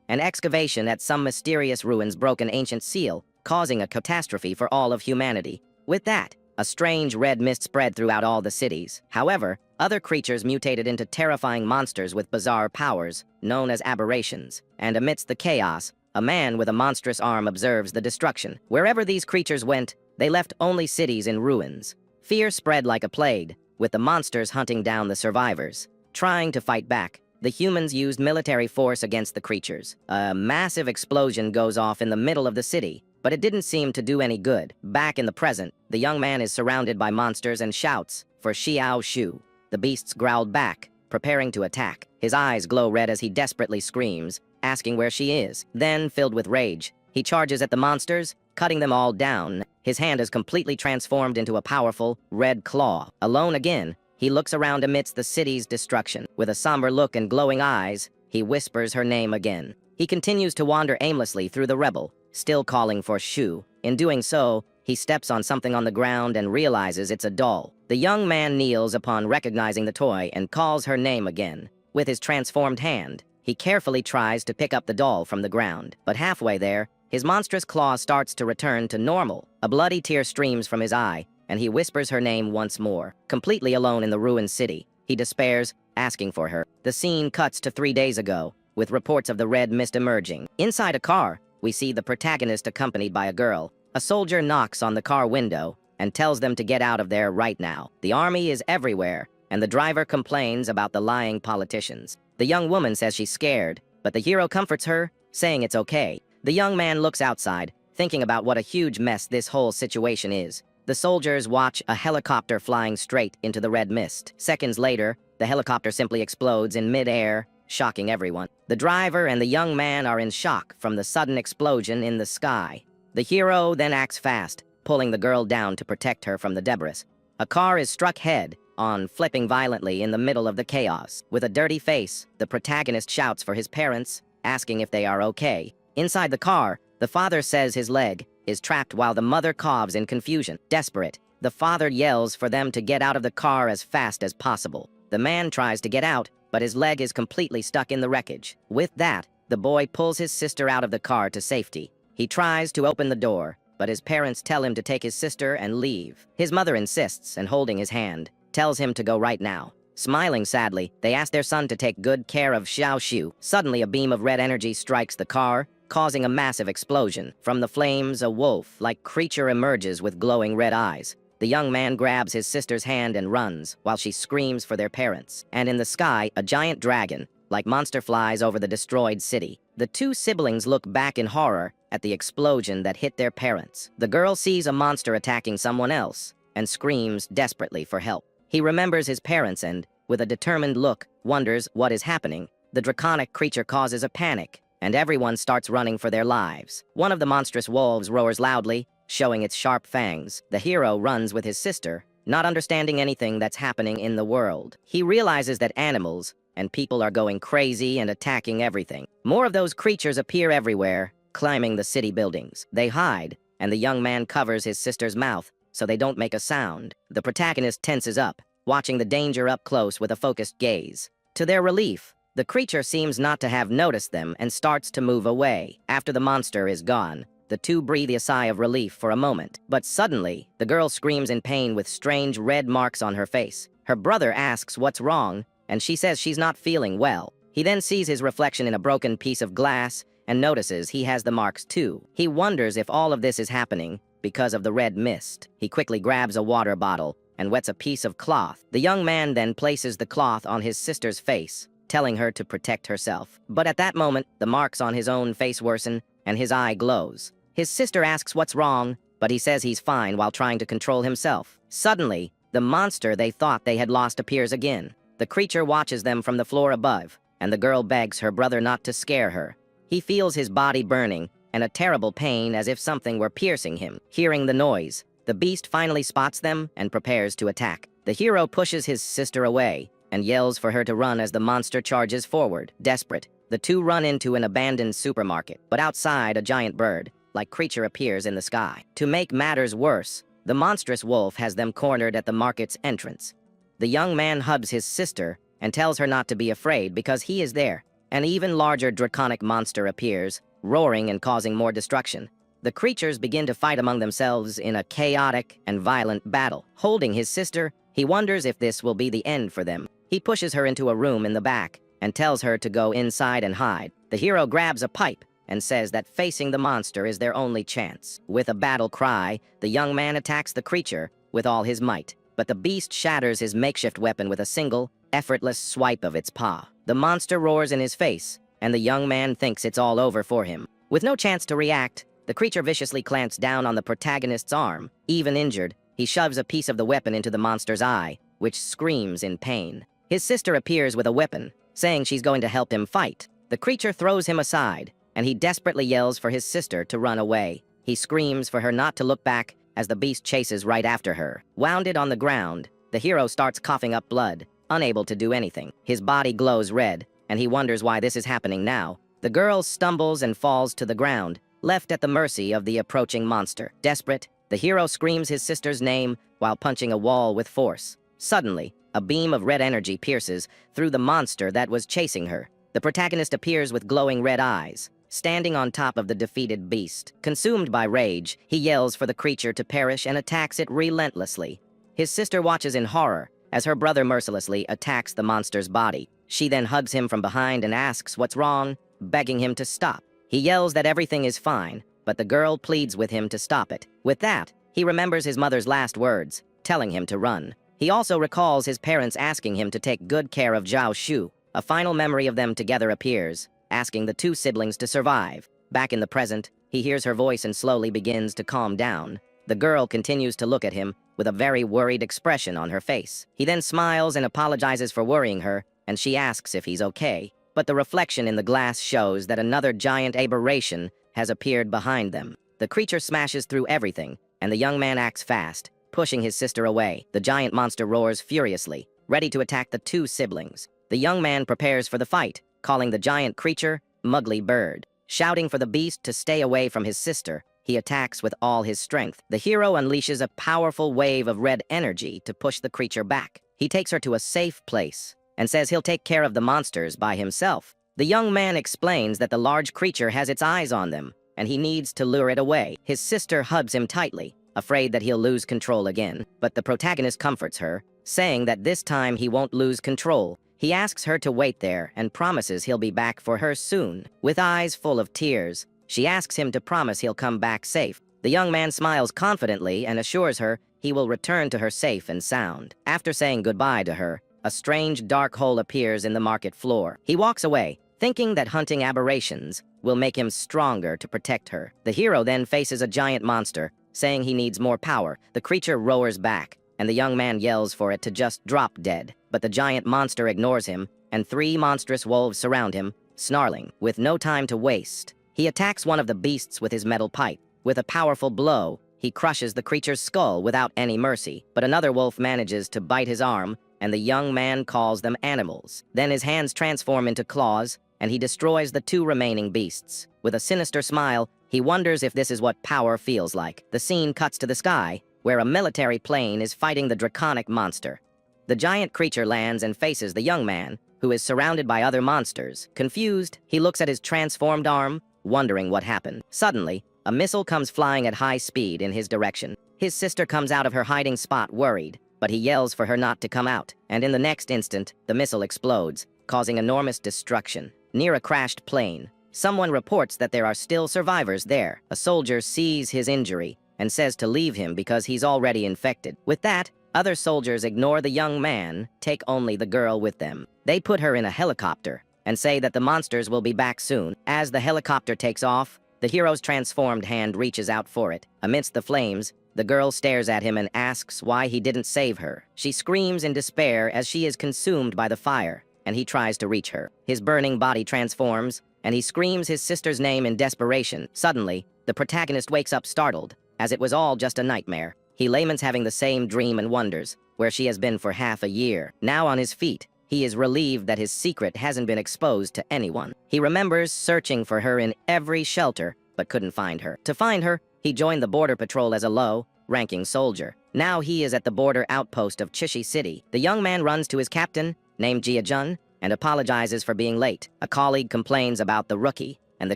An excavation at some mysterious ruins broke an ancient seal, causing a catastrophe for all of humanity. With that, a strange red mist spread throughout all the cities. However, other creatures mutated into terrifying monsters with bizarre powers, known as aberrations. And amidst the chaos, a man with a monstrous arm observes the destruction. Wherever these creatures went, they left only cities in ruins. Fear spread like a plague, with the monsters hunting down the survivors. Trying to fight back, the humans used military force against the creatures. A massive explosion goes off in the middle of the city, but it didn't seem to do any good. Back in the present, the young man is surrounded by monsters and shouts for Xiao Shu. The beasts growled back, preparing to attack. His eyes glow red as he desperately screams, asking where she is. Then, filled with rage, he charges at the monsters, cutting them all down. His hand is completely transformed into a powerful, red claw. Alone again, he looks around amidst the city's destruction. With a somber look and glowing eyes, he whispers her name again. He continues to wander aimlessly through the rebel, still calling for Shu. In doing so, he steps on something on the ground and realizes it's a doll. The young man kneels upon recognizing the toy and calls her name again. With his transformed hand, he carefully tries to pick up the doll from the ground, but halfway there, his monstrous claw starts to return to normal. A bloody tear streams from his eye, and he whispers her name once more. Completely alone in the ruined city, he despairs, asking for her. The scene cuts to 3 days ago, with reports of the red mist emerging. Inside a car, we see the protagonist accompanied by a girl. A soldier knocks on the car window and tells them to get out of there right now. The army is everywhere, and the driver complains about the lying politicians. The young woman says she's scared, but the hero comforts her, saying it's okay. The young man looks outside, thinking about what a huge mess this whole situation is. The soldiers watch a helicopter flying straight into the red mist. Seconds later, the helicopter simply explodes in mid-air, shocking everyone. The driver and the young man are in shock from the sudden explosion in the sky. The hero then acts fast, pulling the girl down to protect her from the debris. A car is struck head-on, flipping violently in the middle of the chaos. With a dirty face, the protagonist shouts for his parents, asking if they are okay. Inside the car, the father says his leg is trapped while the mother coughs in confusion. Desperate, the father yells for them to get out of the car as fast as possible. The man tries to get out, but his leg is completely stuck in the wreckage. With that, the boy pulls his sister out of the car to safety. He tries to open the door, but his parents tell him to take his sister and leave. His mother insists, and holding his hand, tells him to go right now. Smiling sadly, they ask their son to take good care of Xiao Shu. Suddenly, a beam of red energy strikes the car, causing a massive explosion. From the flames, a wolf-like creature emerges with glowing red eyes. The young man grabs his sister's hand and runs, while she screams for their parents. And in the sky, a giant dragon, like monster, flies over the destroyed city. The two siblings look back in horror at the explosion that hit their parents. The girl sees a monster attacking someone else, and screams desperately for help. He remembers his parents and, with a determined look, wonders what is happening. The draconic creature causes a panic, and everyone starts running for their lives. One of the monstrous wolves roars loudly, showing its sharp fangs. The hero runs with his sister, not understanding anything that's happening in the world. He realizes that animals and people are going crazy and attacking everything. More of those creatures appear everywhere, climbing the city buildings. They hide, and the young man covers his sister's mouth so they don't make a sound. The protagonist tenses up, watching the danger up close with a focused gaze. To their relief, the creature seems not to have noticed them and starts to move away. After the monster is gone, the two breathe a sigh of relief for a moment. But suddenly, the girl screams in pain with strange red marks on her face. Her brother asks what's wrong, and she says she's not feeling well. He then sees his reflection in a broken piece of glass and notices he has the marks too. He wonders if all of this is happening because of the red mist. He quickly grabs a water bottle and wets a piece of cloth. The young man then places the cloth on his sister's face, telling her to protect herself. But at that moment, the marks on his own face worsen, and his eye glows. His sister asks what's wrong, but he says he's fine while trying to control himself. Suddenly, the monster they thought they had lost appears again. The creature watches them from the floor above, and the girl begs her brother not to scare her. He feels his body burning, and a terrible pain as if something were piercing him. Hearing the noise, the beast finally spots them and prepares to attack. The hero pushes his sister away and yells for her to run as the monster charges forward. Desperate, the two run into an abandoned supermarket, but outside a giant bird-like creature appears in the sky. To make matters worse, the monstrous wolf has them cornered at the market's entrance. The young man hugs his sister and tells her not to be afraid because he is there. An even larger draconic monster appears, roaring and causing more destruction. The creatures begin to fight among themselves in a chaotic and violent battle. Holding his sister, he wonders if this will be the end for them. He pushes her into a room in the back and tells her to go inside and hide. The hero grabs a pipe and says that facing the monster is their only chance. With a battle cry, the young man attacks the creature with all his might, but the beast shatters his makeshift weapon with a single, effortless swipe of its paw. The monster roars in his face, and the young man thinks it's all over for him. With no chance to react, the creature viciously clamps down on the protagonist's arm. Even injured, he shoves a piece of the weapon into the monster's eye, which screams in pain. His sister appears with a weapon, saying she's going to help him fight. The creature throws him aside, and he desperately yells for his sister to run away. He screams for her not to look back as the beast chases right after her. Wounded on the ground, the hero starts coughing up blood, unable to do anything. His body glows red, and he wonders why this is happening now. The girl stumbles and falls to the ground, left at the mercy of the approaching monster. Desperate, the hero screams his sister's name while punching a wall with force. Suddenly, a beam of red energy pierces through the monster that was chasing her. The protagonist appears with glowing red eyes, standing on top of the defeated beast. Consumed by rage, he yells for the creature to perish and attacks it relentlessly. His sister watches in horror as her brother mercilessly attacks the monster's body. She then hugs him from behind and asks what's wrong, begging him to stop. He yells that everything is fine, but the girl pleads with him to stop it. With that, he remembers his mother's last words, telling him to run. He also recalls his parents asking him to take good care of Zhao Shu. A final memory of them together appears, asking the two siblings to survive. Back in the present, he hears her voice and slowly begins to calm down. The girl continues to look at him with a very worried expression on her face. He then smiles and apologizes for worrying her, and she asks if he's okay. But the reflection in the glass shows that another giant aberration has appeared behind them. The creature smashes through everything, and the young man acts fast, pushing his sister away. The giant monster roars furiously, ready to attack the two siblings. The young man prepares for the fight, calling the giant creature Mugly Bird. Shouting for the beast to stay away from his sister, he attacks with all his strength. The hero unleashes a powerful wave of red energy to push the creature back. He takes her to a safe place and says he'll take care of the monsters by himself. The young man explains that the large creature has its eyes on them, and he needs to lure it away. His sister hugs him tightly, afraid that he'll lose control again, but the protagonist comforts her, saying that this time he won't lose control. He asks her to wait there and promises he'll be back for her soon. With eyes full of tears, she asks him to promise he'll come back safe. The young man smiles confidently and assures her he will return to her safe and sound. After saying goodbye to her, a strange dark hole appears in the market floor. He walks away, thinking that hunting aberrations will make him stronger to protect her. The hero then faces a giant monster, saying he needs more power. The creature roars back, and the young man yells for it to just drop dead. But the giant monster ignores him, and 3 monstrous wolves surround him, snarling. With no time to waste, he attacks one of the beasts with his metal pipe. With a powerful blow, he crushes the creature's skull without any mercy. But another wolf manages to bite his arm, and the young man calls them animals. Then his hands transform into claws, and he destroys the 2 remaining beasts. With a sinister smile, he wonders if this is what power feels like. The scene cuts to the sky, where a military plane is fighting the draconic monster. The giant creature lands and faces the young man, who is surrounded by other monsters. Confused, he looks at his transformed arm, wondering what happened. Suddenly, a missile comes flying at high speed in his direction. His sister comes out of her hiding spot worried, but he yells for her not to come out, and in the next instant, the missile explodes, causing enormous destruction. Near a crashed plane, someone reports that there are still survivors there. A soldier sees his injury and says to leave him because he's already infected. With that, other soldiers ignore the young man, take only the girl with them. They put her in a helicopter and say that the monsters will be back soon. As the helicopter takes off, the hero's transformed hand reaches out for it. Amidst the flames, the girl stares at him and asks why he didn't save her. She screams in despair as she is consumed by the fire, and he tries to reach her. His burning body transforms, and he screams his sister's name in desperation. Suddenly, the protagonist wakes up startled, as it was all just a nightmare. He laments having the same dream and wonders, where she has been for half a year. Now on his feet, he is relieved that his secret hasn't been exposed to anyone. He remembers searching for her in every shelter, but couldn't find her. To find her, he joined the border patrol as a low-ranking soldier. Now he is at the border outpost of Chishi City. The young man runs to his captain, named Jia Jun, and apologizes for being late. A colleague complains about the rookie, and the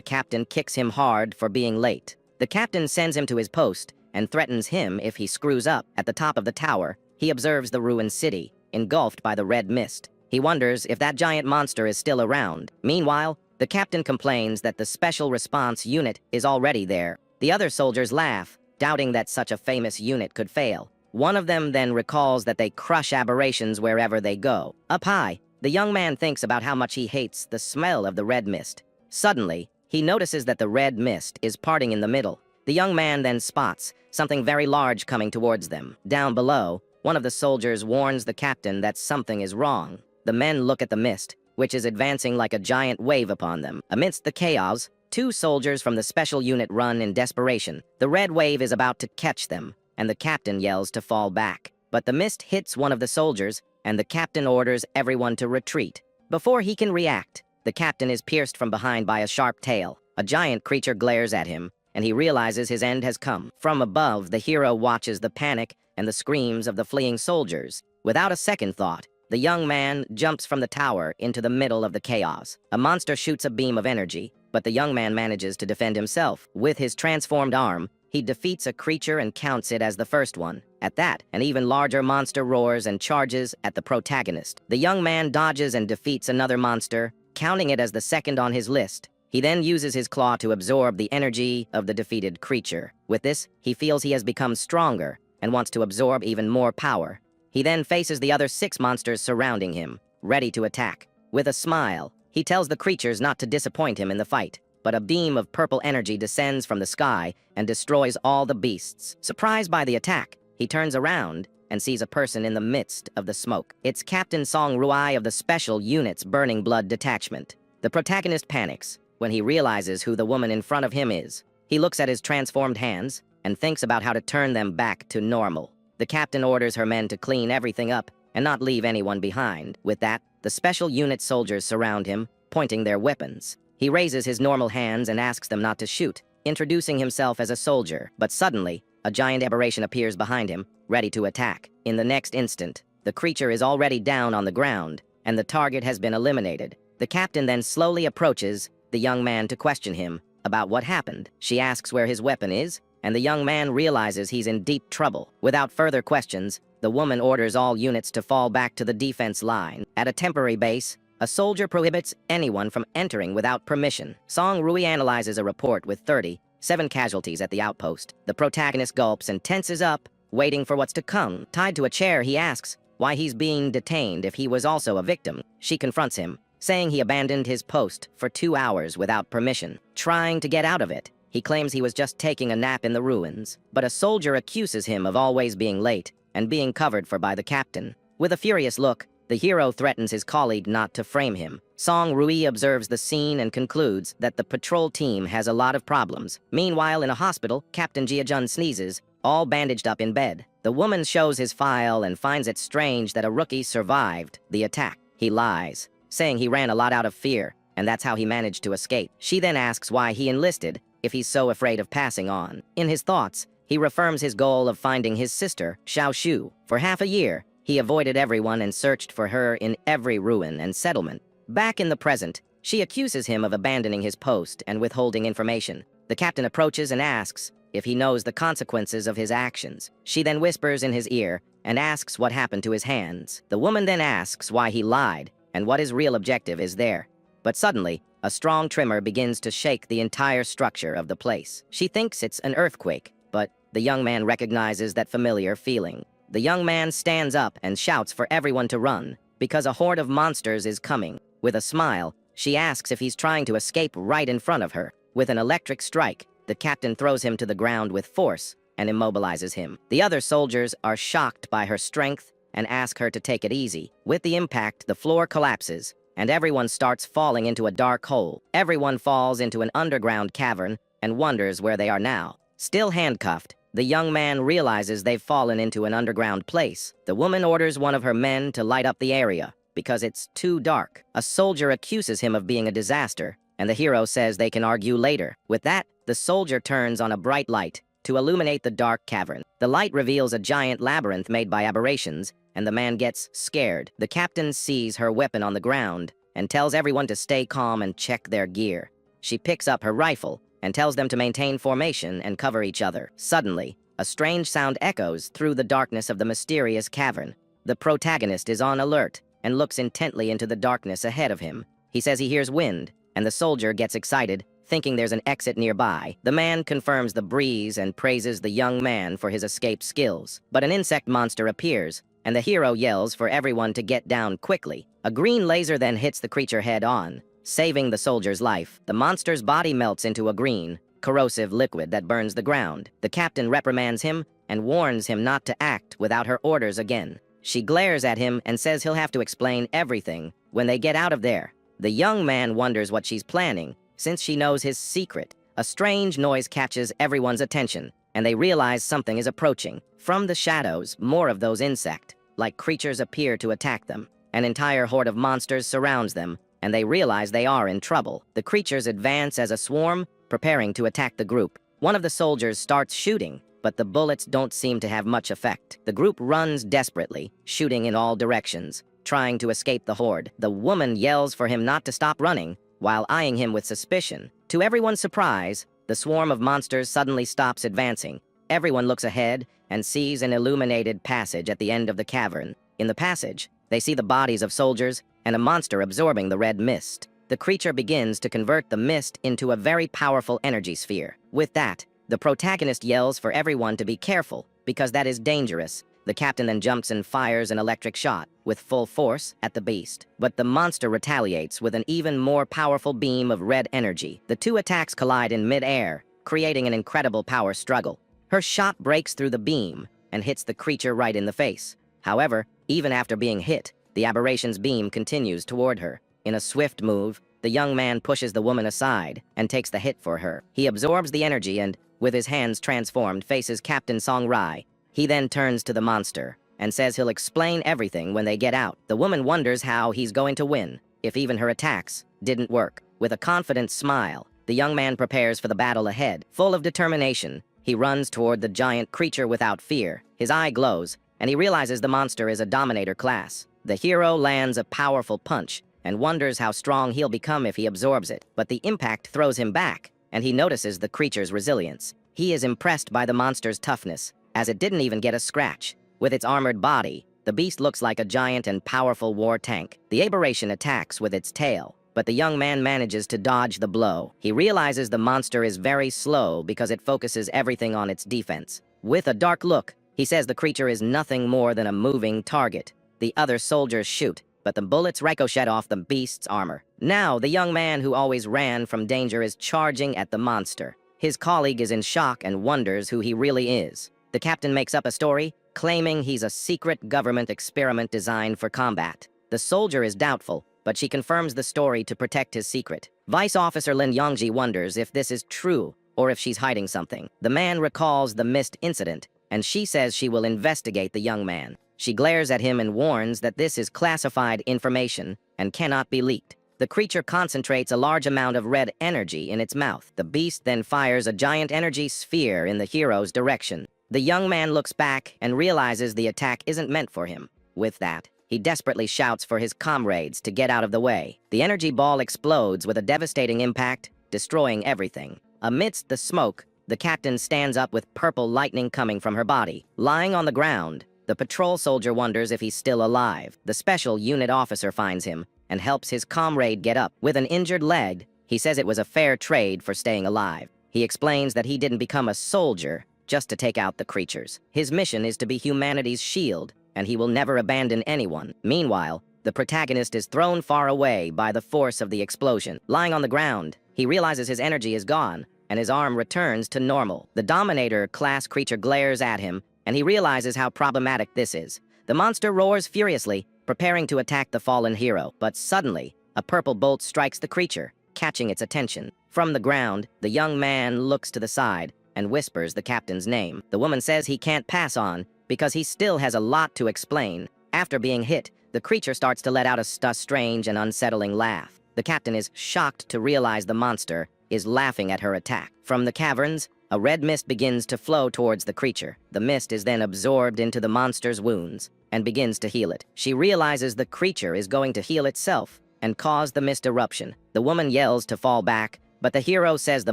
captain kicks him hard for being late. The captain sends him to his post and threatens him if he screws up. At the top of the tower, he observes the ruined city, engulfed by the red mist. He wonders if that giant monster is still around. Meanwhile, the captain complains that the special response unit is already there. The other soldiers laugh, doubting that such a famous unit could fail. One of them then recalls that they crush aberrations wherever they go. Up high, the young man thinks about how much he hates the smell of the red mist. Suddenly, he notices that the red mist is parting in the middle. The young man then spots something very large coming towards them. Down below, one of the soldiers warns the captain that something is wrong. The men look at the mist, which is advancing like a giant wave upon them. Amidst the chaos, 2 soldiers from the special unit run in desperation. The red wave is about to catch them, and the captain yells to fall back. But the mist hits one of the soldiers, and the captain orders everyone to retreat. Before he can react, the captain is pierced from behind by a sharp tail. A giant creature glares at him, and he realizes his end has come. From above, the hero watches the panic and the screams of the fleeing soldiers. Without a second thought, the young man jumps from the tower into the middle of the chaos. A monster shoots a beam of energy, but the young man manages to defend himself. With his transformed arm, he defeats a creature and counts it as the first one. At that, an even larger monster roars and charges at the protagonist. The young man dodges and defeats another monster, counting it as the second on his list. He then uses his claw to absorb the energy of the defeated creature. With this, he feels he has become stronger and wants to absorb even more power. He then faces the other 6 monsters surrounding him, ready to attack. With a smile, he tells the creatures not to disappoint him in the fight, but a beam of purple energy descends from the sky and destroys all the beasts. Surprised by the attack, he turns around and sees a person in the midst of the smoke. It's Captain Song Ruai of the Special Unit's Burning Blood Detachment. The protagonist panics when he realizes who the woman in front of him is. He looks at his transformed hands and thinks about how to turn them back to normal. The captain orders her men to clean everything up and not leave anyone behind. With that, the special unit soldiers surround him, pointing their weapons. He raises his normal hands and asks them not to shoot, introducing himself as a soldier. But suddenly, a giant aberration appears behind him, ready to attack. In the next instant, the creature is already down on the ground, and the target has been eliminated. The captain then slowly approaches the young man to question him about what happened. She asks where his weapon is, and the young man realizes he's in deep trouble. Without further questions, the woman orders all units to fall back to the defense line. At a temporary base, a soldier prohibits anyone from entering without permission. Song Rui analyzes a report with 37 casualties at the outpost. The protagonist gulps and tenses up, waiting for what's to come. Tied to a chair, he asks why he's being detained if he was also a victim. She confronts him, saying he abandoned his post for 2 hours without permission. Trying to get out of it, he claims he was just taking a nap in the ruins, but a soldier accuses him of always being late and being covered for by the captain. With a furious look, the hero threatens his colleague not to frame him. Song Rui observes the scene and concludes that the patrol team has a lot of problems. Meanwhile, in a hospital, Captain Jiajun sneezes, all bandaged up in bed. The woman shows his file and finds it strange that a rookie survived the attack. He lies, saying he ran a lot out of fear, and that's how he managed to escape. She then asks why he enlisted if he's so afraid of passing on. In his thoughts, he reaffirms his goal of finding his sister, Xiao Shu. For half a year, he avoided everyone and searched for her in every ruin and settlement. Back in the present, she accuses him of abandoning his post and withholding information. The captain approaches and asks if he knows the consequences of his actions. She then whispers in his ear and asks what happened to his hands. The woman then asks why he lied and what his real objective is there. But suddenly, a strong tremor begins to shake the entire structure of the place. She thinks it's an earthquake, but the young man recognizes that familiar feeling. The young man stands up and shouts for everyone to run, because a horde of monsters is coming. With a smile, she asks if he's trying to escape right in front of her. With an electric strike, the captain throws him to the ground with force and immobilizes him. The other soldiers are shocked by her strength and ask her to take it easy. With the impact, the floor collapses, and everyone starts falling into a dark hole. Everyone falls into an underground cavern and wonders where they are now. Still handcuffed, the young man realizes they've fallen into an underground place. The woman orders one of her men to light up the area, because it's too dark. A soldier accuses him of being a disaster, and the hero says they can argue later. With that, the soldier turns on a bright light to illuminate the dark cavern. The light reveals a giant labyrinth made by aberrations, and the man gets scared. The captain sees her weapon on the ground and tells everyone to stay calm and check their gear. She picks up her rifle and tells them to maintain formation and cover each other. Suddenly, a strange sound echoes through the darkness of the mysterious cavern. The protagonist is on alert and looks intently into the darkness ahead of him. He says he hears wind, and the soldier gets excited, thinking there's an exit nearby. The man confirms the breeze and praises the young man for his escape skills. But an insect monster appears, and the hero yells for everyone to get down quickly. A green laser then hits the creature head-on, saving the soldier's life. The monster's body melts into a green, corrosive liquid that burns the ground. The captain reprimands him and warns him not to act without her orders again. She glares at him and says he'll have to explain everything when they get out of there. The young man wonders what she's planning, since she knows his secret. A strange noise catches everyone's attention, and they realize something is approaching. From the shadows, more of those insect-like creatures appear to attack them. An entire horde of monsters surrounds them, and they realize they are in trouble. The creatures advance as a swarm, preparing to attack the group. One of the soldiers starts shooting, but the bullets don't seem to have much effect. The group runs desperately, shooting in all directions, trying to escape the horde. The woman yells for him not to stop running, while eyeing him with suspicion. To everyone's surprise, the swarm of monsters suddenly stops advancing. Everyone looks ahead and sees an illuminated passage at the end of the cavern. In the passage, they see the bodies of soldiers and a monster absorbing the red mist. The creature begins to convert the mist into a very powerful energy sphere. With that, the protagonist yells for everyone to be careful, because that is dangerous. The captain then jumps and fires an electric shot with full force at the beast. But the monster retaliates with an even more powerful beam of red energy. The two attacks collide in mid-air, creating an incredible power struggle. Her shot breaks through the beam and hits the creature right in the face. However, even after being hit, the aberration's beam continues toward her. In a swift move, the young man pushes the woman aside and takes the hit for her. He absorbs the energy and, with his hands transformed, faces Captain Song-Rai. He then turns to the monster and says he'll explain everything when they get out. The woman wonders how he's going to win, if even her attacks didn't work. With a confident smile, the young man prepares for the battle ahead. Full of determination, he runs toward the giant creature without fear. His eye glows, and he realizes the monster is a dominator class. The hero lands a powerful punch and wonders how strong he'll become if he absorbs it. But the impact throws him back, and he notices the creature's resilience. He is impressed by the monster's toughness, as it didn't even get a scratch. With its armored body, the beast looks like a giant and powerful war tank. The aberration attacks with its tail, but the young man manages to dodge the blow. He realizes the monster is very slow because it focuses everything on its defense. With a dark look, he says the creature is nothing more than a moving target. The other soldiers shoot, but the bullets ricochet off the beast's armor. Now, the young man who always ran from danger is charging at the monster. His colleague is in shock and wonders who he really is. The captain makes up a story, claiming he's a secret government experiment designed for combat. The soldier is doubtful, but she confirms the story to protect his secret. Vice Officer Lin Yongji wonders if this is true or if she's hiding something. The man recalls the mist incident, and she says she will investigate the young man. She glares at him and warns that this is classified information and cannot be leaked. The creature concentrates a large amount of red energy in its mouth. The beast then fires a giant energy sphere in the hero's direction. The young man looks back and realizes the attack isn't meant for him. With that, he desperately shouts for his comrades to get out of the way. The energy ball explodes with a devastating impact, destroying everything. Amidst the smoke, the captain stands up with purple lightning coming from her body. Lying on the ground, the patrol soldier wonders if he's still alive. The special unit officer finds him and helps his comrade get up. With an injured leg, he says it was a fair trade for staying alive. He explains that he didn't become a soldier just to take out the creatures. His mission is to be humanity's shield, and he will never abandon anyone. Meanwhile, the protagonist is thrown far away by the force of the explosion. Lying on the ground, he realizes his energy is gone, and his arm returns to normal. The Dominator-class creature glares at him, and he realizes how problematic this is. The monster roars furiously, preparing to attack the fallen hero. But suddenly, a purple bolt strikes the creature, catching its attention. From the ground, the young man looks to the side and whispers the captain's name. The woman says he can't pass on because he still has a lot to explain. After being hit, the creature starts to let out a strange and unsettling laugh. The captain is shocked to realize the monster is laughing at her attack. From the caverns, A red mist begins to flow towards the creature. The mist is then absorbed into the monster's wounds and begins to heal it. She realizes the creature is going to heal itself and cause the mist eruption. The woman yells to fall back, but the hero says the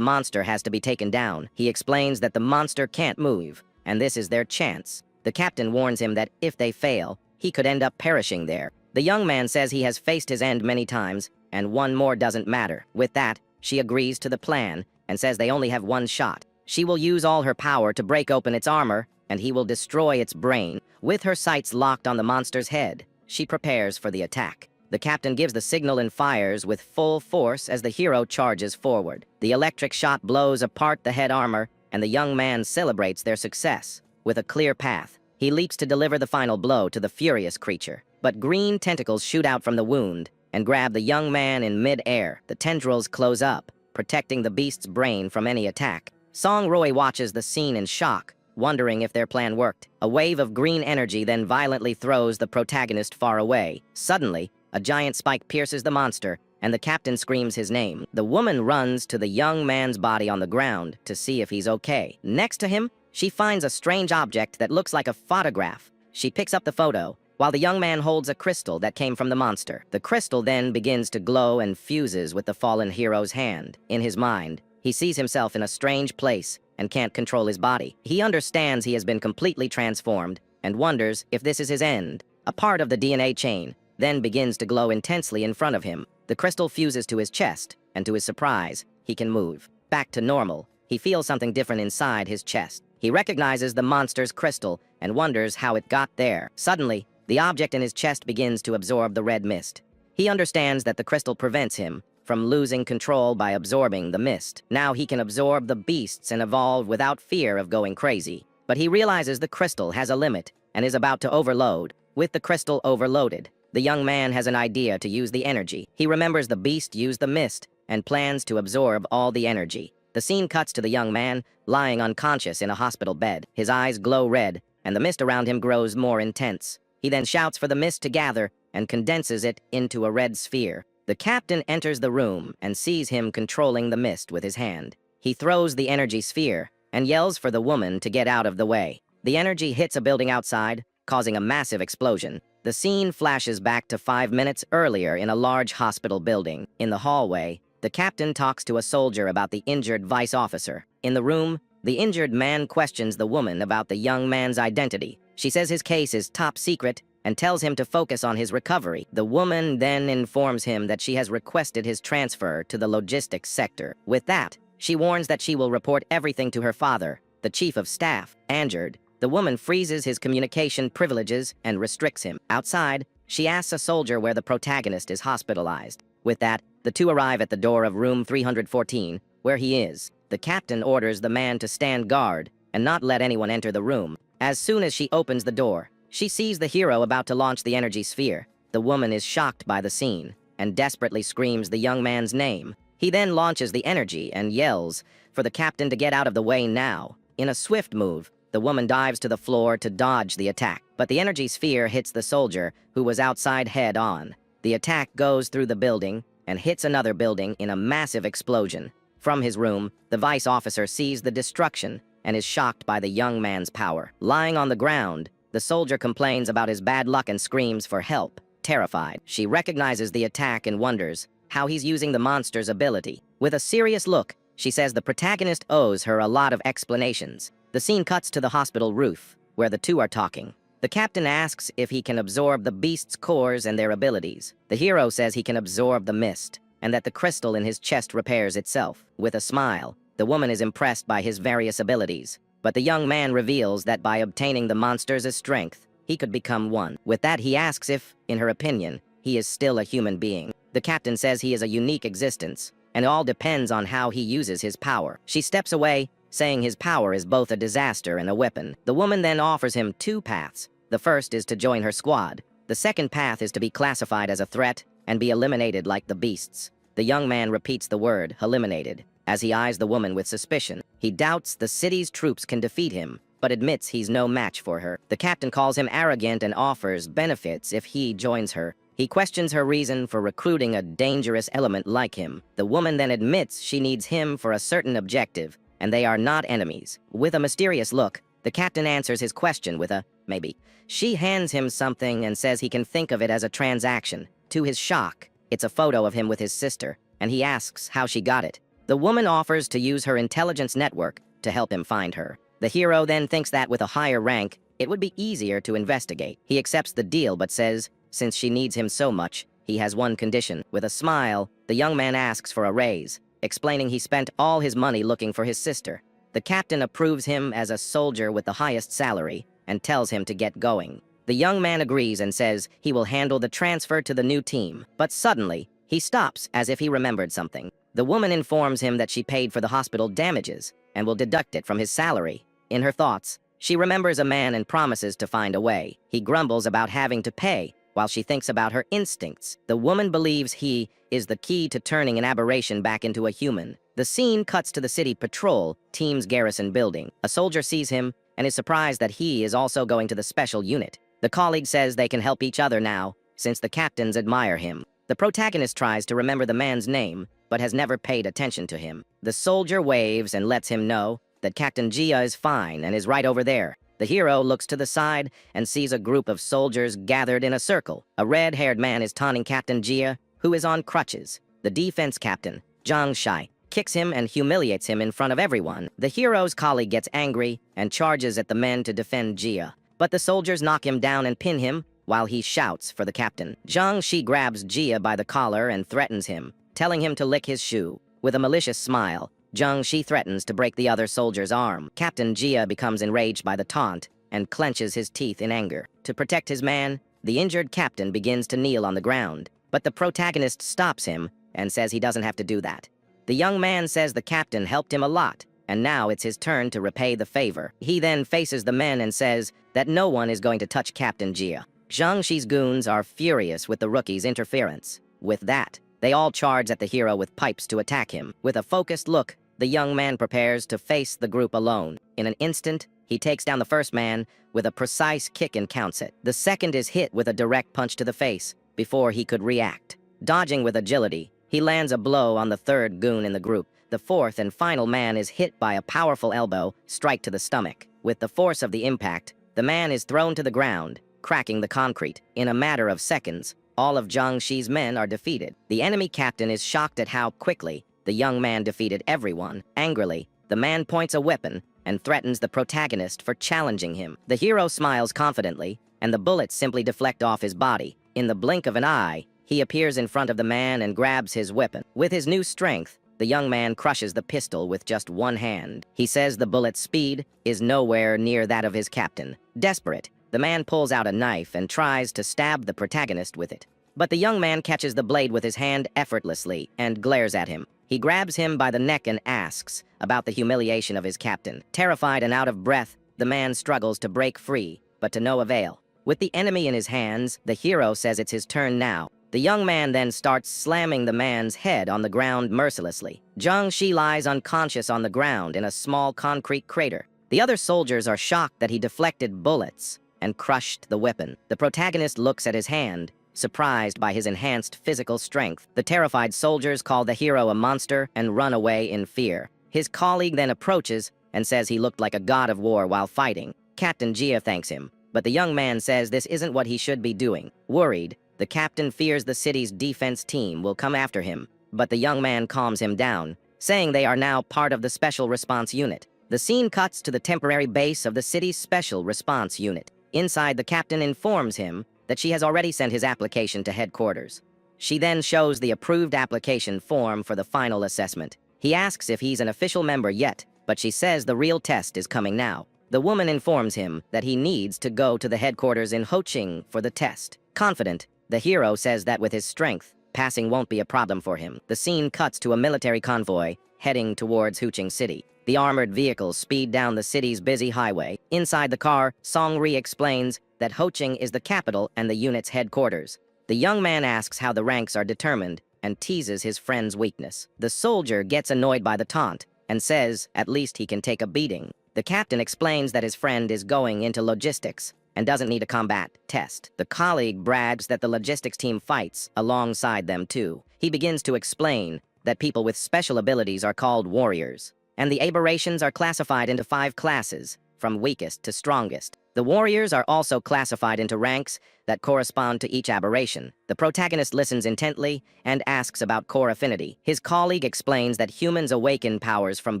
monster has to be taken down. He explains that the monster can't move, and this is their chance. The captain warns him that if they fail, he could end up perishing there. The young man says he has faced his end many times, and one more doesn't matter. With that, she agrees to the plan and says they only have one shot. She will use all her power to break open its armor, and he will destroy its brain. With her sights locked on the monster's head, she prepares for the attack. The captain gives the signal and fires with full force as the hero charges forward. The electric shot blows apart the head armor, and the young man celebrates their success. With a clear path, he leaps to deliver the final blow to the furious creature. But green tentacles shoot out from the wound and grab the young man in mid-air. The tendrils close up, protecting the beast's brain from any attack. Song Roy watches the scene in shock, wondering if their plan worked. A wave of green energy then violently throws the protagonist far away. Suddenly, a giant spike pierces the monster, and the captain screams his name. The woman runs to the young man's body on the ground to see if he's okay. Next to him, she finds a strange object that looks like a photograph. She picks up the photo, while the young man holds a crystal that came from the monster. The crystal then begins to glow and fuses with the fallen hero's hand. In his mind, he sees himself in a strange place and can't control his body. He understands he has been completely transformed and wonders if this is his end. A part of the DNA chain then begins to glow intensely in front of him. The crystal fuses to his chest, and to his surprise, he can move. Back to normal, he feels something different inside his chest. He recognizes the monster's crystal and wonders how it got there. Suddenly, the object in his chest begins to absorb the red mist. He understands that the crystal prevents him from losing control by absorbing the mist. Now he can absorb the beasts and evolve without fear of going crazy. But he realizes the crystal has a limit and is about to overload. With the crystal overloaded, the young man has an idea to use the energy. He remembers the beast used the mist and plans to absorb all the energy. The scene cuts to the young man lying unconscious in a hospital bed. His eyes glow red, and the mist around him grows more intense. He then shouts for the mist to gather and condenses it into a red sphere. The captain enters the room and sees him controlling the mist with his hand. He throws the energy sphere and yells for the woman to get out of the way. The energy hits a building outside, causing a massive explosion. The scene flashes back to 5 minutes earlier in a large hospital building. In the hallway, the captain talks to a soldier about the injured vice officer. In the room, the injured man questions the woman about the young man's identity. She says his case is top secret and tells him to focus on his recovery. The woman then informs him that she has requested his transfer to the logistics sector. With that, she warns that she will report everything to her father, the chief of staff. Injured, the woman freezes his communication privileges and restricts him. Outside, she asks a soldier where the protagonist is hospitalized. With that, the two arrive at the door of room 314, where he is. The captain orders the man to stand guard and not let anyone enter the room. As soon as she opens the door, she sees the hero about to launch the energy sphere. The woman is shocked by the scene and desperately screams the young man's name. He then launches the energy and yells for the captain to get out of the way now. In a swift move, the woman dives to the floor to dodge the attack, but the energy sphere hits the soldier, who was outside head-on. The attack goes through the building and hits another building in a massive explosion. From his room, the vice officer sees the destruction and is shocked by the young man's power. Lying on the ground, the soldier complains about his bad luck and screams for help. Terrified, she recognizes the attack and wonders how he's using the monster's ability. With a serious look, she says the protagonist owes her a lot of explanations. The scene cuts to the hospital roof, where the two are talking. The captain asks if he can absorb the beast's cores and their abilities. The hero says he can absorb the mist, and that the crystal in his chest repairs itself. With a smile, the woman is impressed by his various abilities, but the young man reveals that by obtaining the monster's strength, he could become one. With that, he asks if, in her opinion, he is still a human being. The captain says he is a unique existence, and it all depends on how he uses his power. She steps away, saying his power is both a disaster and a weapon. The woman then offers him two paths. The first is to join her squad. The second path is to be classified as a threat and be eliminated like the beasts. The young man repeats the word, eliminated, as he eyes the woman with suspicion. He doubts the city's troops can defeat him, but admits he's no match for her. The captain calls him arrogant and offers benefits if he joins her. He questions her reason for recruiting a dangerous element like him. The woman then admits she needs him for a certain objective, and they are not enemies. With a mysterious look, the captain answers his question with a maybe. She hands him something and says he can think of it as a transaction. To his shock, it's a photo of him with his sister, and he asks how she got it. The woman offers to use her intelligence network to help him find her. The hero then thinks that with a higher rank, it would be easier to investigate. He accepts the deal but says, since she needs him so much, he has one condition. With a smile, the young man asks for a raise, explaining he spent all his money looking for his sister. The captain approves him as a soldier with the highest salary and tells him to get going. The young man agrees and says he will handle the transfer to the new team. But suddenly, he stops as if he remembered something. The woman informs him that she paid for the hospital damages and will deduct it from his salary. In her thoughts, she remembers a man and promises to find a way. He grumbles about having to pay, while she thinks about her instincts. The woman believes he is the key to turning an aberration back into a human. The scene cuts to the city patrol team's garrison building. A soldier sees him and is surprised that he is also going to the special unit. The colleague says they can help each other now, since the captains admire him. The protagonist tries to remember the man's name, but has never paid attention to him. The soldier waves and lets him know that Captain Gia is fine and is right over there. The hero looks to the side and sees a group of soldiers gathered in a circle. A red-haired man is taunting Captain Gia, who is on crutches. The defense captain, Zhang Shai, kicks him and humiliates him in front of everyone. The hero's colleague gets angry and charges at the men to defend Gia, but the soldiers knock him down and pin him while he shouts for the captain. Zhang Shi grabs Gia by the collar and threatens him, telling him to lick his shoe. With a malicious smile, Zhang Shi threatens to break the other soldier's arm. Captain Gia becomes enraged by the taunt and clenches his teeth in anger. To protect his man, the injured captain begins to kneel on the ground, but the protagonist stops him and says he doesn't have to do that. The young man says the captain helped him a lot, and now it's his turn to repay the favor. He then faces the men and says that no one is going to touch Captain Gia. Zhang Shi's goons are furious with the rookie's interference. With that, they all charge at the hero with pipes to attack him. With a focused look, the young man prepares to face the group alone. In an instant, he takes down the first man with a precise kick and counts it. The second is hit with a direct punch to the face before he could react. Dodging with agility, he lands a blow on the third goon in the group. The fourth and final man is hit by a powerful elbow strike to the stomach. With the force of the impact, the man is thrown to the ground, cracking the concrete. In a matter of seconds, all of Zhang Shi's men are defeated. The enemy captain is shocked at how quickly the young man defeated everyone. Angrily, the man points a weapon and threatens the protagonist for challenging him. The hero smiles confidently, and the bullets simply deflect off his body. In the blink of an eye, he appears in front of the man and grabs his weapon. With his new strength, the young man crushes the pistol with just one hand. He says the bullet's speed is nowhere near that of his captain. Desperate, the man pulls out a knife and tries to stab the protagonist with it. But the young man catches the blade with his hand effortlessly and glares at him. He grabs him by the neck and asks about the humiliation of his captain. Terrified and out of breath, the man struggles to break free, but to no avail. With the enemy in his hands, the hero says it's his turn now. The young man then starts slamming the man's head on the ground mercilessly. Zhang Shi lies unconscious on the ground in a small concrete crater. The other soldiers are shocked that he deflected bullets and crushed the weapon. The protagonist looks at his hand, surprised by his enhanced physical strength. The terrified soldiers call the hero a monster and run away in fear. His colleague then approaches and says he looked like a god of war while fighting. Captain Gia thanks him, but the young man says this isn't what he should be doing. Worried, the captain fears the city's defense team will come after him, but the young man calms him down, saying they are now part of the Special Response Unit. The scene cuts to the temporary base of the city's Special Response Unit. Inside, the captain informs him that she has already sent his application to headquarters. She then shows the approved application form for the final assessment. He asks if he's an official member yet, but she says the real test is coming now. The woman informs him that he needs to go to the headquarters in Hoching for the test. Confident, the hero says that with his strength, passing won't be a problem for him. The scene cuts to a military convoy heading towards Hoching City. The armored vehicles speed down the city's busy highway. Inside the car, Song-ri explains that Hoching is the capital and the unit's headquarters. The young man asks how the ranks are determined and teases his friend's weakness. The soldier gets annoyed by the taunt and says at least he can take a beating. The captain explains that his friend is going into logistics and doesn't need a combat test. The colleague brags that the logistics team fights alongside them too. He begins to explain that people with special abilities are called warriors. and the aberrations are classified into 5 classes, from weakest to strongest. The warriors are also classified into ranks that correspond to each aberration. The protagonist listens intently and asks about core affinity. His colleague explains that humans awaken powers from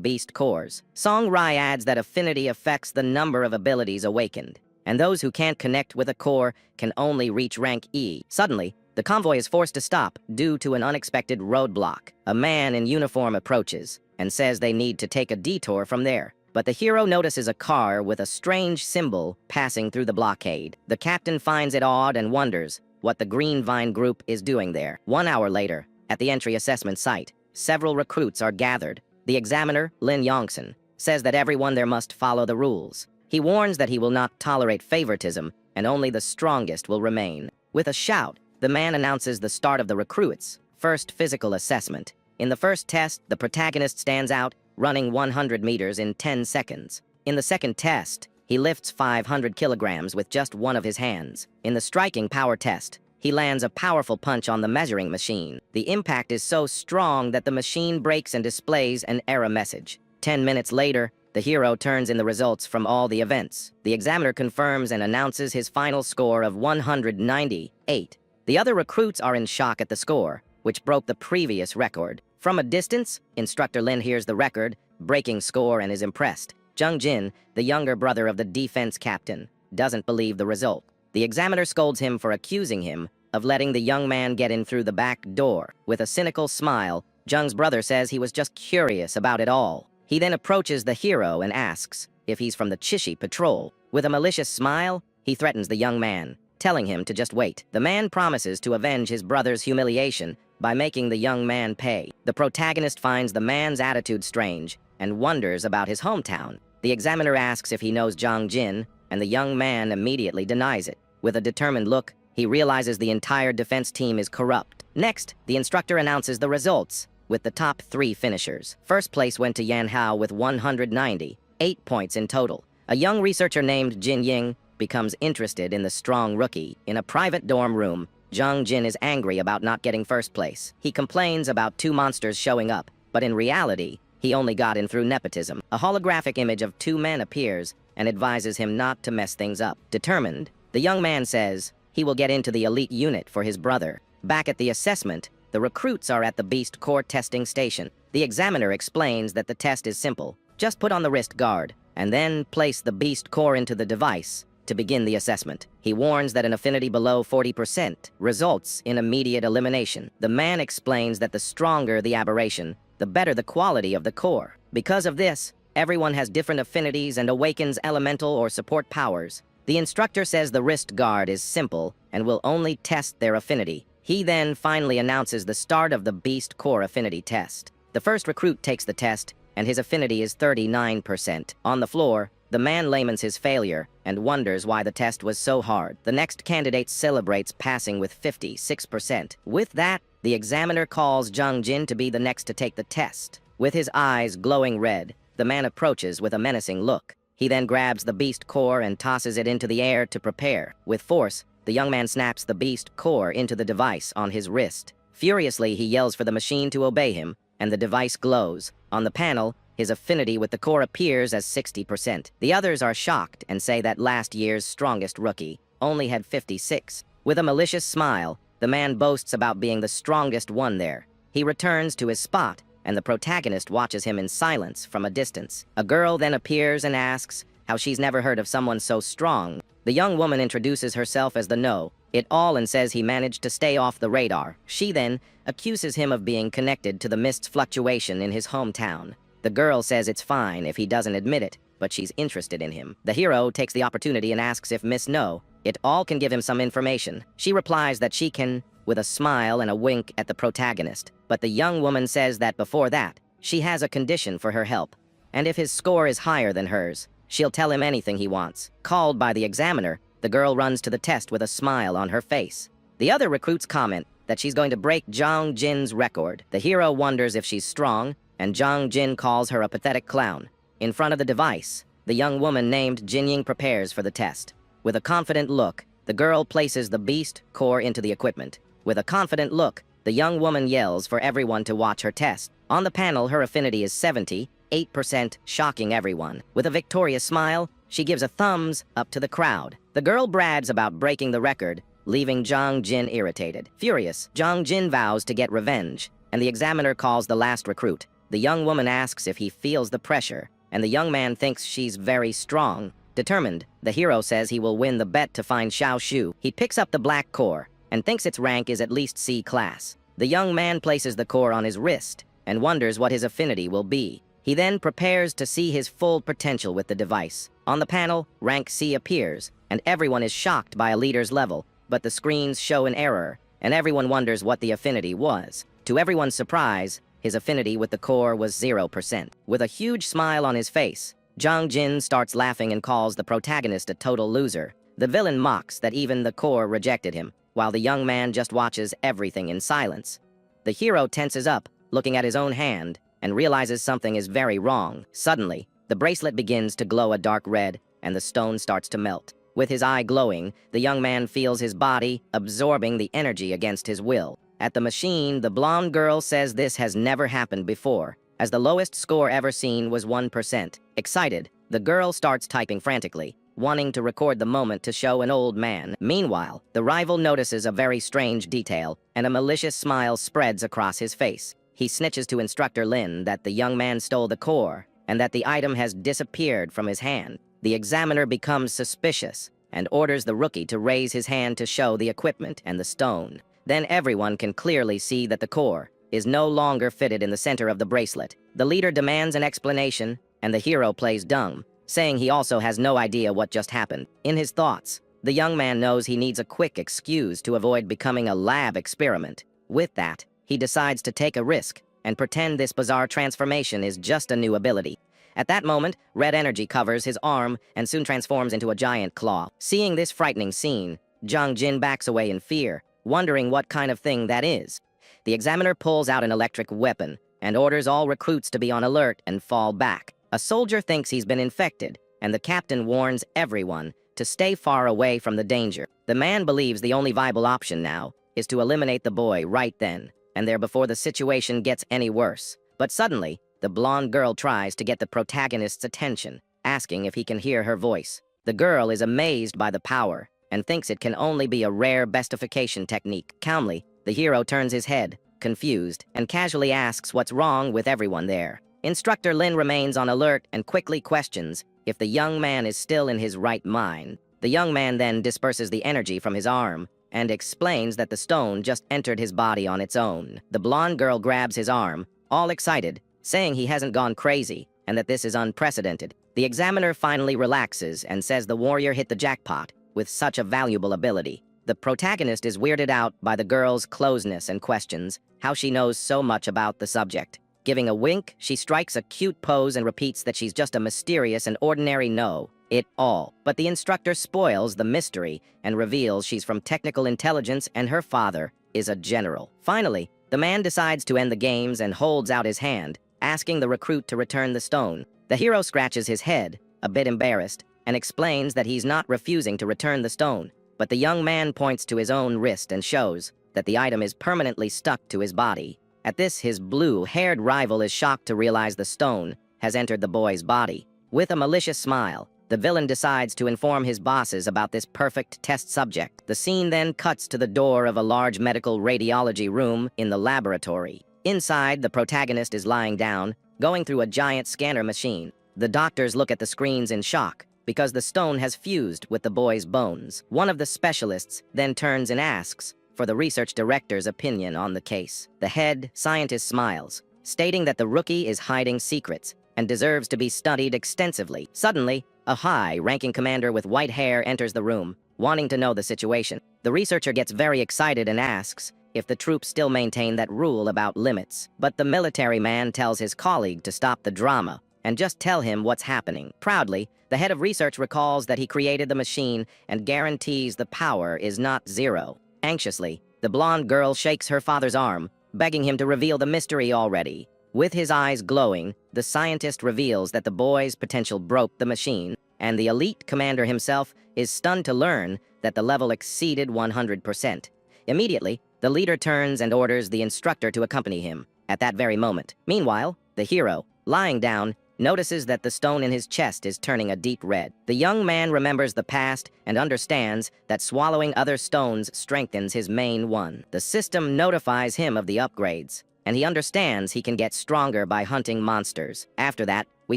beast cores. Song Rai adds that affinity affects the number of abilities awakened, and those who can't connect with a core can only reach rank E. Suddenly, the convoy is forced to stop due to an unexpected roadblock. A man in uniform approaches and says they need to take a detour from there. But the hero notices a car with a strange symbol passing through the blockade. The captain finds it odd and wonders what the Green Vine group is doing there. 1 hour later, at the entry assessment site, several recruits are gathered. The examiner, Lin Yongson, says that everyone there must follow the rules. He warns that he will not tolerate favoritism, and only the strongest will remain. With a shout, the man announces the start of the recruits' first physical assessment. In the first test, the protagonist stands out, running 100 meters in 10 seconds. In the second test, he lifts 500 kilograms with just one of his hands. In the striking power test, he lands a powerful punch on the measuring machine. The impact is so strong that the machine breaks and displays an error message. 10 minutes later, the hero turns in the results from all the events. The examiner confirms and announces his final score of 198. The other recruits are in shock at the score, which broke the previous record. From a distance, Instructor Lin hears the record-breaking score and is impressed. Jung Jin, the younger brother of the defense captain, doesn't believe the result. The examiner scolds him for accusing him of letting the young man get in through the back door. With a cynical smile, Jung's brother says he was just curious about it all. He then approaches the hero and asks if he's from the Chishi Patrol. With a malicious smile, he threatens the young man, telling him to just wait. The man promises to avenge his brother's humiliation by making the young man pay. The protagonist finds the man's attitude strange and wonders about his hometown. The examiner asks if he knows Jung Jin, and the young man immediately denies it. With a determined look, he realizes the entire defense team is corrupt. Next, the instructor announces the results, with the top 3 finishers. First place went to Yan Hao with 198 points in total. A young researcher named Jin Ying becomes interested in the strong rookie. In a private dorm room, Jung Jin is angry about not getting first place. He complains about 2 monsters showing up, but in reality, he only got in through nepotism. A holographic image of 2 men appears and advises him not to mess things up. Determined, the young man says he will get into the elite unit for his brother. Back at the assessment, the recruits are at the Beast Core testing station. The examiner explains that the test is simple. Just put on the wrist guard, and then place the Beast Core into the device to begin the assessment. He warns that an affinity below 40% results in immediate elimination. The man explains that the stronger the aberration, the better the quality of the core. Because of this, everyone has different affinities and awakens elemental or support powers. The instructor says the wrist guard is simple and will only test their affinity. He then finally announces the start of the Beast Core affinity test. The first recruit takes the test, and his affinity is 39%. On the floor, the man laments his failure and wonders why the test was so hard. The next candidate celebrates passing with 56%. With that, the examiner calls Jung Jin to be the next to take the test. With his eyes glowing red, the man approaches with a menacing look. He then grabs the Beast Core and tosses it into the air to prepare. With force, the young man snaps the Beast Core into the device on his wrist. Furiously, he yells for the machine to obey him, and the device glows. On the panel, his affinity with the core appears as 60%. The others are shocked and say that last year's strongest rookie only had 56. With a malicious smile, the man boasts about being the strongest one there. He returns to his spot, and the protagonist watches him in silence from a distance. A girl then appears and asks how she's never heard of someone so strong. The young woman introduces herself as the know-it-all and says he managed to stay off the radar. She then accuses him of being connected to the mist's fluctuation in his hometown. The girl says it's fine if he doesn't admit it, but she's interested in him. The hero takes the opportunity and asks if Miss Know-it-all can give him some information. She replies that she can, with a smile and a wink at the protagonist. But the young woman says that before that, she has a condition for her help, and if his score is higher than hers, she'll tell him anything he wants. Called by the examiner, the girl runs to the test with a smile on her face. The other recruits comment that she's going to break Jung Jin's record. The hero wonders if she's strong, and Jung Jin calls her a pathetic clown. In front of the device, the young woman named Jin Ying prepares for the test. With a confident look, the girl places the Beast Core into the equipment. With a confident look, the young woman yells for everyone to watch her test. On the panel, her affinity is 70, 8%, shocking everyone. With a victorious smile, she gives a thumbs up to the crowd. The girl brags about breaking the record, leaving Jung Jin irritated. Furious, Jung Jin vows to get revenge, and the examiner calls the last recruit. The young woman asks if he feels the pressure, and the young man thinks she's very strong. Determined, the hero says he will win the bet to find Xiao Shu. He picks up the black core, and thinks its rank is at least C class. The young man places the core on his wrist, and wonders what his affinity will be. He then prepares to see his full potential with the device. On the panel, rank C appears, and everyone is shocked by a leader's level, but the screens show an error, and everyone wonders what the affinity was. To everyone's surprise, his affinity with the core was 0%. With a huge smile on his face, Jung Jin starts laughing and calls the protagonist a total loser. The villain mocks that even the core rejected him, while the young man just watches everything in silence. The hero tenses up, looking at his own hand, and realizes something is very wrong. Suddenly, the bracelet begins to glow a dark red, and the stone starts to melt. With his eye glowing, the young man feels his body absorbing the energy against his will. At the machine, the blonde girl says this has never happened before, as the lowest score ever seen was 1%. Excited, the girl starts typing frantically, wanting to record the moment to show an old man. Meanwhile, the rival notices a very strange detail, and a malicious smile spreads across his face. He snitches to Instructor Lin that the young man stole the core, and that the item has disappeared from his hand. The examiner becomes suspicious, and orders the rookie to raise his hand to show the equipment and the stone. Then everyone can clearly see that the core is no longer fitted in the center of the bracelet. The leader demands an explanation, and the hero plays dumb, saying he also has no idea what just happened. In his thoughts, the young man knows he needs a quick excuse to avoid becoming a lab experiment. With that, he decides to take a risk and pretend this bizarre transformation is just a new ability. At that moment, red energy covers his arm and soon transforms into a giant claw. Seeing this frightening scene, Jung Jin backs away in fear, wondering what kind of thing that is. The examiner pulls out an electric weapon and orders all recruits to be on alert and fall back. A soldier thinks he's been infected, and the captain warns everyone to stay far away from the danger. The man believes the only viable option now is to eliminate the boy right then and there before the situation gets any worse. But suddenly, the blonde girl tries to get the protagonist's attention, asking if he can hear her voice. The girl is amazed by the power and thinks it can only be a rare bestification technique. Calmly, the hero turns his head, confused, and casually asks what's wrong with everyone there. Instructor Lin remains on alert and quickly questions if the young man is still in his right mind. The young man then disperses the energy from his arm and explains that the stone just entered his body on its own. The blonde girl grabs his arm, all excited, saying he hasn't gone crazy and that this is unprecedented. The examiner finally relaxes and says the warrior hit the jackpot with such a valuable ability. The protagonist is weirded out by the girl's closeness and questions how she knows so much about the subject. Giving a wink, she strikes a cute pose and repeats that she's just a mysterious and ordinary know-it-all. But the instructor spoils the mystery and reveals she's from technical intelligence and her father is a general. Finally, the man decides to end the games and holds out his hand, asking the recruit to return the stone. The hero scratches his head, a bit embarrassed, and explains that he's not refusing to return the stone. But the young man points to his own wrist and shows that the item is permanently stuck to his body. At this, his blue-haired rival is shocked to realize the stone has entered the boy's body. With a malicious smile, the villain decides to inform his bosses about this perfect test subject. The scene then cuts to the door of a large medical radiology room in the laboratory. Inside, the protagonist is lying down, going through a giant scanner machine. The doctors look at the screens in shock, because the stone has fused with the boy's bones. One of the specialists then turns and asks for the research director's opinion on the case. The head scientist smiles, stating that the rookie is hiding secrets and deserves to be studied extensively. Suddenly, a high-ranking commander with white hair enters the room, wanting to know the situation. The researcher gets very excited and asks if the troops still maintain that rule about limits. But the military man tells his colleague to stop the drama and just tell him what's happening. Proudly, the head of research recalls that he created the machine and guarantees the power is not zero. Anxiously, the blonde girl shakes her father's arm, begging him to reveal the mystery already. With his eyes glowing, the scientist reveals that the boy's potential broke the machine, and the elite commander himself is stunned to learn that the level exceeded 100%. Immediately, the leader turns and orders the instructor to accompany him at that very moment. Meanwhile, the hero, lying down, notices that the stone in his chest is turning a deep red. The young man remembers the past and understands that swallowing other stones strengthens his main one. The system notifies him of the upgrades, and he understands he can get stronger by hunting monsters. After that, we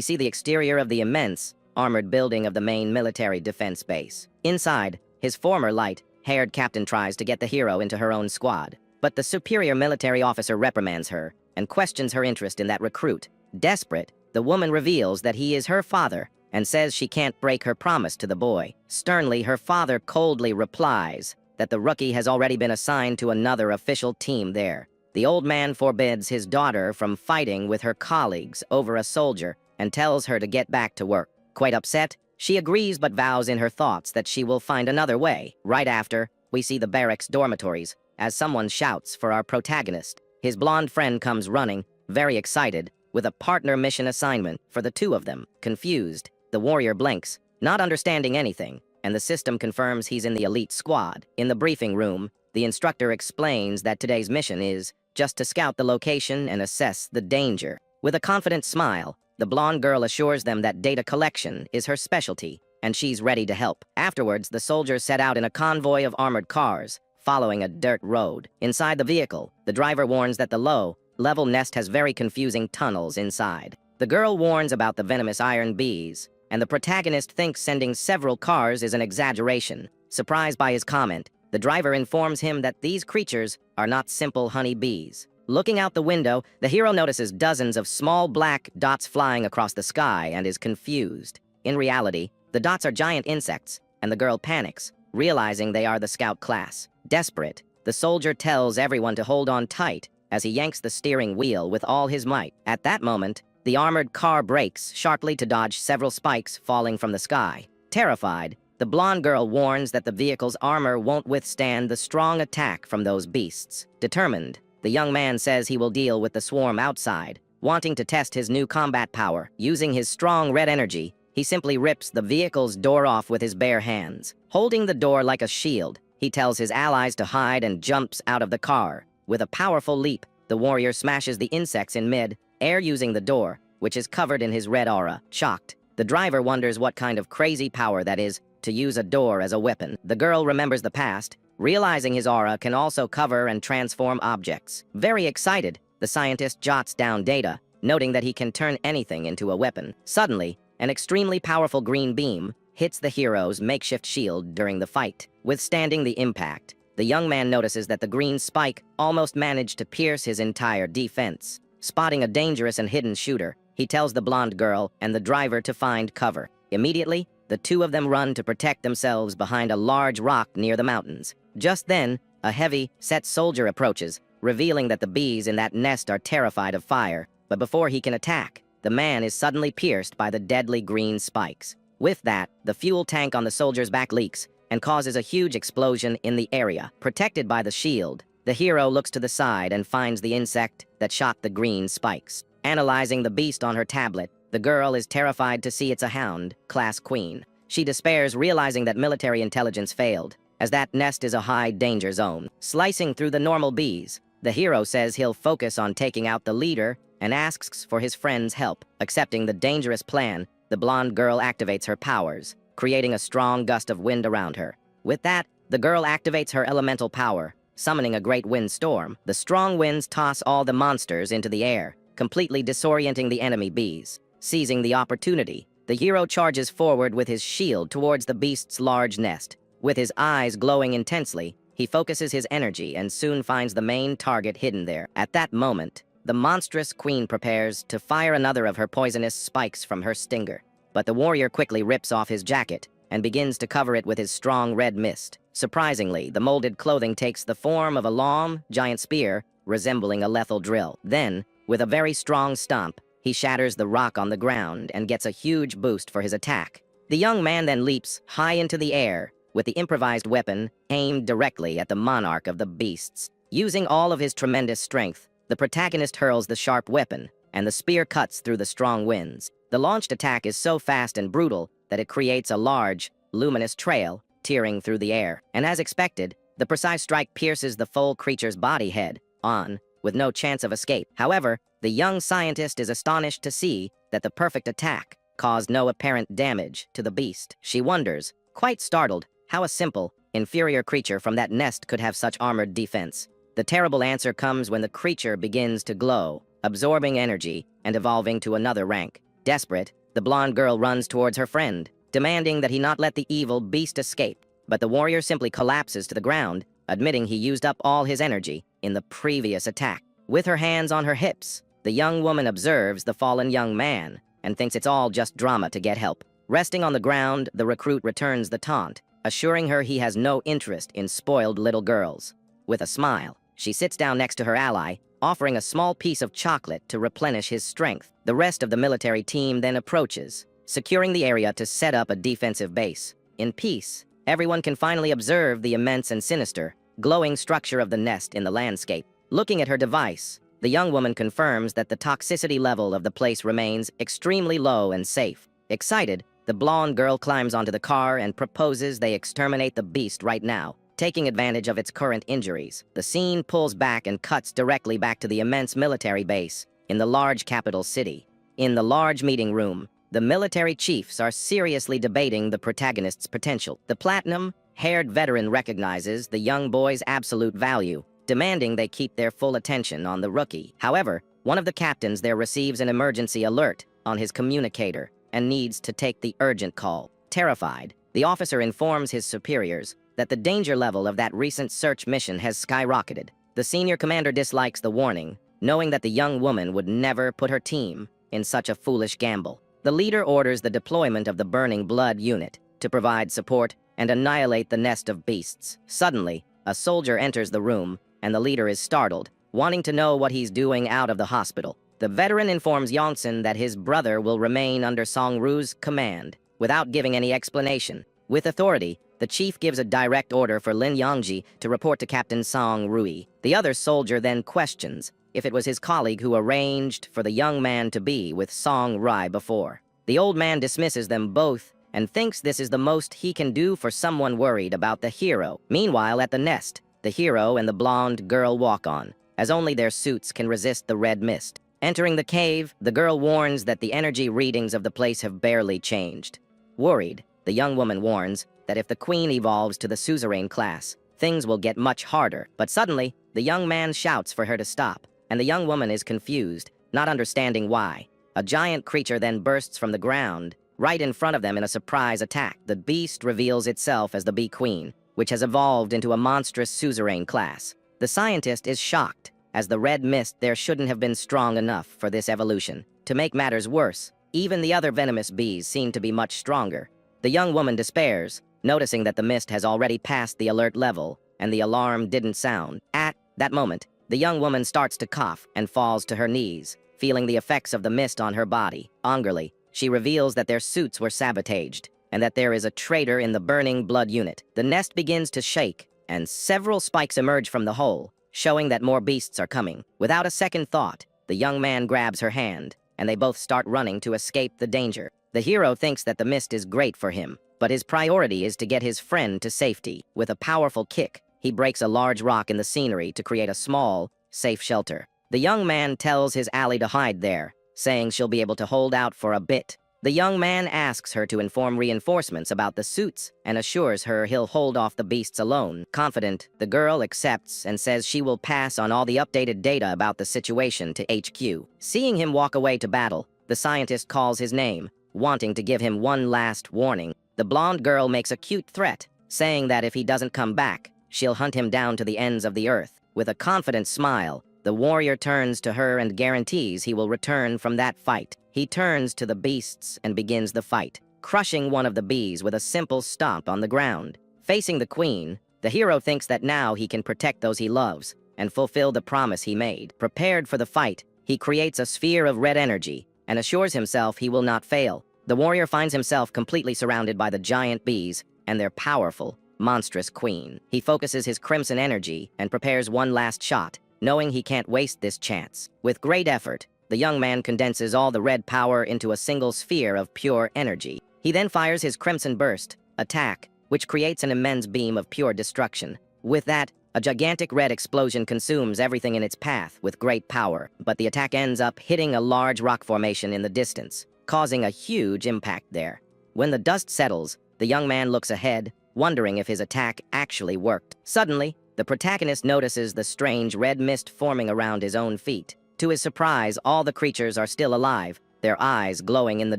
see the exterior of the immense, armored building of the main military defense base. Inside, his former light-haired captain tries to get the hero into her own squad, but the superior military officer reprimands her and questions her interest in that recruit. Desperate, the woman reveals that he is her father and says she can't break her promise to the boy. Sternly, her father coldly replies that the rookie has already been assigned to another official team there. The old man forbids his daughter from fighting with her colleagues over a soldier and tells her to get back to work. Quite upset, she agrees but vows in her thoughts that she will find another way. Right after, we see the barracks dormitories as someone shouts for our protagonist. His blonde friend comes running, very excited, with a partner mission assignment for the two of them. Confused, the warrior blinks, not understanding anything, and the system confirms he's in the elite squad. In the briefing room, the instructor explains that today's mission is just to scout the location and assess the danger. With a confident smile, the blonde girl assures them that data collection is her specialty, and she's ready to help. Afterwards, the soldiers set out in a convoy of armored cars, following a dirt road. Inside the vehicle, the driver warns that the low-level nest has very confusing tunnels inside. The girl warns about the venomous iron bees, and the protagonist thinks sending several cars is an exaggeration. Surprised by his comment, the driver informs him that these creatures are not simple honey bees. Looking out the window, the hero notices dozens of small black dots flying across the sky and is confused. In reality, the dots are giant insects, and the girl panics, realizing they are the scout class. Desperate, the soldier tells everyone to hold on tight as he yanks the steering wheel with all his might. At that moment, the armored car brakes sharply to dodge several spikes falling from the sky. Terrified, the blonde girl warns that the vehicle's armor won't withstand the strong attack from those beasts. Determined, the young man says he will deal with the swarm outside, wanting to test his new combat power. Using his strong red energy, he simply rips the vehicle's door off with his bare hands. Holding the door like a shield, he tells his allies to hide and jumps out of the car. With a powerful leap, the warrior smashes the insects in mid-air using the door, which is covered in his red aura. Shocked, the driver wonders what kind of crazy power that is to use a door as a weapon. The girl remembers the past, realizing his aura can also cover and transform objects. Very excited, the scientist jots down data, noting that he can turn anything into a weapon. Suddenly, an extremely powerful green beam hits the hero's makeshift shield during the fight. Withstanding the impact, the young man notices that the green spike almost managed to pierce his entire defense. Spotting a dangerous and hidden shooter, he tells the blonde girl and the driver to find cover. Immediately, the two of them run to protect themselves behind a large rock near the mountains. Just then, a heavy-set soldier approaches, revealing that the bees in that nest are terrified of fire. But before he can attack, the man is suddenly pierced by the deadly green spikes. With that, the fuel tank on the soldier's back leaks and causes a huge explosion in the area. Protected by the shield, the hero looks to the side and finds the insect that shot the green spikes. Analyzing the beast on her tablet, the girl is terrified to see it's a hound, class queen. She despairs, realizing that military intelligence failed, as that nest is a high danger zone. Slicing through the normal bees, the hero says he'll focus on taking out the leader and asks for his friend's help. Accepting the dangerous plan, the blonde girl activates her powers, creating a strong gust of wind around her. With that, the girl activates her elemental power, summoning a great windstorm. The strong winds toss all the monsters into the air, completely disorienting the enemy bees. Seizing the opportunity, the hero charges forward with his shield towards the beast's large nest. With his eyes glowing intensely, he focuses his energy and soon finds the main target hidden there. At that moment, the monstrous queen prepares to fire another of her poisonous spikes from her stinger. But the warrior quickly rips off his jacket and begins to cover it with his strong red mist. Surprisingly, the molded clothing takes the form of a long, giant spear, resembling a lethal drill. Then, with a very strong stomp, he shatters the rock on the ground and gets a huge boost for his attack. The young man then leaps high into the air, with the improvised weapon aimed directly at the monarch of the beasts. Using all of his tremendous strength, the protagonist hurls the sharp weapon, and the spear cuts through the strong winds. The launched attack is so fast and brutal that it creates a large, luminous trail tearing through the air. And as expected, the precise strike pierces the full creature's body head on, with no chance of escape. However, the young scientist is astonished to see that the perfect attack caused no apparent damage to the beast. She wonders, quite startled, how a simple, inferior creature from that nest could have such armored defense. The terrible answer comes when the creature begins to glow, absorbing energy and evolving to another rank. Desperate, the blonde girl runs towards her friend, demanding that he not let the evil beast escape. But the warrior simply collapses to the ground, admitting he used up all his energy in the previous attack. With her hands on her hips, the young woman observes the fallen young man and thinks it's all just drama to get help. Resting on the ground, the recruit returns the taunt, assuring her he has no interest in spoiled little girls. With a smile, she sits down next to her ally, offering a small piece of chocolate to replenish his strength. The rest of the military team then approaches, securing the area to set up a defensive base. In peace, everyone can finally observe the immense and sinister, glowing structure of the nest in the landscape. Looking at her device, the young woman confirms that the toxicity level of the place remains extremely low and safe. Excited, the blonde girl climbs onto the car and proposes they exterminate the beast right now, taking advantage of its current injuries. The scene pulls back and cuts directly back to the immense military base in the large capital city. In the large meeting room, the military chiefs are seriously debating the protagonist's potential. The platinum-haired veteran recognizes the young boy's absolute value, demanding they keep their full attention on the rookie. However, one of the captains there receives an emergency alert on his communicator and needs to take the urgent call. Terrified, the officer informs his superiors that the danger level of that recent search mission has skyrocketed. The senior commander dislikes the warning, knowing that the young woman would never put her team in such a foolish gamble. The leader orders the deployment of the Burning Blood unit to provide support and annihilate the nest of beasts. Suddenly, a soldier enters the room, and the leader is startled, wanting to know what he's doing out of the hospital. The veteran informs Yongsun that his brother will remain under Song-Ru's command, without giving any explanation. With authority, the chief gives a direct order for Lin Yangji to report to Captain Song-Rui. The other soldier then questions if it was his colleague who arranged for the young man to be with Song-Rui before. The old man dismisses them both and thinks this is the most he can do for someone worried about the hero. Meanwhile, at the nest, the hero and the blonde girl walk on, as only their suits can resist the red mist. Entering the cave, the girl warns that the energy readings of the place have barely changed. Worried, the young woman warns that if the queen evolves to the suzerain class, things will get much harder. But suddenly, the young man shouts for her to stop, and the young woman is confused, not understanding why. A giant creature then bursts from the ground, right in front of them in a surprise attack. The beast reveals itself as the Bee Queen, which has evolved into a monstrous suzerain class. The scientist is shocked, as the red mist there shouldn't have been strong enough for this evolution. To make matters worse, even the other venomous bees seem to be much stronger. The young woman despairs, noticing that the mist has already passed the alert level, and the alarm didn't sound. At that moment, the young woman starts to cough and falls to her knees, feeling the effects of the mist on her body. Angrily, she reveals that their suits were sabotaged, and that there is a traitor in the Burning Blood unit. The nest begins to shake, and several spikes emerge from the hole, showing that more beasts are coming. Without a second thought, the young man grabs her hand, and they both start running to escape the danger. The hero thinks that the mist is great for him, but his priority is to get his friend to safety. With a powerful kick, he breaks a large rock in the scenery to create a small, safe shelter. The young man tells his ally to hide there, saying she'll be able to hold out for a bit. The young man asks her to inform reinforcements about the suits and assures her he'll hold off the beasts alone. Confident, the girl accepts and says she will pass on all the updated data about the situation to HQ. Seeing him walk away to battle, the scientist calls his name, wanting to give him one last warning. The blonde girl makes a cute threat, saying that if he doesn't come back, she'll hunt him down to the ends of the earth. With a confident smile, the warrior turns to her and guarantees he will return from that fight. He turns to the beasts and begins the fight, crushing one of the bees with a simple stomp on the ground. Facing the queen, the hero thinks that now he can protect those he loves and fulfill the promise he made. Prepared for the fight, he creates a sphere of red energy and assures himself he will not fail. The warrior finds himself completely surrounded by the giant bees and their powerful, monstrous queen. He focuses his crimson energy and prepares one last shot, knowing he can't waste this chance. With great effort, the young man condenses all the red power into a single sphere of pure energy. He then fires his Crimson Burst attack, which creates an immense beam of pure destruction. With that, A gigantic red explosion consumes everything in its path with great power, but the attack ends up hitting a large rock formation in the distance, causing a huge impact there. When the dust settles, the young man looks ahead, wondering if his attack actually worked. Suddenly, the protagonist notices the strange red mist forming around his own feet. To his surprise, all the creatures are still alive, their eyes glowing in the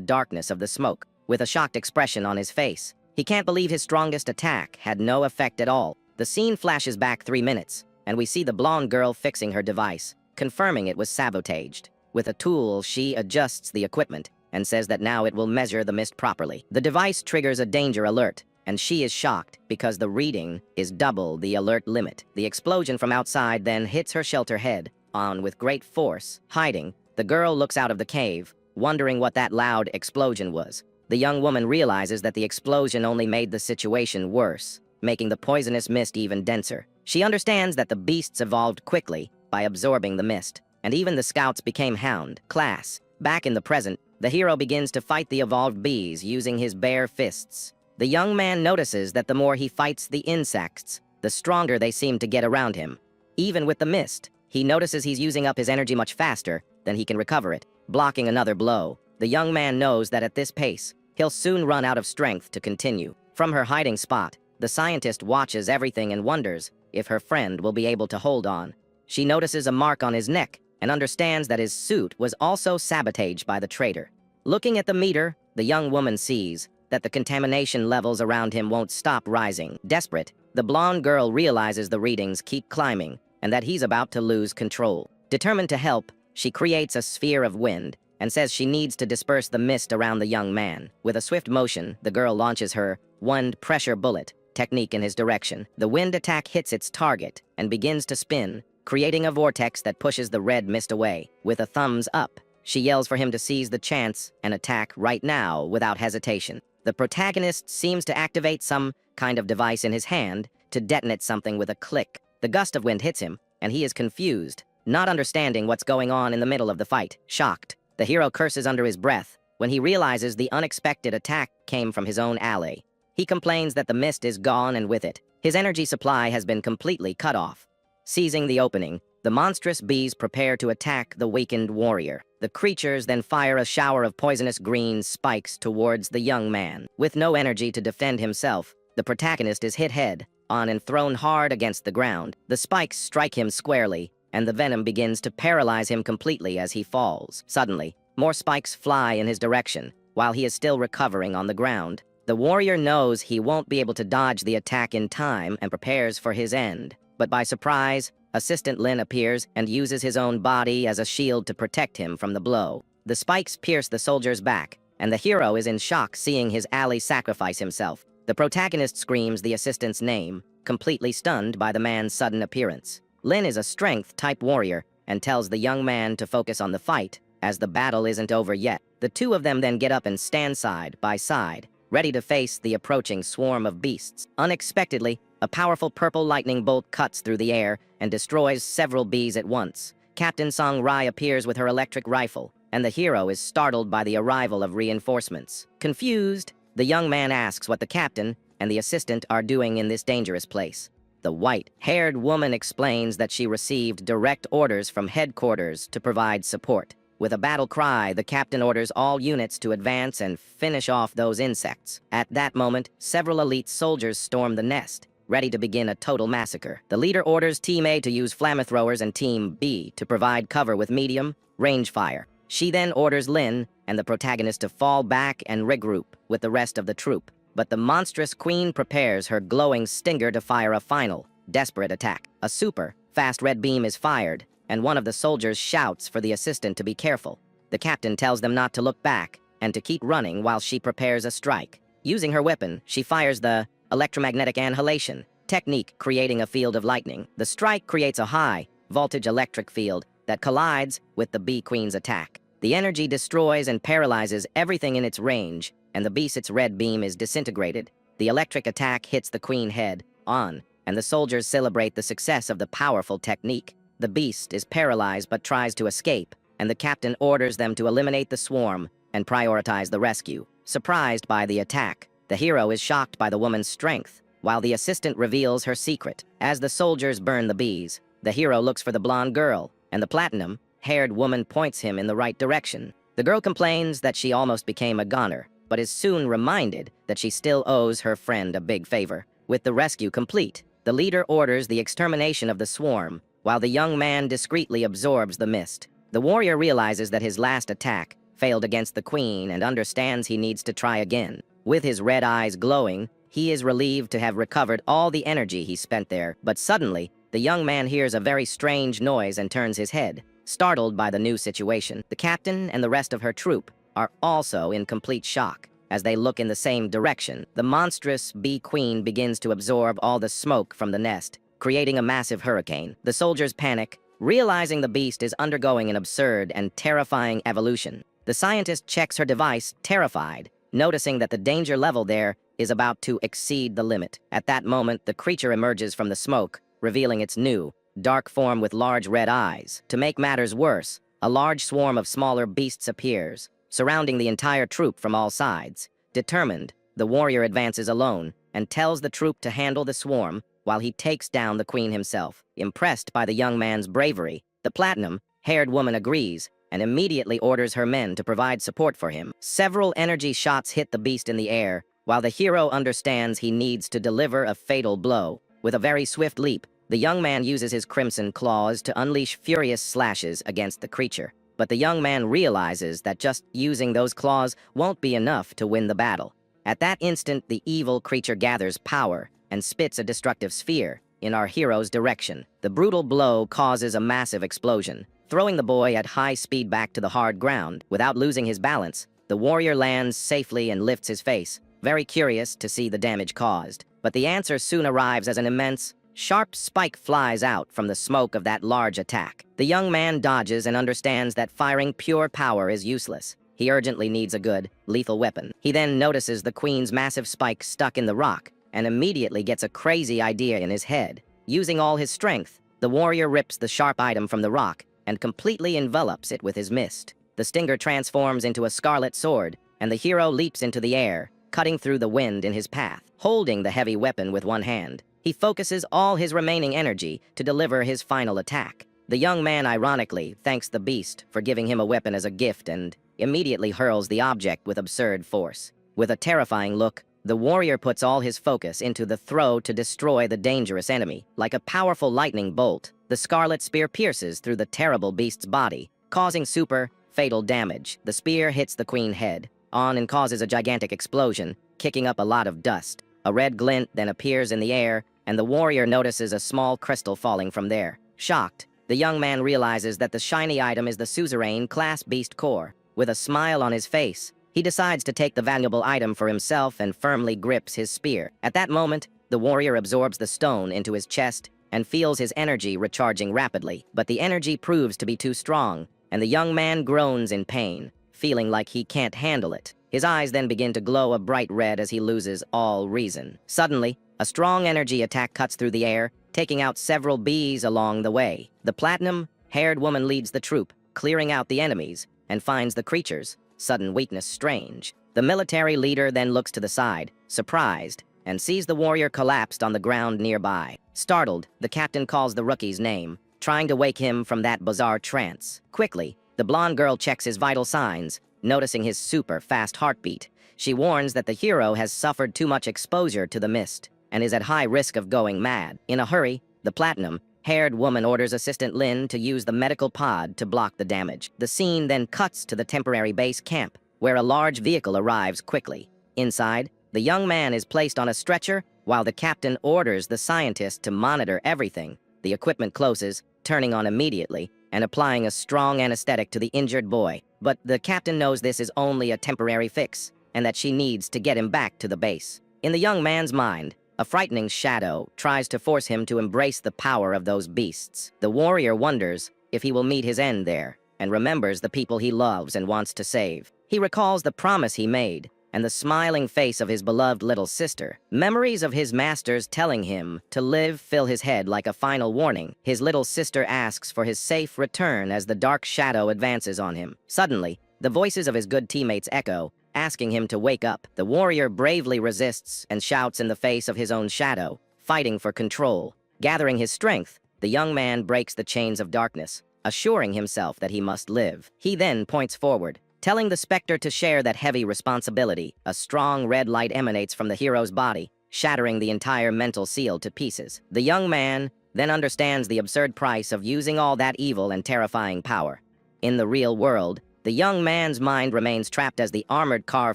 darkness of the smoke. With a shocked expression on his face, he can't believe his strongest attack had no effect at all. The scene flashes back 3 minutes, and we see the blonde girl fixing her device, confirming it was sabotaged. With a tool, she adjusts the equipment and says that now it will measure the mist properly. The device triggers a danger alert, and she is shocked because the reading is double the alert limit. The explosion from outside then hits her shelter head on with great force. Hiding, the girl looks out of the cave, wondering what that loud explosion was. The young woman realizes that the explosion only made the situation worse, making the poisonous mist even denser. She understands that the beasts evolved quickly by absorbing the mist, and even the scouts became hound class. Back in the present, the hero begins to fight the evolved bees using his bare fists. The young man notices that the more he fights the insects, the stronger they seem to get around him. Even with the mist, he notices he's using up his energy much faster than he can recover it, blocking another blow. The young man knows that at this pace, he'll soon run out of strength to continue. From her hiding spot, the scientist watches everything and wonders if her friend will be able to hold on. She notices a mark on his neck and understands that his suit was also sabotaged by the traitor. Looking at the meter, the young woman sees that the contamination levels around him won't stop rising. Desperate, the blonde girl realizes the readings keep climbing and that he's about to lose control. Determined to help, she creates a sphere of wind and says she needs to disperse the mist around the young man. With a swift motion, the girl launches her wind pressure bullet technique in his direction. The wind attack hits its target and begins to spin, creating a vortex that pushes the red mist away. With a thumbs up, she yells for him to seize the chance and attack right now without hesitation. The protagonist seems to activate some kind of device in his hand to detonate something with a click. The gust of wind hits him, and he is confused, not understanding what's going on in the middle of the fight. Shocked, the hero curses under his breath when he realizes the unexpected attack came from his own ally. He complains that the mist is gone, and with it, his energy supply has been completely cut off. Seizing the opening, the monstrous bees prepare to attack the weakened warrior. The creatures then fire a shower of poisonous green spikes towards the young man. With no energy to defend himself, the protagonist is hit head on and thrown hard against the ground. The spikes strike him squarely, and the venom begins to paralyze him completely as he falls. Suddenly, more spikes fly in his direction, while he is still recovering on the ground. The warrior knows he won't be able to dodge the attack in time and prepares for his end. But by surprise, Assistant Lin appears and uses his own body as a shield to protect him from the blow. The spikes pierce the soldier's back, and the hero is in shock seeing his ally sacrifice himself. The protagonist screams the assistant's name, completely stunned by the man's sudden appearance. Lin is a strength-type warrior and tells the young man to focus on the fight, as the battle isn't over yet. The two of them then get up and stand side by side, ready to face the approaching swarm of beasts. Unexpectedly, a powerful purple lightning bolt cuts through the air and destroys several bees at once. Captain Song Rai appears with her electric rifle, and the hero is startled by the arrival of reinforcements. Confused, the young man asks what the captain and the assistant are doing in this dangerous place. The white-haired woman explains that she received direct orders from headquarters to provide support. With a battle cry, the captain orders all units to advance and finish off those insects. At that moment, several elite soldiers storm the nest, ready to begin a total massacre. The leader orders Team A to use flamethrowers and Team B to provide cover with medium range fire. She then orders Lin and the protagonist to fall back and regroup with the rest of the troop. But the monstrous queen prepares her glowing stinger to fire a final, desperate attack. A super fast red beam is fired, and one of the soldiers shouts for the assistant to be careful. The captain tells them not to look back and to keep running while she prepares a strike. Using her weapon, she fires the electromagnetic annihilation technique, creating a field of lightning. The strike creates a high-voltage electric field that collides with the bee queen's attack. The energy destroys and paralyzes everything in its range, and the beast's red beam is disintegrated. The electric attack hits the queen head on, and the soldiers celebrate the success of the powerful technique. The beast is paralyzed but tries to escape, and the captain orders them to eliminate the swarm and prioritize the rescue. Surprised by the attack, the hero is shocked by the woman's strength while the assistant reveals her secret. As the soldiers burn the bees, the hero looks for the blonde girl, and the platinum-haired woman points him in the right direction. The girl complains that she almost became a goner, but is soon reminded that she still owes her friend a big favor. With the rescue complete, the leader orders the extermination of the swarm, while the young man discreetly absorbs the mist. The warrior realizes that his last attack failed against the queen and understands he needs to try again. With his red eyes glowing, he is relieved to have recovered all the energy he spent there, but suddenly, the young man hears a very strange noise and turns his head, startled by the new situation. The captain and the rest of her troop are also in complete shock. As they look in the same direction, the monstrous bee queen begins to absorb all the smoke from the nest, creating a massive hurricane. The soldiers panic, realizing the beast is undergoing an absurd and terrifying evolution. The scientist checks her device, terrified, noticing that the danger level there is about to exceed the limit. At that moment, the creature emerges from the smoke, revealing its new, dark form with large red eyes. To make matters worse, a large swarm of smaller beasts appears, surrounding the entire troop from all sides. Determined, the warrior advances alone and tells the troop to handle the swarm while he takes down the queen himself. Impressed by the young man's bravery, the platinum-haired woman agrees and immediately orders her men to provide support for him. Several energy shots hit the beast in the air, while the hero understands he needs to deliver a fatal blow. With a very swift leap, the young man uses his crimson claws to unleash furious slashes against the creature. But the young man realizes that just using those claws won't be enough to win the battle. At that instant, the evil creature gathers power and spits a destructive sphere in our hero's direction. The brutal blow causes a massive explosion, throwing the boy at high speed back to the hard ground. Without losing his balance, the warrior lands safely and lifts his face, very curious to see the damage caused. But the answer soon arrives as an immense, sharp spike flies out from the smoke of that large attack. The young man dodges and understands that firing pure power is useless. He urgently needs a good, lethal weapon. He then notices the queen's massive spike stuck in the rock and immediately gets a crazy idea in his head. Using all his strength, the warrior rips the sharp item from the rock and completely envelops it with his mist. The stinger transforms into a scarlet sword, and the hero leaps into the air, cutting through the wind in his path. Holding the heavy weapon with one hand, he focuses all his remaining energy to deliver his final attack. The young man ironically thanks the beast for giving him a weapon as a gift and immediately hurls the object with absurd force. With a terrifying look, the warrior puts all his focus into the throw to destroy the dangerous enemy. Like a powerful lightning bolt, the scarlet spear pierces through the terrible beast's body, causing super fatal damage. The spear hits the queen's head on and causes a gigantic explosion, kicking up a lot of dust. A red glint then appears in the air, and the warrior notices a small crystal falling from there. Shocked, the young man realizes that the shiny item is the suzerain class beast core. With a smile on his face, he decides to take the valuable item for himself and firmly grips his spear. At that moment, the warrior absorbs the stone into his chest and feels his energy recharging rapidly. But the energy proves to be too strong, and the young man groans in pain, feeling like he can't handle it. His eyes then begin to glow a bright red as he loses all reason. Suddenly, a strong energy attack cuts through the air, taking out several bees along the way. The platinum-haired woman leads the troop, clearing out the enemies, and finds the creature's sudden weakness strange. The military leader then looks to the side, surprised, and sees the warrior collapsed on the ground nearby. Startled, the captain calls the rookie's name, trying to wake him from that bizarre trance. Quickly, the blonde girl checks his vital signs, noticing his super fast heartbeat. She warns that the hero has suffered too much exposure to the mist and is at high risk of going mad. In a hurry, the platinum-haired woman orders Assistant Lin to use the medical pod to block the damage. The scene then cuts to the temporary base camp, where a large vehicle arrives quickly. Inside, the young man is placed on a stretcher while the captain orders the scientist to monitor everything. The equipment closes, turning on immediately and applying a strong anesthetic to the injured boy. But the captain knows this is only a temporary fix and that she needs to get him back to the base. In the young man's mind, a frightening shadow tries to force him to embrace the power of those beasts. The warrior wonders if he will meet his end there, and remembers the people he loves and wants to save. He recalls the promise he made, and the smiling face of his beloved little sister. Memories of his masters telling him to live fill his head like a final warning. His little sister asks for his safe return as the dark shadow advances on him. Suddenly, the voices of his good teammates echo, asking him to wake up. The warrior bravely resists and shouts in the face of his own shadow, fighting for control. Gathering his strength, the young man breaks the chains of darkness, assuring himself that he must live. He then points forward, telling the specter to share that heavy responsibility. A strong red light emanates from the hero's body, shattering the entire mental seal to pieces. The young man then understands the absurd price of using all that evil and terrifying power. In the real world, the young man's mind remains trapped as the armored car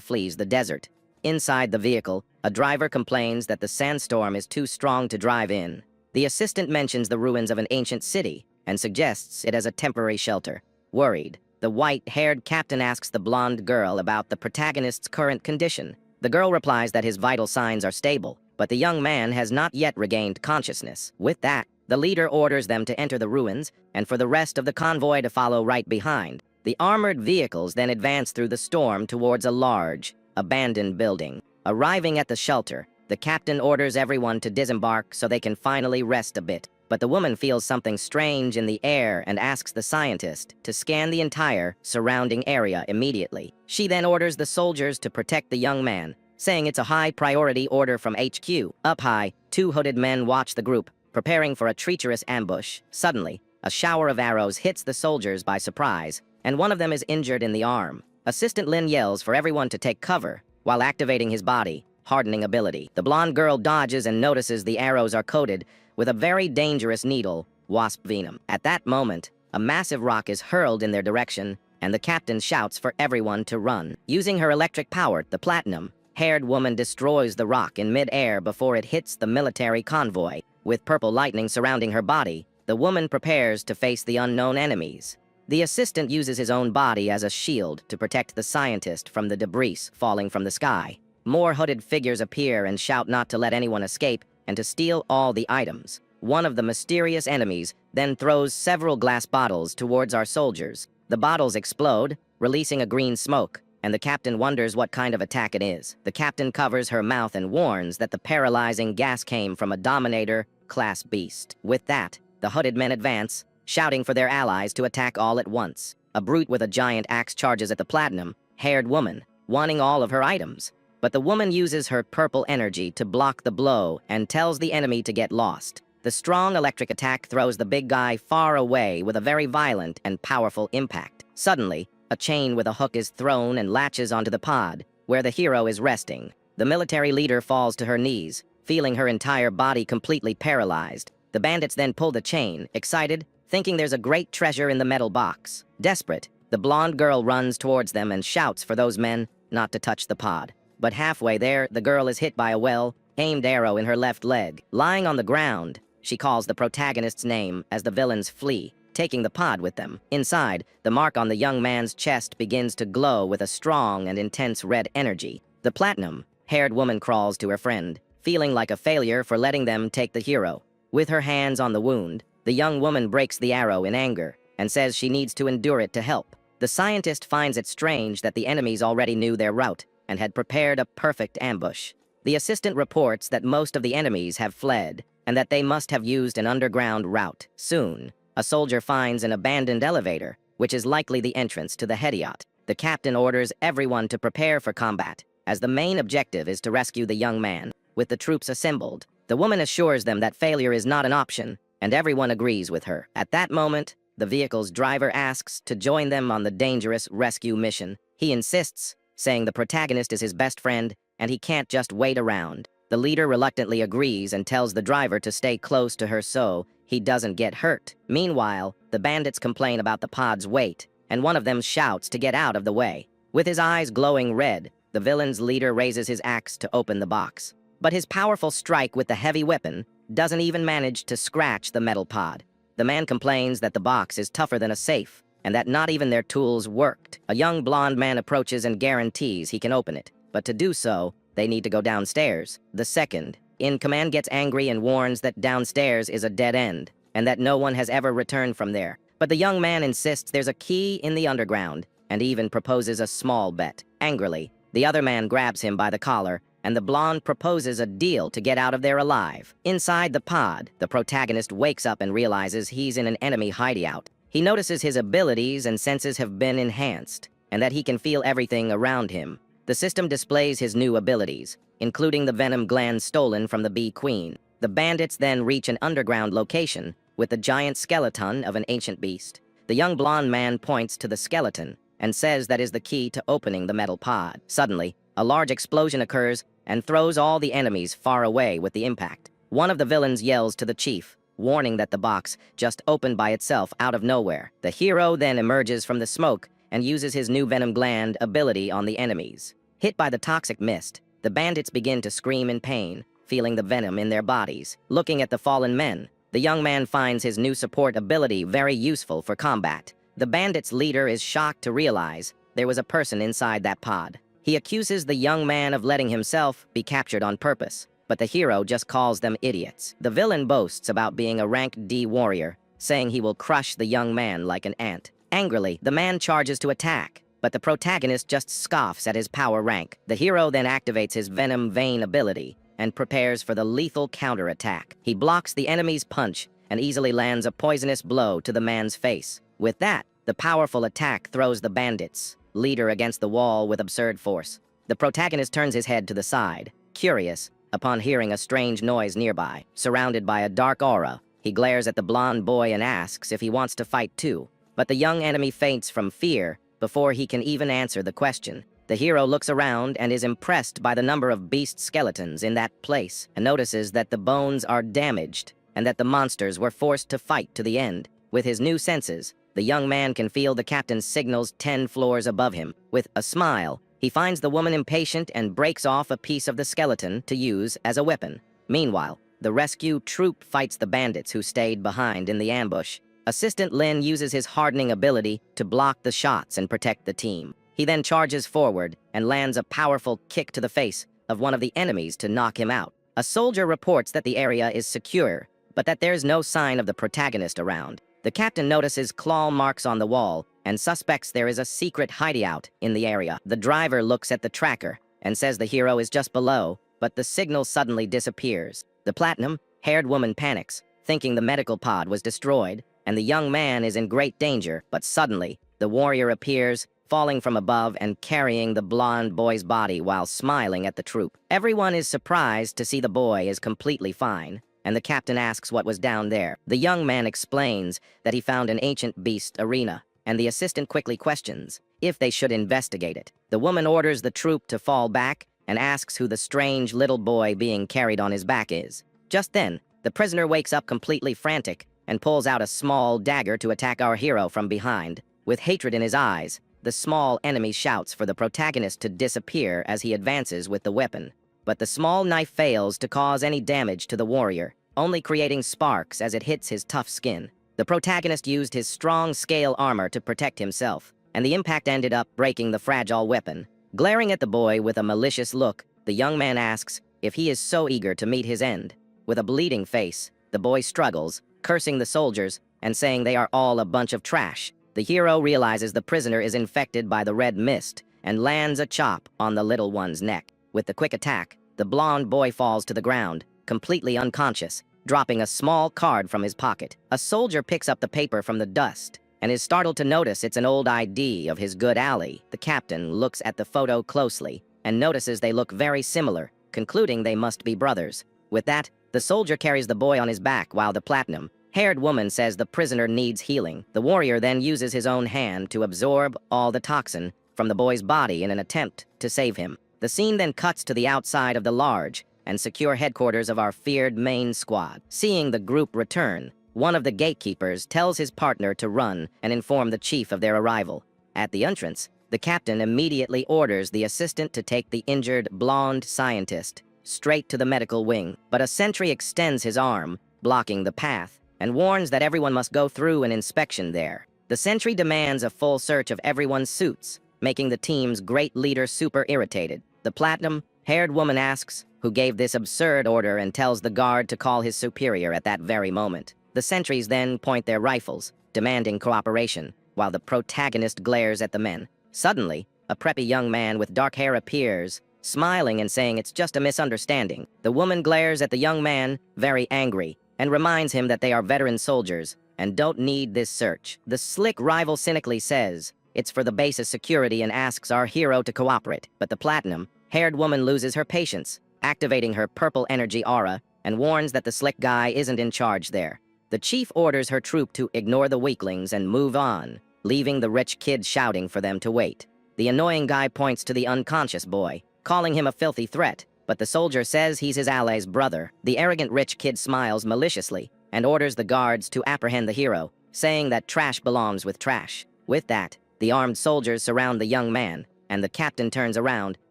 flees the desert. Inside the vehicle, a driver complains that the sandstorm is too strong to drive in. The assistant mentions the ruins of an ancient city and suggests it as a temporary shelter. Worried, the white-haired captain asks the blonde girl about the protagonist's current condition. The girl replies that his vital signs are stable, but the young man has not yet regained consciousness. With that, the leader orders them to enter the ruins and for the rest of the convoy to follow right behind. The armored vehicles then advance through the storm towards a large, abandoned building. Arriving at the shelter, the captain orders everyone to disembark so they can finally rest a bit. But the woman feels something strange in the air and asks the scientist to scan the entire surrounding area immediately. She then orders the soldiers to protect the young man, saying it's a high-priority order from HQ. Up high, two hooded men watch the group, preparing for a treacherous ambush. Suddenly, a shower of arrows hits the soldiers by surprise, and one of them is injured in the arm. Assistant Lin yells for everyone to take cover while activating his body hardening ability. The blonde girl dodges and notices the arrows are coated with a very dangerous needle, wasp venom. At that moment, a massive rock is hurled in their direction, and the captain shouts for everyone to run. Using her electric power, the platinum-haired woman destroys the rock in mid-air before it hits the military convoy. With purple lightning surrounding her body, the woman prepares to face the unknown enemies. The assistant uses his own body as a shield to protect the scientist from the debris falling from the sky. More hooded figures appear and shout not to let anyone escape and to steal all the items. One of the mysterious enemies then throws several glass bottles towards our soldiers. The bottles explode, releasing a green smoke, and the captain wonders what kind of attack it is. The captain covers her mouth and warns that the paralyzing gas came from a Dominator-class beast. With that, the hooded men advance, shouting for their allies to attack all at once. A brute with a giant axe charges at the platinum-haired woman, wanting all of her items. But the woman uses her purple energy to block the blow and tells the enemy to get lost. The strong electric attack throws the big guy far away with a very violent and powerful impact. Suddenly, a chain with a hook is thrown and latches onto the pod, where the hero is resting. The military leader falls to her knees, feeling her entire body completely paralyzed. The bandits then pull the chain, excited, thinking there's a great treasure in the metal box. Desperate, the blonde girl runs towards them and shouts for those men not to touch the pod. But halfway there, the girl is hit by a well-aimed arrow in her left leg. Lying on the ground, she calls the protagonist's name as the villains flee, taking the pod with them. Inside, the mark on the young man's chest begins to glow with a strong and intense red energy. The platinum-haired woman crawls to her friend, feeling like a failure for letting them take the hero. With her hands on the wound, the young woman breaks the arrow in anger and says she needs to endure it to help. The scientist finds it strange that the enemies already knew their route and had prepared a perfect ambush. The assistant reports that most of the enemies have fled and that they must have used an underground route. Soon, a soldier finds an abandoned elevator, which is likely the entrance to the Hediot. The captain orders everyone to prepare for combat, as the main objective is to rescue the young man. With the troops assembled, the woman assures them that failure is not an option, and everyone agrees with her. At that moment, the vehicle's driver asks to join them on the dangerous rescue mission. He insists, saying the protagonist is his best friend and he can't just wait around. The leader reluctantly agrees and tells the driver to stay close to her so he doesn't get hurt. Meanwhile, the bandits complain about the pod's weight, and one of them shouts to get out of the way. With his eyes glowing red, the villain's leader raises his axe to open the box. But his powerful strike with the heavy weapon doesn't even manage to scratch the metal pod. The man complains that the box is tougher than a safe, and that not even their tools worked. A young blonde man approaches and guarantees he can open it, but to do so, they need to go downstairs. The second in command gets angry and warns that downstairs is a dead end, and that no one has ever returned from there. But the young man insists there's a key in the underground, and even proposes a small bet. Angrily, the other man grabs him by the collar, and the blonde proposes a deal to get out of there alive. Inside the pod, the protagonist wakes up and realizes he's in an enemy hideout. He notices his abilities and senses have been enhanced, and that he can feel everything around him. The system displays his new abilities, including the venom gland stolen from the bee queen. The bandits then reach an underground location with the giant skeleton of an ancient beast. The young blonde man points to the skeleton and says that is the key to opening the metal pod. Suddenly, a large explosion occurs and throws all the enemies far away with the impact. One of the villains yells to the chief, warning that the box just opened by itself out of nowhere. The hero then emerges from the smoke and uses his new venom gland ability on the enemies. Hit by the toxic mist, the bandits begin to scream in pain, feeling the venom in their bodies. Looking at the fallen men, the young man finds his new support ability very useful for combat. The bandits' leader is shocked to realize there was a person inside that pod. He accuses the young man of letting himself be captured on purpose, but the hero just calls them idiots. The villain boasts about being a rank D warrior, saying he will crush the young man like an ant. Angrily, the man charges to attack, but the protagonist just scoffs at his power rank. The hero then activates his Venom Vein ability and prepares for the lethal counterattack. He blocks the enemy's punch and easily lands a poisonous blow to the man's face. With that, the powerful attack throws the bandits' leader against the wall with absurd force. The protagonist turns his head to the side, curious, upon hearing a strange noise nearby. Surrounded by a dark aura, he glares at the blonde boy and asks if he wants to fight too. But the young enemy faints from fear before he can even answer the question. The hero looks around and is impressed by the number of beast skeletons in that place and notices that the bones are damaged and that the monsters were forced to fight to the end. With his new senses, the young man can feel the captain's signals 10 floors above him. With a smile, he finds the woman impatient and breaks off a piece of the skeleton to use as a weapon. Meanwhile, the rescue troop fights the bandits who stayed behind in the ambush. Assistant Lin uses his hardening ability to block the shots and protect the team. He then charges forward and lands a powerful kick to the face of one of the enemies to knock him out. A soldier reports that the area is secure, but that there's no sign of the protagonist around. The captain notices claw marks on the wall and suspects there is a secret hideout in the area. The driver looks at the tracker and says the hero is just below, but the signal suddenly disappears. The platinum-haired woman panics, thinking the medical pod was destroyed, and the young man is in great danger, but suddenly, the warrior appears, falling from above and carrying the blonde boy's body while smiling at the troop. Everyone is surprised to see the boy is completely fine, and the captain asks what was down there. The young man explains that he found an ancient beast arena, and the assistant quickly questions if they should investigate it. The woman orders the troop to fall back and asks who the strange little boy being carried on his back is. Just then, the prisoner wakes up completely frantic and pulls out a small dagger to attack our hero from behind. With hatred in his eyes, the small enemy shouts for the protagonist to disappear as he advances with the weapon. But the small knife fails to cause any damage to the warrior, only creating sparks as it hits his tough skin. The protagonist used his strong scale armor to protect himself, and the impact ended up breaking the fragile weapon. Glaring at the boy with a malicious look, the young man asks if he is so eager to meet his end. With a bleeding face, the boy struggles, cursing the soldiers and saying they are all a bunch of trash. The hero realizes the prisoner is infected by the red mist and lands a chop on the little one's neck. With the quick attack, the blonde boy falls to the ground, completely unconscious, dropping a small card from his pocket. A soldier picks up the paper from the dust and is startled to notice it's an old ID of his good ally. The captain looks at the photo closely and notices they look very similar, concluding they must be brothers. With that, the soldier carries the boy on his back while the platinum-haired woman says the prisoner needs healing. The warrior then uses his own hand to absorb all the toxin from the boy's body in an attempt to save him. The scene then cuts to the outside of the large and secure headquarters of our feared main squad. Seeing the group return, one of the gatekeepers tells his partner to run and inform the chief of their arrival. At the entrance, the captain immediately orders the assistant to take the injured blonde scientist straight to the medical wing, but a sentry extends his arm, blocking the path, and warns that everyone must go through an inspection there. The sentry demands a full search of everyone's suits, making the team's great leader super irritated. The platinum-haired woman asks who gave this absurd order and tells the guard to call his superior at that very moment. The sentries then point their rifles, demanding cooperation, while the protagonist glares at the men. Suddenly, a preppy young man with dark hair appears, smiling and saying it's just a misunderstanding. The woman glares at the young man, very angry, and reminds him that they are veteran soldiers and don't need this search. The slick rival cynically says It's for the base's security and asks our hero to cooperate. But the platinum-haired woman loses her patience, activating her purple energy aura, and warns that the slick guy isn't in charge there. The chief orders her troop to ignore the weaklings and move on, leaving the rich kid shouting for them to wait. The annoying guy points to the unconscious boy, calling him a filthy threat, but the soldier says he's his ally's brother. The arrogant rich kid smiles maliciously and orders the guards to apprehend the hero, saying that trash belongs with trash. With that, the armed soldiers surround the young man, and the captain turns around,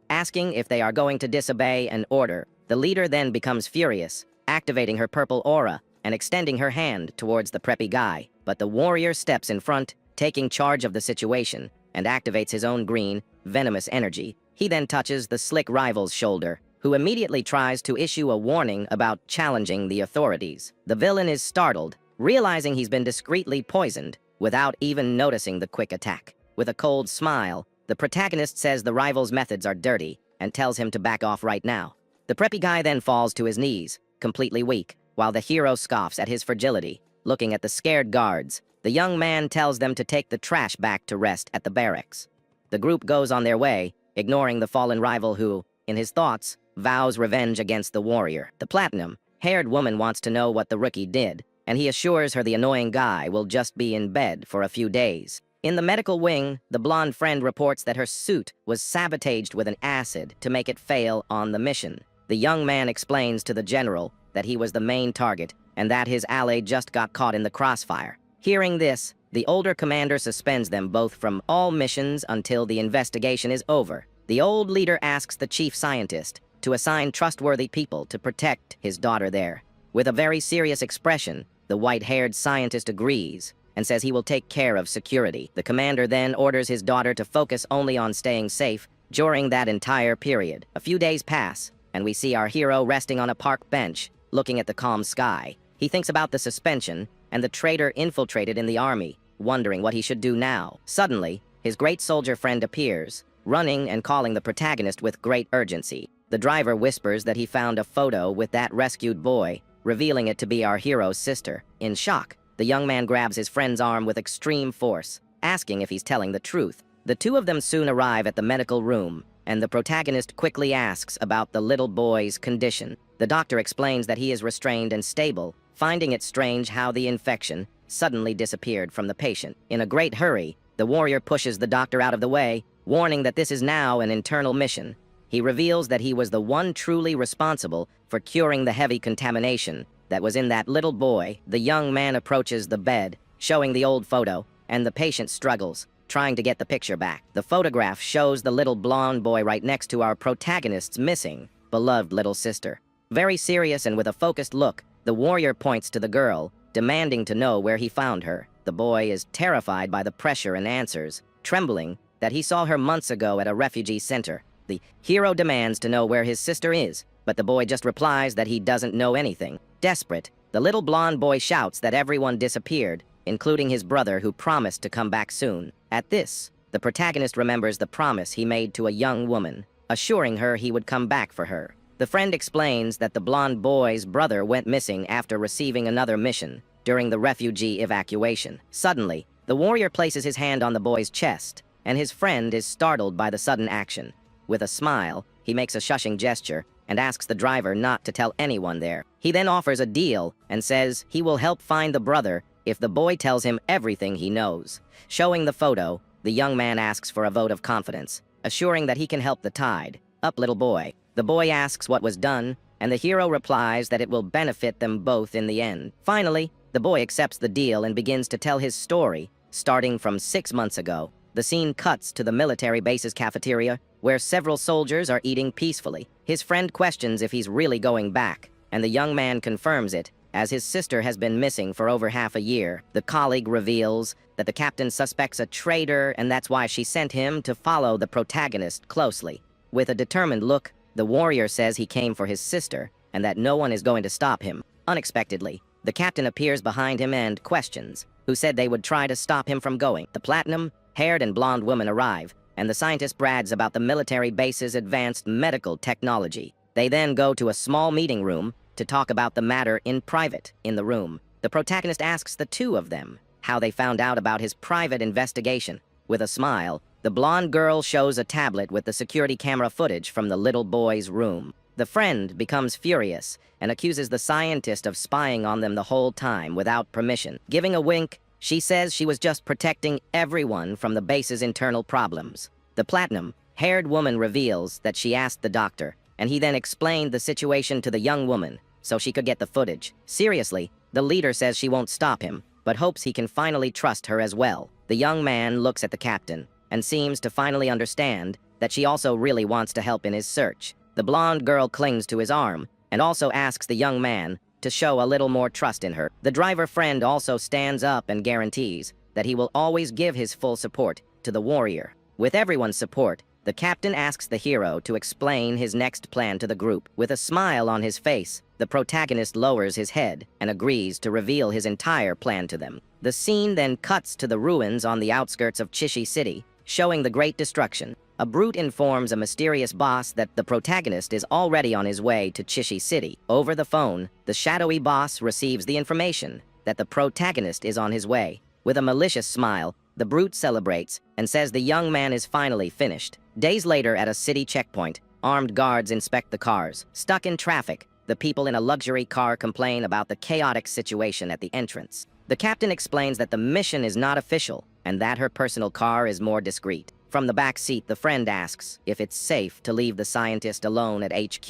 asking if they are going to disobey an order. The leader then becomes furious, activating her purple aura and extending her hand towards the preppy guy. But the warrior steps in front, taking charge of the situation, and activates his own green, venomous energy. He then touches the slick rival's shoulder, who immediately tries to issue a warning about challenging the authorities. The villain is startled, realizing he's been discreetly poisoned, without even noticing the quick attack. With a cold smile, the protagonist says the rival's methods are dirty, and tells him to back off right now. The preppy guy then falls to his knees, completely weak, while the hero scoffs at his fragility. Looking at the scared guards, the young man tells them to take the trash back to rest at the barracks. The group goes on their way, ignoring the fallen rival who, in his thoughts, vows revenge against the warrior. The platinum-haired woman wants to know what the rookie did, and he assures her the annoying guy will just be in bed for a few days. In the medical wing, the blonde friend reports that her suit was sabotaged with an acid to make it fail on the mission. The young man explains to the general that he was the main target and that his ally just got caught in the crossfire. Hearing this, the older commander suspends them both from all missions until the investigation is over. The old leader asks the chief scientist to assign trustworthy people to protect his daughter there. With a very serious expression, the white-haired scientist agrees and says he will take care of security. The commander then orders his daughter to focus only on staying safe during that entire period. A few days pass, and we see our hero resting on a park bench, looking at the calm sky. He thinks about the suspension and the traitor infiltrated in the army, wondering what he should do now. Suddenly, his great soldier friend appears, running and calling the protagonist with great urgency. The driver whispers that he found a photo with that rescued boy, revealing it to be our hero's sister. In shock, the young man grabs his friend's arm with extreme force, asking if he's telling the truth. The two of them soon arrive at the medical room, and the protagonist quickly asks about the little boy's condition. The doctor explains that he is restrained and stable, finding it strange how the infection suddenly disappeared from the patient. In a great hurry, the warrior pushes the doctor out of the way, warning that this is now an internal mission. He reveals that he was the one truly responsible for curing the heavy contamination that was in that little boy. The young man approaches the bed, showing the old photo, and the patient struggles, trying to get the picture back. The photograph shows the little blonde boy right next to our protagonist's missing, beloved little sister. Very serious and with a focused look, the warrior points to the girl, demanding to know where he found her. The boy is terrified by the pressure and answers, trembling that he saw her months ago at a refugee center. The hero demands to know where his sister is, but the boy just replies that he doesn't know anything. Desperate, the little blonde boy shouts that everyone disappeared, including his brother who promised to come back soon. At this, the protagonist remembers the promise he made to a young woman, assuring her he would come back for her. The friend explains that the blonde boy's brother went missing after receiving another mission during the refugee evacuation. Suddenly, the warrior places his hand on the boy's chest, and his friend is startled by the sudden action. With a smile, he makes a shushing gesture and asks the driver not to tell anyone there. He then offers a deal and says he will help find the brother if the boy tells him everything he knows. Showing the photo, the young man asks for a vote of confidence, assuring that he can help the tide. Up, little boy. The boy asks what was done, and the hero replies that it will benefit them both in the end. Finally, the boy accepts the deal and begins to tell his story, starting from 6 months ago. The scene cuts to the military base's cafeteria, where several soldiers are eating peacefully. His friend questions if he's really going back, and the young man confirms it, as his sister has been missing for over half a year. The colleague reveals that the captain suspects a traitor, and that's why she sent him to follow the protagonist closely. With a determined look, the warrior says he came for his sister, and that no one is going to stop him. Unexpectedly, the captain appears behind him and questions, who said they would try to stop him from going. The platinum-haired and blonde woman arrive, and the scientist brags about the military base's advanced medical technology. They then go to a small meeting room to talk about the matter in private. In the room, the protagonist asks the two of them how they found out about his private investigation. With a smile, the blonde girl shows a tablet with the security camera footage from the little boy's room. The friend becomes furious and accuses the scientist of spying on them the whole time without permission. Giving a wink, she says she was just protecting everyone from the base's internal problems. The platinum-haired woman reveals that she asked the doctor, and he then explained the situation to the young woman so she could get the footage. Seriously, the leader says she won't stop him, but hopes he can finally trust her as well. The young man looks at the captain and seems to finally understand that she also really wants to help in his search. The blonde girl clings to his arm and also asks the young man to show a little more trust in her. The driver friend also stands up and guarantees that he will always give his full support to the warrior. With everyone's support, the captain asks the hero to explain his next plan to the group. With a smile on his face, the protagonist lowers his head and agrees to reveal his entire plan to them. The scene then cuts to the ruins on the outskirts of Chishi City, showing the great destruction. A brute informs a mysterious boss that the protagonist is already on his way to Chishi City. Over the phone, the shadowy boss receives the information that the protagonist is on his way. With a malicious smile, the brute celebrates and says the young man is finally finished. Days later, at a city checkpoint, armed guards inspect the cars. Stuck in traffic, the people in a luxury car complain about the chaotic situation at the entrance. The captain explains that the mission is not official and that her personal car is more discreet. From the back seat, the friend asks if it's safe to leave the scientist alone at HQ.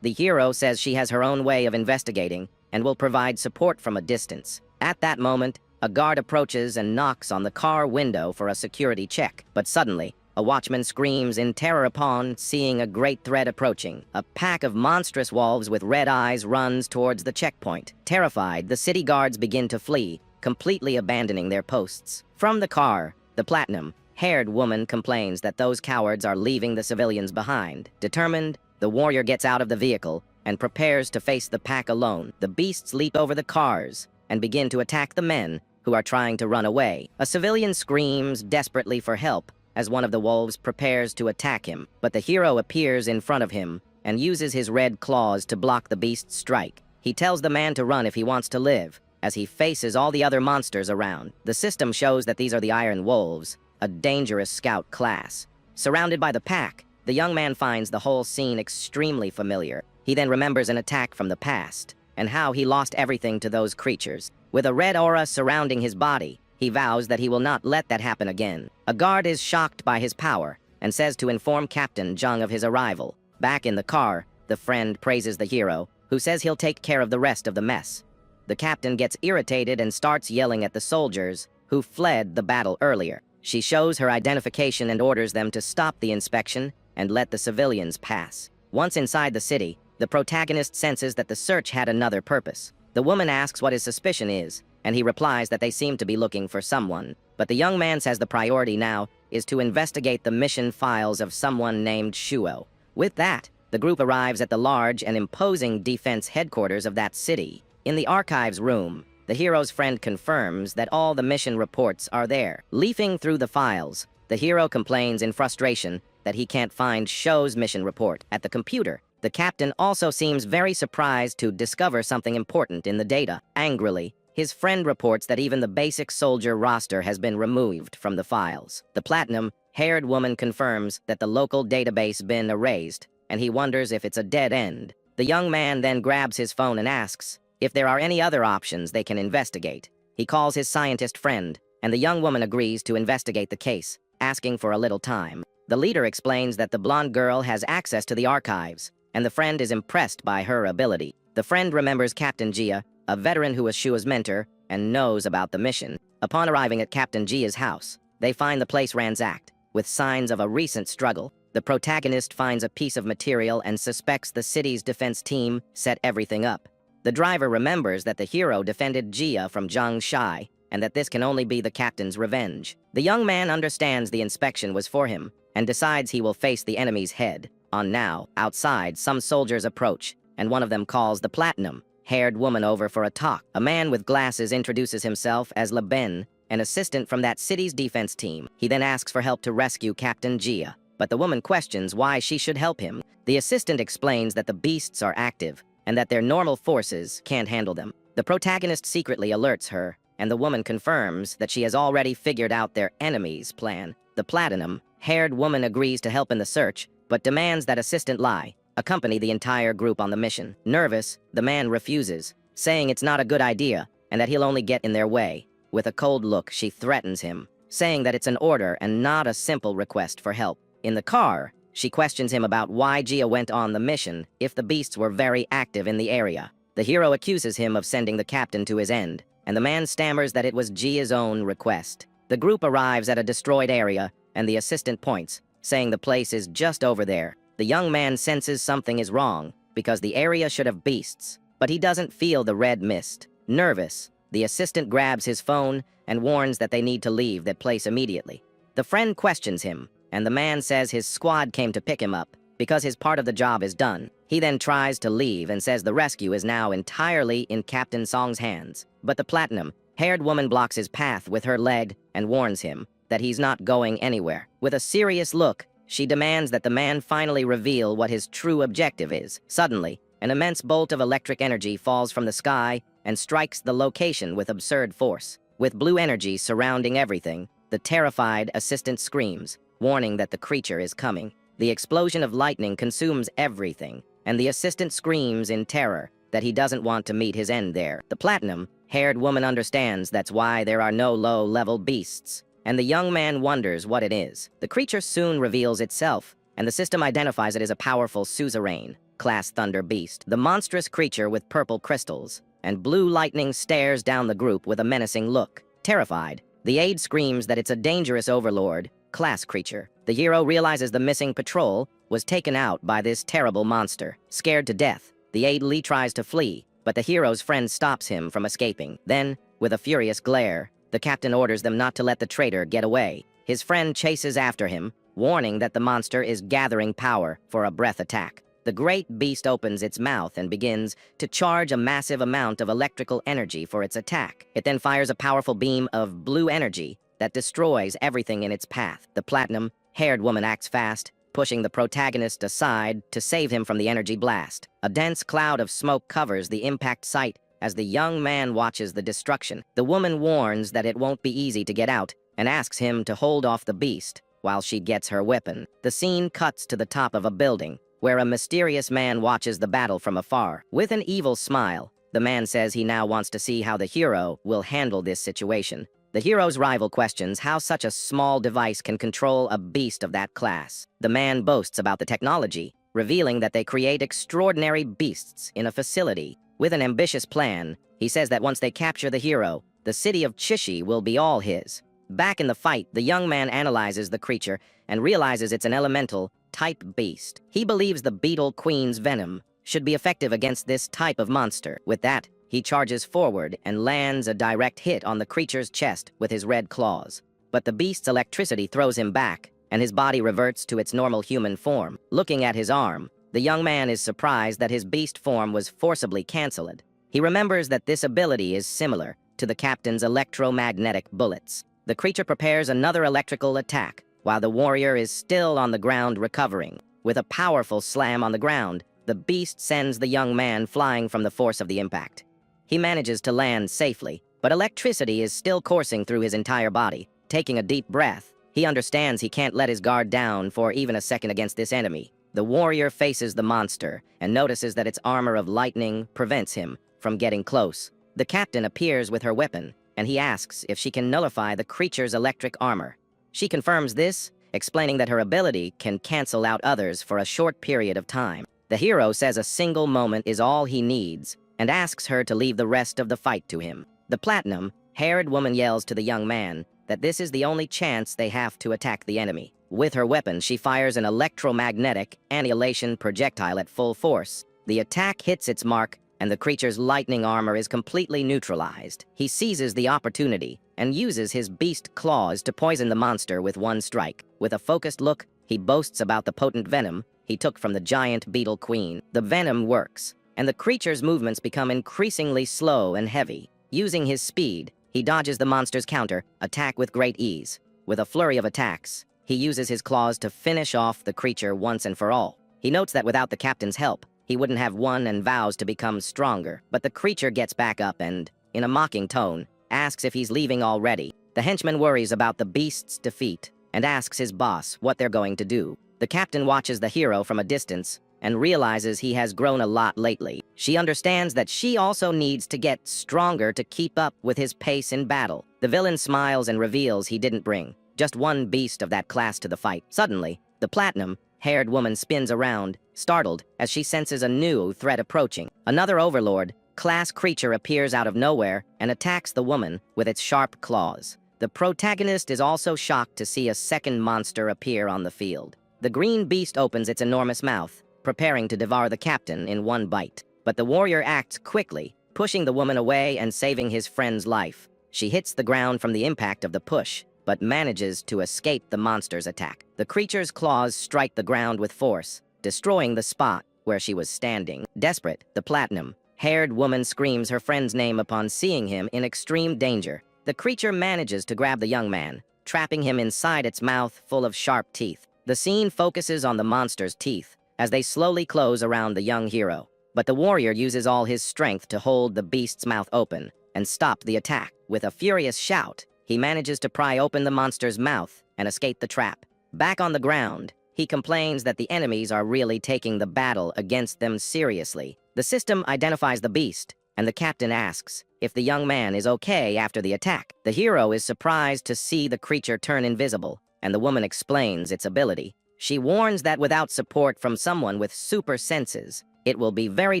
The hero says she has her own way of investigating and will provide support from a distance. At that moment, a guard approaches and knocks on the car window for a security check. But suddenly, a watchman screams in terror upon seeing a great threat approaching. A pack of monstrous wolves with red eyes runs towards the checkpoint. Terrified, the city guards begin to flee, completely abandoning their posts. From the car, the platinum-haired woman complains that those cowards are leaving the civilians behind. Determined, the warrior gets out of the vehicle and prepares to face the pack alone. The beasts leap over the cars and begin to attack the men who are trying to run away. A civilian screams desperately for help as one of the wolves prepares to attack him, but the hero appears in front of him and uses his red claws to block the beast's strike. He tells the man to run if he wants to live, as he faces all the other monsters around. The system shows that these are the Iron Wolves, a dangerous scout class. Surrounded by the pack, the young man finds the whole scene extremely familiar. He then remembers an attack from the past, and how he lost everything to those creatures. With a red aura surrounding his body, he vows that he will not let that happen again. A guard is shocked by his power and says to inform Captain Jung of his arrival. Back in the car, the friend praises the hero, who says he'll take care of the rest of the mess. The captain gets irritated and starts yelling at the soldiers who fled the battle earlier. She shows her identification and orders them to stop the inspection and let the civilians pass. Once inside the city, the protagonist senses that the search had another purpose. The woman asks what his suspicion is, and he replies that they seem to be looking for someone. But the young man says the priority now is to investigate the mission files of someone named Shuo. With that, the group arrives at the large and imposing defense headquarters of that city. In the archives room, the hero's friend confirms that all the mission reports are there. Leafing through the files, the hero complains in frustration that he can't find Shuo's mission report. At the computer, the captain also seems very surprised to discover something important in the data. Angrily, his friend reports that even the basic soldier roster has been removed from the files. The platinum-haired woman confirms that the local database been erased, and he wonders if it's a dead end. The young man then grabs his phone and asks if there are any other options they can investigate. He calls his scientist friend, and the young woman agrees to investigate the case, asking for a little time. The leader explains that the blonde girl has access to the archives, and the friend is impressed by her ability. The friend remembers Captain Jia, a veteran who was Shua's mentor, and knows about the mission. Upon arriving at Captain Jia's house, they find the place ransacked, with signs of a recent struggle. The protagonist finds a piece of material and suspects the city's defense team set everything up. The driver remembers that the hero defended Jia from Zhang Shai, and that this can only be the captain's revenge. The young man understands the inspection was for him, and decides he will face the enemy's head. Now, outside, some soldiers approach, and one of them calls the platinum-haired woman over for a talk. A man with glasses introduces himself as Le Ben, an assistant from that city's defense team. He then asks for help to rescue Captain Jia, but the woman questions why she should help him. The assistant explains that the beasts are active, and that their normal forces can't handle them. The protagonist secretly alerts her and the woman confirms that she has already figured out their enemy's plan. The platinum-haired woman agrees to help in the search, but demands that assistant Lai accompany the entire group on the mission. Nervous, the man refuses, saying it's not a good idea and that he'll only get in their way. With a cold look, she threatens him, saying that it's an order and not a simple request for help. In the car, she questions him about why Gia went on the mission if the beasts were very active in the area. The hero accuses him of sending the captain to his end, and the man stammers that it was Gia's own request. The group arrives at a destroyed area, and the assistant points, saying the place is just over there. The young man senses something is wrong, because the area should have beasts, but he doesn't feel the red mist. Nervous, the assistant grabs his phone and warns that they need to leave that place immediately. The friend questions him, and the man says his squad came to pick him up because his part of the job is done. He then tries to leave and says the rescue is now entirely in Captain Song's hands. But the platinum-haired woman blocks his path with her leg and warns him that he's not going anywhere. With a serious look, she demands that the man finally reveal what his true objective is. Suddenly, an immense bolt of electric energy falls from the sky and strikes the location with absurd force. With blue energy surrounding everything, the terrified assistant screams, warning that the creature is coming. The explosion of lightning consumes everything, and the assistant screams in terror that he doesn't want to meet his end there. The platinum-haired woman understands that's why there are no low-level beasts, and the young man wonders what it is. The creature soon reveals itself, and the system identifies it as a powerful suzerain, class thunder beast. The monstrous creature with purple crystals and blue lightning stares down the group with a menacing look. Terrified, the aide screams that it's a dangerous overlord, class creature. The hero realizes the missing patrol was taken out by this terrible monster. Scared to death, the aide Lee tries to flee, but the hero's friend stops him from escaping. Then, with a furious glare, the captain orders them not to let the traitor get away. His friend chases after him, warning that the monster is gathering power for a breath attack. The great beast opens its mouth and begins to charge a massive amount of electrical energy for its attack. It then fires a powerful beam of blue energy that destroys everything in its path. The platinum-haired woman acts fast, pushing the protagonist aside to save him from the energy blast. A dense cloud of smoke covers the impact site as the young man watches the destruction. The woman warns that it won't be easy to get out and asks him to hold off the beast while she gets her weapon. The scene cuts to the top of a building, where a mysterious man watches the battle from afar. With an evil smile, the man says he now wants to see how the hero will handle this situation. The hero's rival questions how such a small device can control a beast of that class. The man boasts about the technology, revealing that they create extraordinary beasts in a facility. With an ambitious plan, he says that once they capture the hero, the city of Chishi will be all his. Back in the fight, the young man analyzes the creature and realizes it's an elemental-type beast. He believes the Beetle Queen's venom should be effective against this type of monster. With that, he charges forward and lands a direct hit on the creature's chest with his red claws. But the beast's electricity throws him back, and his body reverts to its normal human form. Looking at his arm, the young man is surprised that his beast form was forcibly cancelled. He remembers that this ability is similar to the captain's electromagnetic bullets. The creature prepares another electrical attack, while the warrior is still on the ground recovering. With a powerful slam on the ground, the beast sends the young man flying from the force of the impact. He manages to land safely, but electricity is still coursing through his entire body. Taking a deep breath, he understands he can't let his guard down for even a second against this enemy. The warrior faces the monster and notices that its armor of lightning prevents him from getting close. The captain appears with her weapon, and he asks if she can nullify the creature's electric armor. She confirms this, explaining that her ability can cancel out others for a short period of time. The hero says a single moment is all he needs, and asks her to leave the rest of the fight to him. The platinum-haired woman yells to the young man that this is the only chance they have to attack the enemy. With her weapon, she fires an electromagnetic annihilation projectile at full force. The attack hits its mark, and the creature's lightning armor is completely neutralized. He seizes the opportunity and uses his beast claws to poison the monster with one strike. With a focused look, he boasts about the potent venom he took from the giant beetle queen. The venom works, and the creature's movements become increasingly slow and heavy. Using his speed, he dodges the monster's counter-attack with great ease. With a flurry of attacks, he uses his claws to finish off the creature once and for all. He notes that without the captain's help, he wouldn't have won and vows to become stronger. But the creature gets back up and, in a mocking tone, asks if he's leaving already. The henchman worries about the beast's defeat and asks his boss what they're going to do. The captain watches the hero from a distance and realizes he has grown a lot lately. She understands that she also needs to get stronger to keep up with his pace in battle. The villain smiles and reveals he didn't bring just one beast of that class to the fight. Suddenly, the platinum-haired woman spins around, startled as she senses a new threat approaching. Another overlord-class creature appears out of nowhere and attacks the woman with its sharp claws. The protagonist is also shocked to see a second monster appear on the field. The green beast opens its enormous mouth, preparing to devour the captain in one bite. But the warrior acts quickly, pushing the woman away and saving his friend's life. She hits the ground from the impact of the push, but manages to escape the monster's attack. The creature's claws strike the ground with force, destroying the spot where she was standing. Desperate, the platinum-haired woman screams her friend's name upon seeing him in extreme danger. The creature manages to grab the young man, trapping him inside its mouth full of sharp teeth. The scene focuses on the monster's teeth as they slowly close around the young hero. But the warrior uses all his strength to hold the beast's mouth open and stop the attack. With a furious shout, he manages to pry open the monster's mouth and escape the trap. Back on the ground, he complains that the enemies are really taking the battle against them seriously. The system identifies the beast, and the captain asks if the young man is okay after the attack. The hero is surprised to see the creature turn invisible, and the woman explains its ability. She warns that without support from someone with super senses, it will be very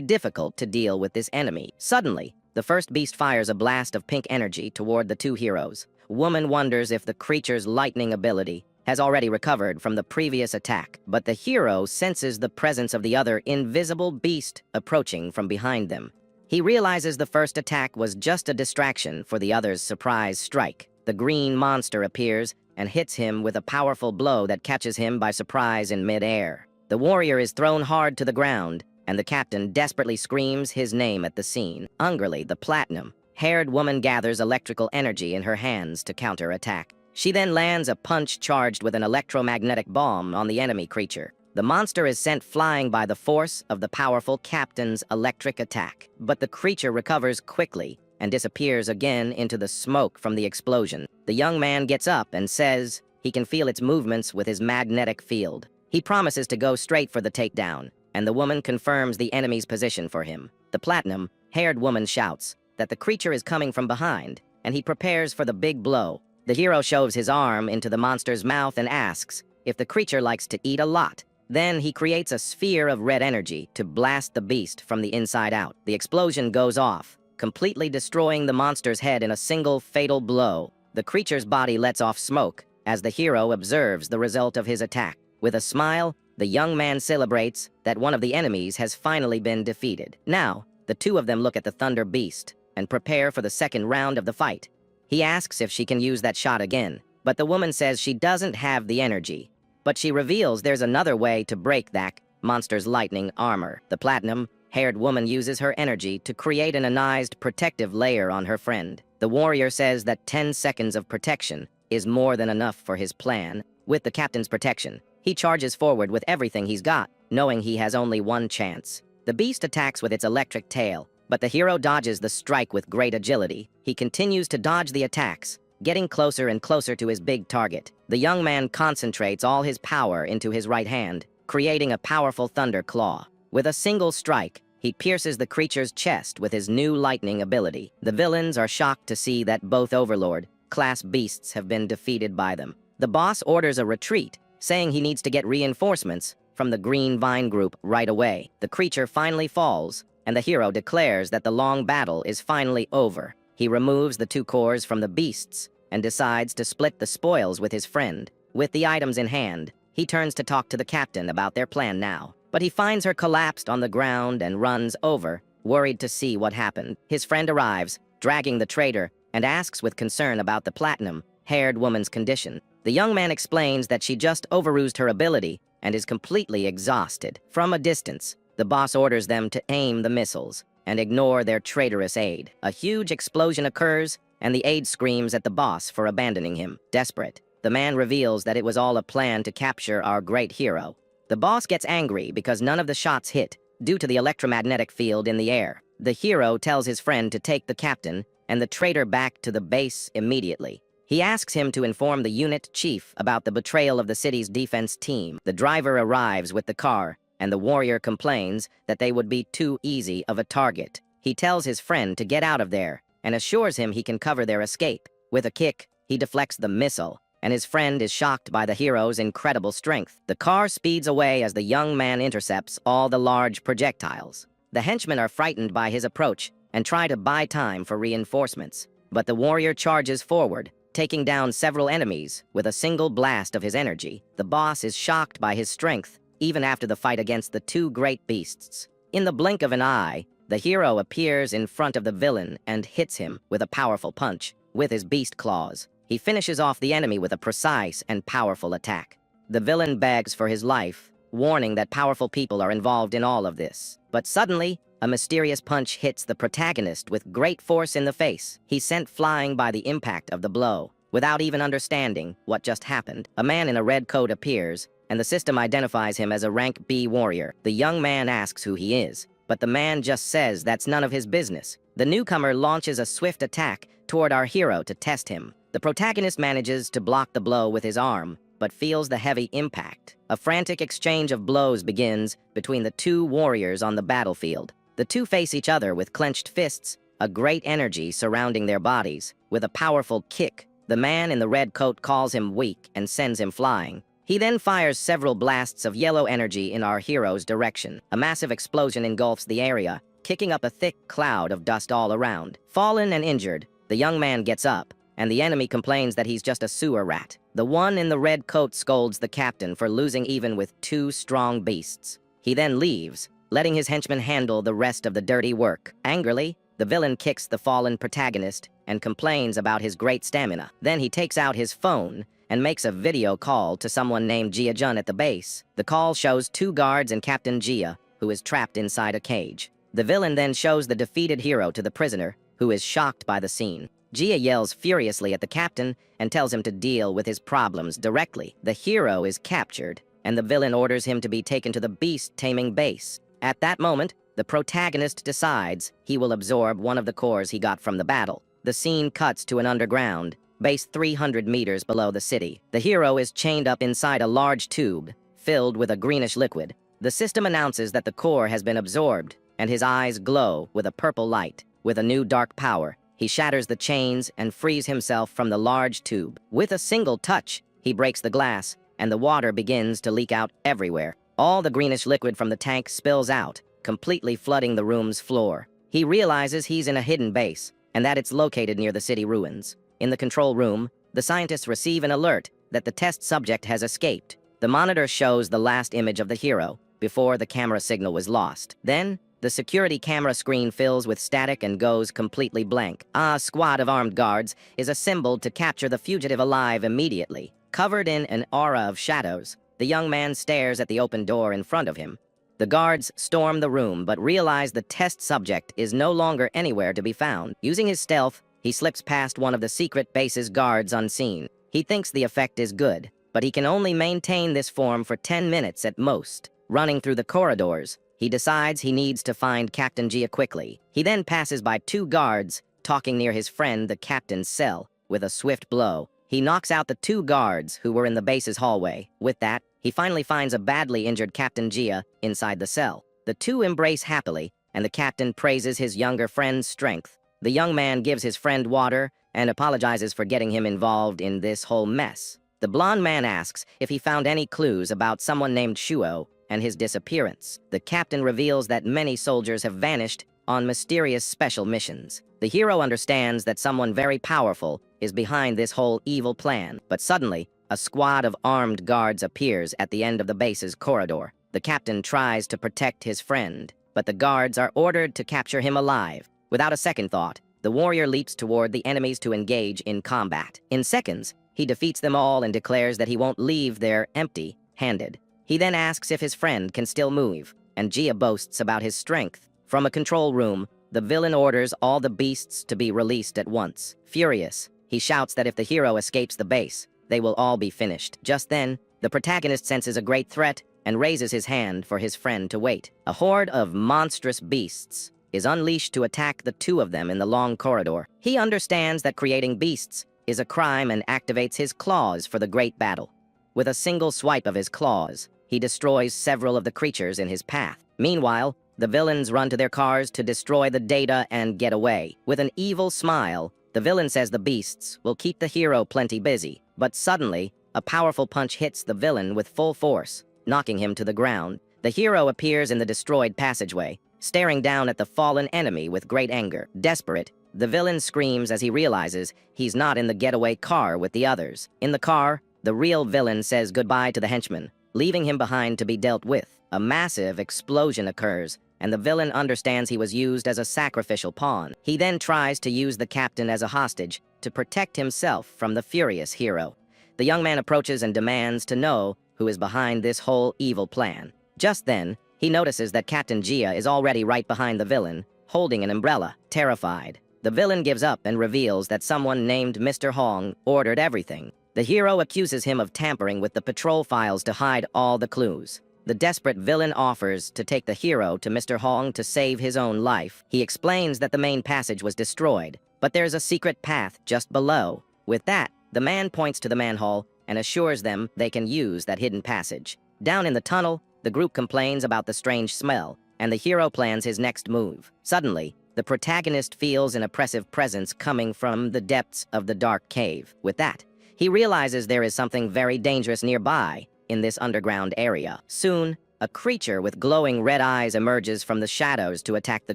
difficult to deal with this enemy. Suddenly, the first beast fires a blast of pink energy toward the two heroes. Woman wonders if the creature's lightning ability has already recovered from the previous attack, but the hero senses the presence of the other invisible beast approaching from behind them. He realizes the first attack was just a distraction for the other's surprise strike. The green monster appears and hits him with a powerful blow that catches him by surprise in mid-air. The warrior is thrown hard to the ground, and the captain desperately screams his name at the scene. Angrily, the platinum-haired woman gathers electrical energy in her hands to counter-attack. She then lands a punch charged with an electromagnetic bomb on the enemy creature. The monster is sent flying by the force of the powerful captain's electric attack, but the creature recovers quickly and disappears again into the smoke from the explosion. The young man gets up and says he can feel its movements with his magnetic field. He promises to go straight for the takedown, and the woman confirms the enemy's position for him. The platinum-haired woman shouts that the creature is coming from behind, and he prepares for the big blow. The hero shoves his arm into the monster's mouth and asks if the creature likes to eat a lot. Then he creates a sphere of red energy to blast the beast from the inside out. The explosion goes off, completely destroying the monster's head in a single fatal blow. The creature's body lets off smoke as the hero observes the result of his attack. With a smile, the young man celebrates that one of the enemies has finally been defeated. Now, the two of them look at the Thunder Beast and prepare for the second round of the fight. He asks if she can use that shot again, but the woman says she doesn't have the energy. But she reveals there's another way to break that monster's lightning armor. The platinum-haired woman uses her energy to create an ionized protective layer on her friend. The warrior says that 10 seconds of protection is more than enough for his plan. With the captain's protection, he charges forward with everything he's got, knowing he has only one chance. The beast attacks with its electric tail, but the hero dodges the strike with great agility. He continues to dodge the attacks, getting closer and closer to his big target. The young man concentrates all his power into his right hand, creating a powerful thunder claw. With a single strike, he pierces the creature's chest with his new lightning ability. The villains are shocked to see that both Overlord-class beasts have been defeated by them. The boss orders a retreat, saying he needs to get reinforcements from the Green Vine group right away. The creature finally falls, and the hero declares that the long battle is finally over. He removes the two cores from the beasts and decides to split the spoils with his friend. With the items in hand, he turns to talk to the captain about their plan now. But he finds her collapsed on the ground and runs over, worried to see what happened. His friend arrives, dragging the traitor, and asks with concern about the platinum-haired woman's condition. The young man explains that she just overused her ability and is completely exhausted. From a distance, the boss orders them to aim the missiles and ignore their traitorous aide. A huge explosion occurs, and the aide screams at the boss for abandoning him. Desperate, the man reveals that it was all a plan to capture our great hero. The boss gets angry because none of the shots hit, due to the electromagnetic field in the air. The hero tells his friend to take the captain and the traitor back to the base immediately. He asks him to inform the unit chief about the betrayal of the city's defense team. The driver arrives with the car, and the warrior complains that they would be too easy of a target. He tells his friend to get out of there, and assures him he can cover their escape. With a kick, he deflects the missile, and his friend is shocked by the hero's incredible strength. The car speeds away as the young man intercepts all the large projectiles. The henchmen are frightened by his approach and try to buy time for reinforcements, but the warrior charges forward, taking down several enemies with a single blast of his energy. The boss is shocked by his strength, even after the fight against the two great beasts. In the blink of an eye, the hero appears in front of the villain and hits him with a powerful punch with his beast claws. He finishes off the enemy with a precise and powerful attack. The villain begs for his life, warning that powerful people are involved in all of this. But suddenly, a mysterious punch hits the protagonist with great force in the face. He's sent flying by the impact of the blow. Without even understanding what just happened, a man in a red coat appears, and the system identifies him as a rank B warrior. The young man asks who he is, but the man just says that's none of his business. The newcomer launches a swift attack toward our hero to test him. The protagonist manages to block the blow with his arm, but feels the heavy impact. A frantic exchange of blows begins between the two warriors on the battlefield. The two face each other with clenched fists, a great energy surrounding their bodies. With a powerful kick, the man in the red coat calls him weak and sends him flying. He then fires several blasts of yellow energy in our hero's direction. A massive explosion engulfs the area, kicking up a thick cloud of dust all around. Fallen and injured, the young man gets up, and the enemy complains that he's just a sewer rat. The one in the red coat scolds the captain for losing even with two strong beasts. He then leaves, letting his henchmen handle the rest of the dirty work. Angrily, the villain kicks the fallen protagonist and complains about his great stamina. Then he takes out his phone and makes a video call to someone named Jia Jun at the base. The call shows two guards and Captain Jia, who is trapped inside a cage. The villain then shows the defeated hero to the prisoner, who is shocked by the scene. Jia yells furiously at the captain and tells him to deal with his problems directly. The hero is captured, and the villain orders him to be taken to the beast-taming base. At that moment, the protagonist decides he will absorb one of the cores he got from the battle. The scene cuts to an underground base 300 meters below the city. The hero is chained up inside a large tube filled with a greenish liquid. The system announces that the core has been absorbed, and his eyes glow with a purple light. With a new dark power, he shatters the chains and frees himself from the large tube. With a single touch, he breaks the glass, and the water begins to leak out everywhere. All the greenish liquid from the tank spills out, completely flooding the room's floor. He realizes he's in a hidden base, and that it's located near the city ruins. In the control room, the scientists receive an alert that the test subject has escaped. The monitor shows the last image of the hero before the camera signal was lost. Then, the security camera screen fills with static and goes completely blank. A squad of armed guards is assembled to capture the fugitive alive immediately. Covered in an aura of shadows, the young man stares at the open door in front of him. The guards storm the room but realize the test subject is no longer anywhere to be found. Using his stealth, he slips past one of the secret base's guards unseen. He thinks the effect is good, but he can only maintain this form for 10 minutes at most. Running through the corridors, he decides he needs to find Captain Jia quickly. He then passes by two guards, talking near his friend the captain's cell. With a swift blow, he knocks out the two guards who were in the base's hallway. With that, he finally finds a badly injured Captain Jia inside the cell. The two embrace happily, and the captain praises his younger friend's strength. The young man gives his friend water and apologizes for getting him involved in this whole mess. The blonde man asks if he found any clues about someone named Shuo and his disappearance. The captain reveals that many soldiers have vanished on mysterious special missions. The hero understands that someone very powerful is behind this whole evil plan, but suddenly, a squad of armed guards appears at the end of the base's corridor. The captain tries to protect his friend, but the guards are ordered to capture him alive. Without a second thought, the warrior leaps toward the enemies to engage in combat. In seconds, he defeats them all and declares that he won't leave there empty-handed. He then asks if his friend can still move, and Jia boasts about his strength. From a control room, the villain orders all the beasts to be released at once. Furious, he shouts that if the hero escapes the base, they will all be finished. Just then, the protagonist senses a great threat and raises his hand for his friend to wait. A horde of monstrous beasts is unleashed to attack the two of them in the long corridor. He understands that creating beasts is a crime and activates his claws for the great battle. With a single swipe of his claws, he destroys several of the creatures in his path. Meanwhile, the villains run to their cars to destroy the data and get away. With an evil smile, the villain says the beasts will keep the hero plenty busy. But suddenly, a powerful punch hits the villain with full force, knocking him to the ground. The hero appears in the destroyed passageway, staring down at the fallen enemy with great anger. Desperate, the villain screams as he realizes he's not in the getaway car with the others. In the car, the real villain says goodbye to the henchman, leaving him behind to be dealt with. A massive explosion occurs, and the villain understands he was used as a sacrificial pawn. He then tries to use the captain as a hostage to protect himself from the furious hero. The young man approaches and demands to know who is behind this whole evil plan. Just then, he notices that Captain Jia is already right behind the villain, holding an umbrella. Terrified, the villain gives up and reveals that someone named Mr. Hong ordered everything. The hero accuses him of tampering with the patrol files to hide all the clues. The desperate villain offers to take the hero to Mr. Hong to save his own life. He explains that the main passage was destroyed, but there's a secret path just below. With that, the man points to the manhole and assures them they can use that hidden passage. Down in the tunnel, the group complains about the strange smell, and the hero plans his next move. Suddenly, the protagonist feels an oppressive presence coming from the depths of the dark cave. With that, he realizes there is something very dangerous nearby in this underground area. Soon, a creature with glowing red eyes emerges from the shadows to attack the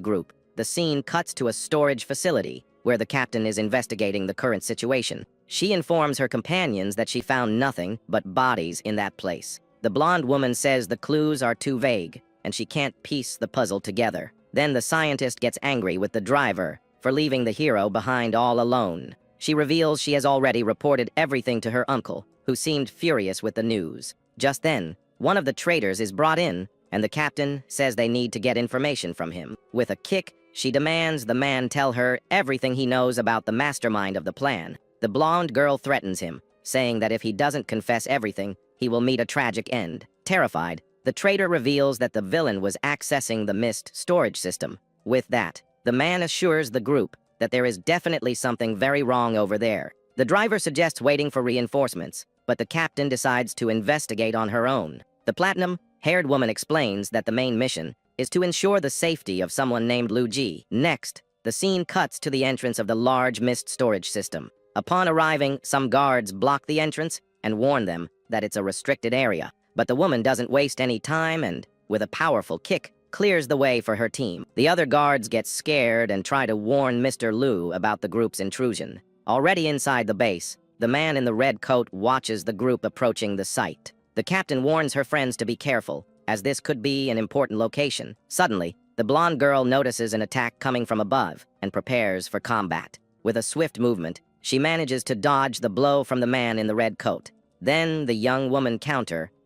group. The scene cuts to a storage facility where the captain is investigating the current situation. She informs her companions that she found nothing but bodies in that place. The blonde woman says the clues are too vague, and she can't piece the puzzle together. Then the scientist gets angry with the driver for leaving the hero behind all alone. She reveals she has already reported everything to her uncle, who seemed furious with the news. Just then, one of the traitors is brought in, and the captain says they need to get information from him. With a kick, she demands the man tell her everything he knows about the mastermind of the plan. The blonde girl threatens him, saying that if he doesn't confess everything, he will meet a tragic end. Terrified, the traitor reveals that the villain was accessing the mist storage system. With that, the man assures the group that there is definitely something very wrong over there. The driver suggests waiting for reinforcements, but the captain decides to investigate on her own. The platinum-haired woman explains that the main mission is to ensure the safety of someone named Lu Ji. Next, the scene cuts to the entrance of the large mist storage system. Upon arriving, some guards block the entrance and warn them that it's a restricted area. But the woman doesn't waste any time and, with a powerful kick, clears the way for her team. The other guards get scared and try to warn Mr. Lu about the group's intrusion. Already inside the base, the man in the red coat watches the group approaching the site. The captain warns her friends to be careful, as this could be an important location. Suddenly, the blonde girl notices an attack coming from above and prepares for combat. With a swift movement, she manages to dodge the blow from the man in the red coat. Then the young woman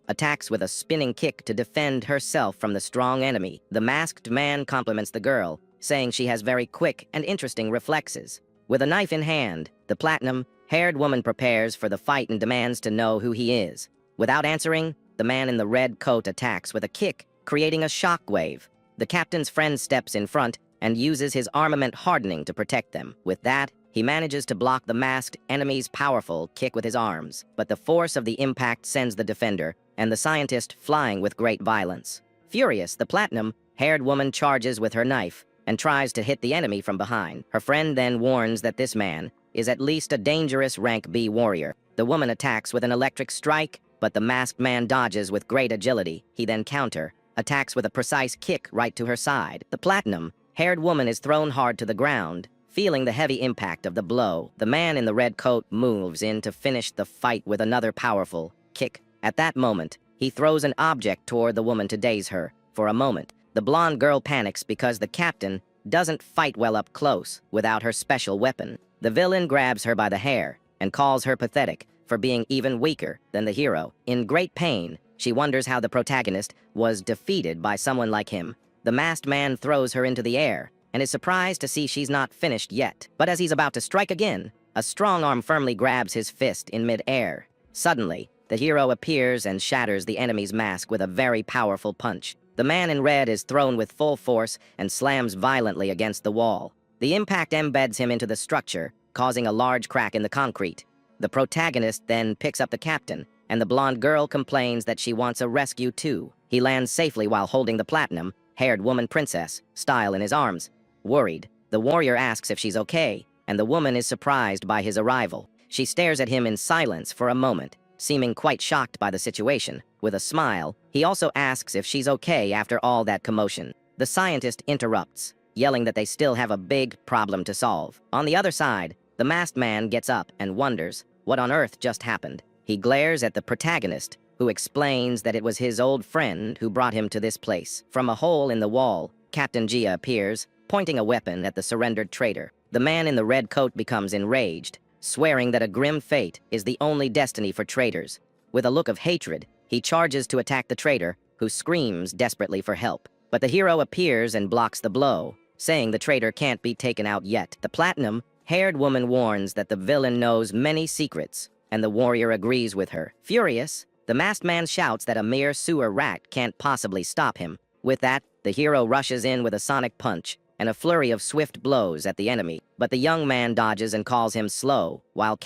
attacks with a spinning kick to defend herself from the strong enemy. The masked man compliments the girl, saying she has very quick and interesting reflexes. With a knife in hand, the platinum-haired woman prepares for the fight and demands to know who he is. Without answering, the man in the red coat attacks with a kick, creating a shockwave. The captain's friend steps in front and uses his armament hardening to protect them. With that, he manages to block the masked enemy's powerful kick with his arms, but the force of the impact sends the defender and the scientist flying with great violence. Furious, the platinum-haired woman charges with her knife and tries to hit the enemy from behind. Her friend then warns that this man is at least a dangerous rank B warrior. The woman attacks with an electric strike, but the masked man dodges with great agility. He then attacks with a precise kick right to her side. The platinum-haired woman is thrown hard to the ground, feeling the heavy impact of the blow. The man in the red coat moves in to finish the fight with another powerful kick. At that moment, he throws an object toward the woman to daze her. For a moment, the blonde girl panics because the captain doesn't fight well up close without her special weapon. The villain grabs her by the hair and calls her pathetic for being even weaker than the hero. In great pain, she wonders how the protagonist was defeated by someone like him. The masked man throws her into the air and is surprised to see she's not finished yet. But as he's about to strike again, a strong arm firmly grabs his fist in mid-air. Suddenly, the hero appears and shatters the enemy's mask with a very powerful punch. The man in red is thrown with full force and slams violently against the wall. The impact embeds him into the structure, causing a large crack in the concrete. The protagonist then picks up the captain, and the blonde girl complains that she wants a rescue too. He lands safely while holding the platinum-haired woman princess style in his arms. Worried, the warrior asks if she's okay, and the woman is surprised by his arrival. She stares at him in silence for a moment, seeming quite shocked by the situation. With a smile, he also asks if she's okay after all that commotion. The scientist interrupts, yelling that they still have a big problem to solve. On the other side, the masked man gets up and wonders what on earth just happened. He glares at the protagonist, who explains that it was his old friend who brought him to this place. From a hole in the wall, Captain Gia appears, pointing a weapon at the surrendered traitor. The man in the red coat becomes enraged, swearing that a grim fate is the only destiny for traitors. With a look of hatred, he charges to attack the traitor, who screams desperately for help. But the hero appears and blocks the blow, saying the traitor can't be taken out yet. The platinum-haired woman warns that the villain knows many secrets, and the warrior agrees with her. Furious, the masked man shouts that a mere sewer rat can't possibly stop him. With that, the hero rushes in with a sonic punch and a flurry of swift blows at the enemy. But the young man dodges and calls him slow, while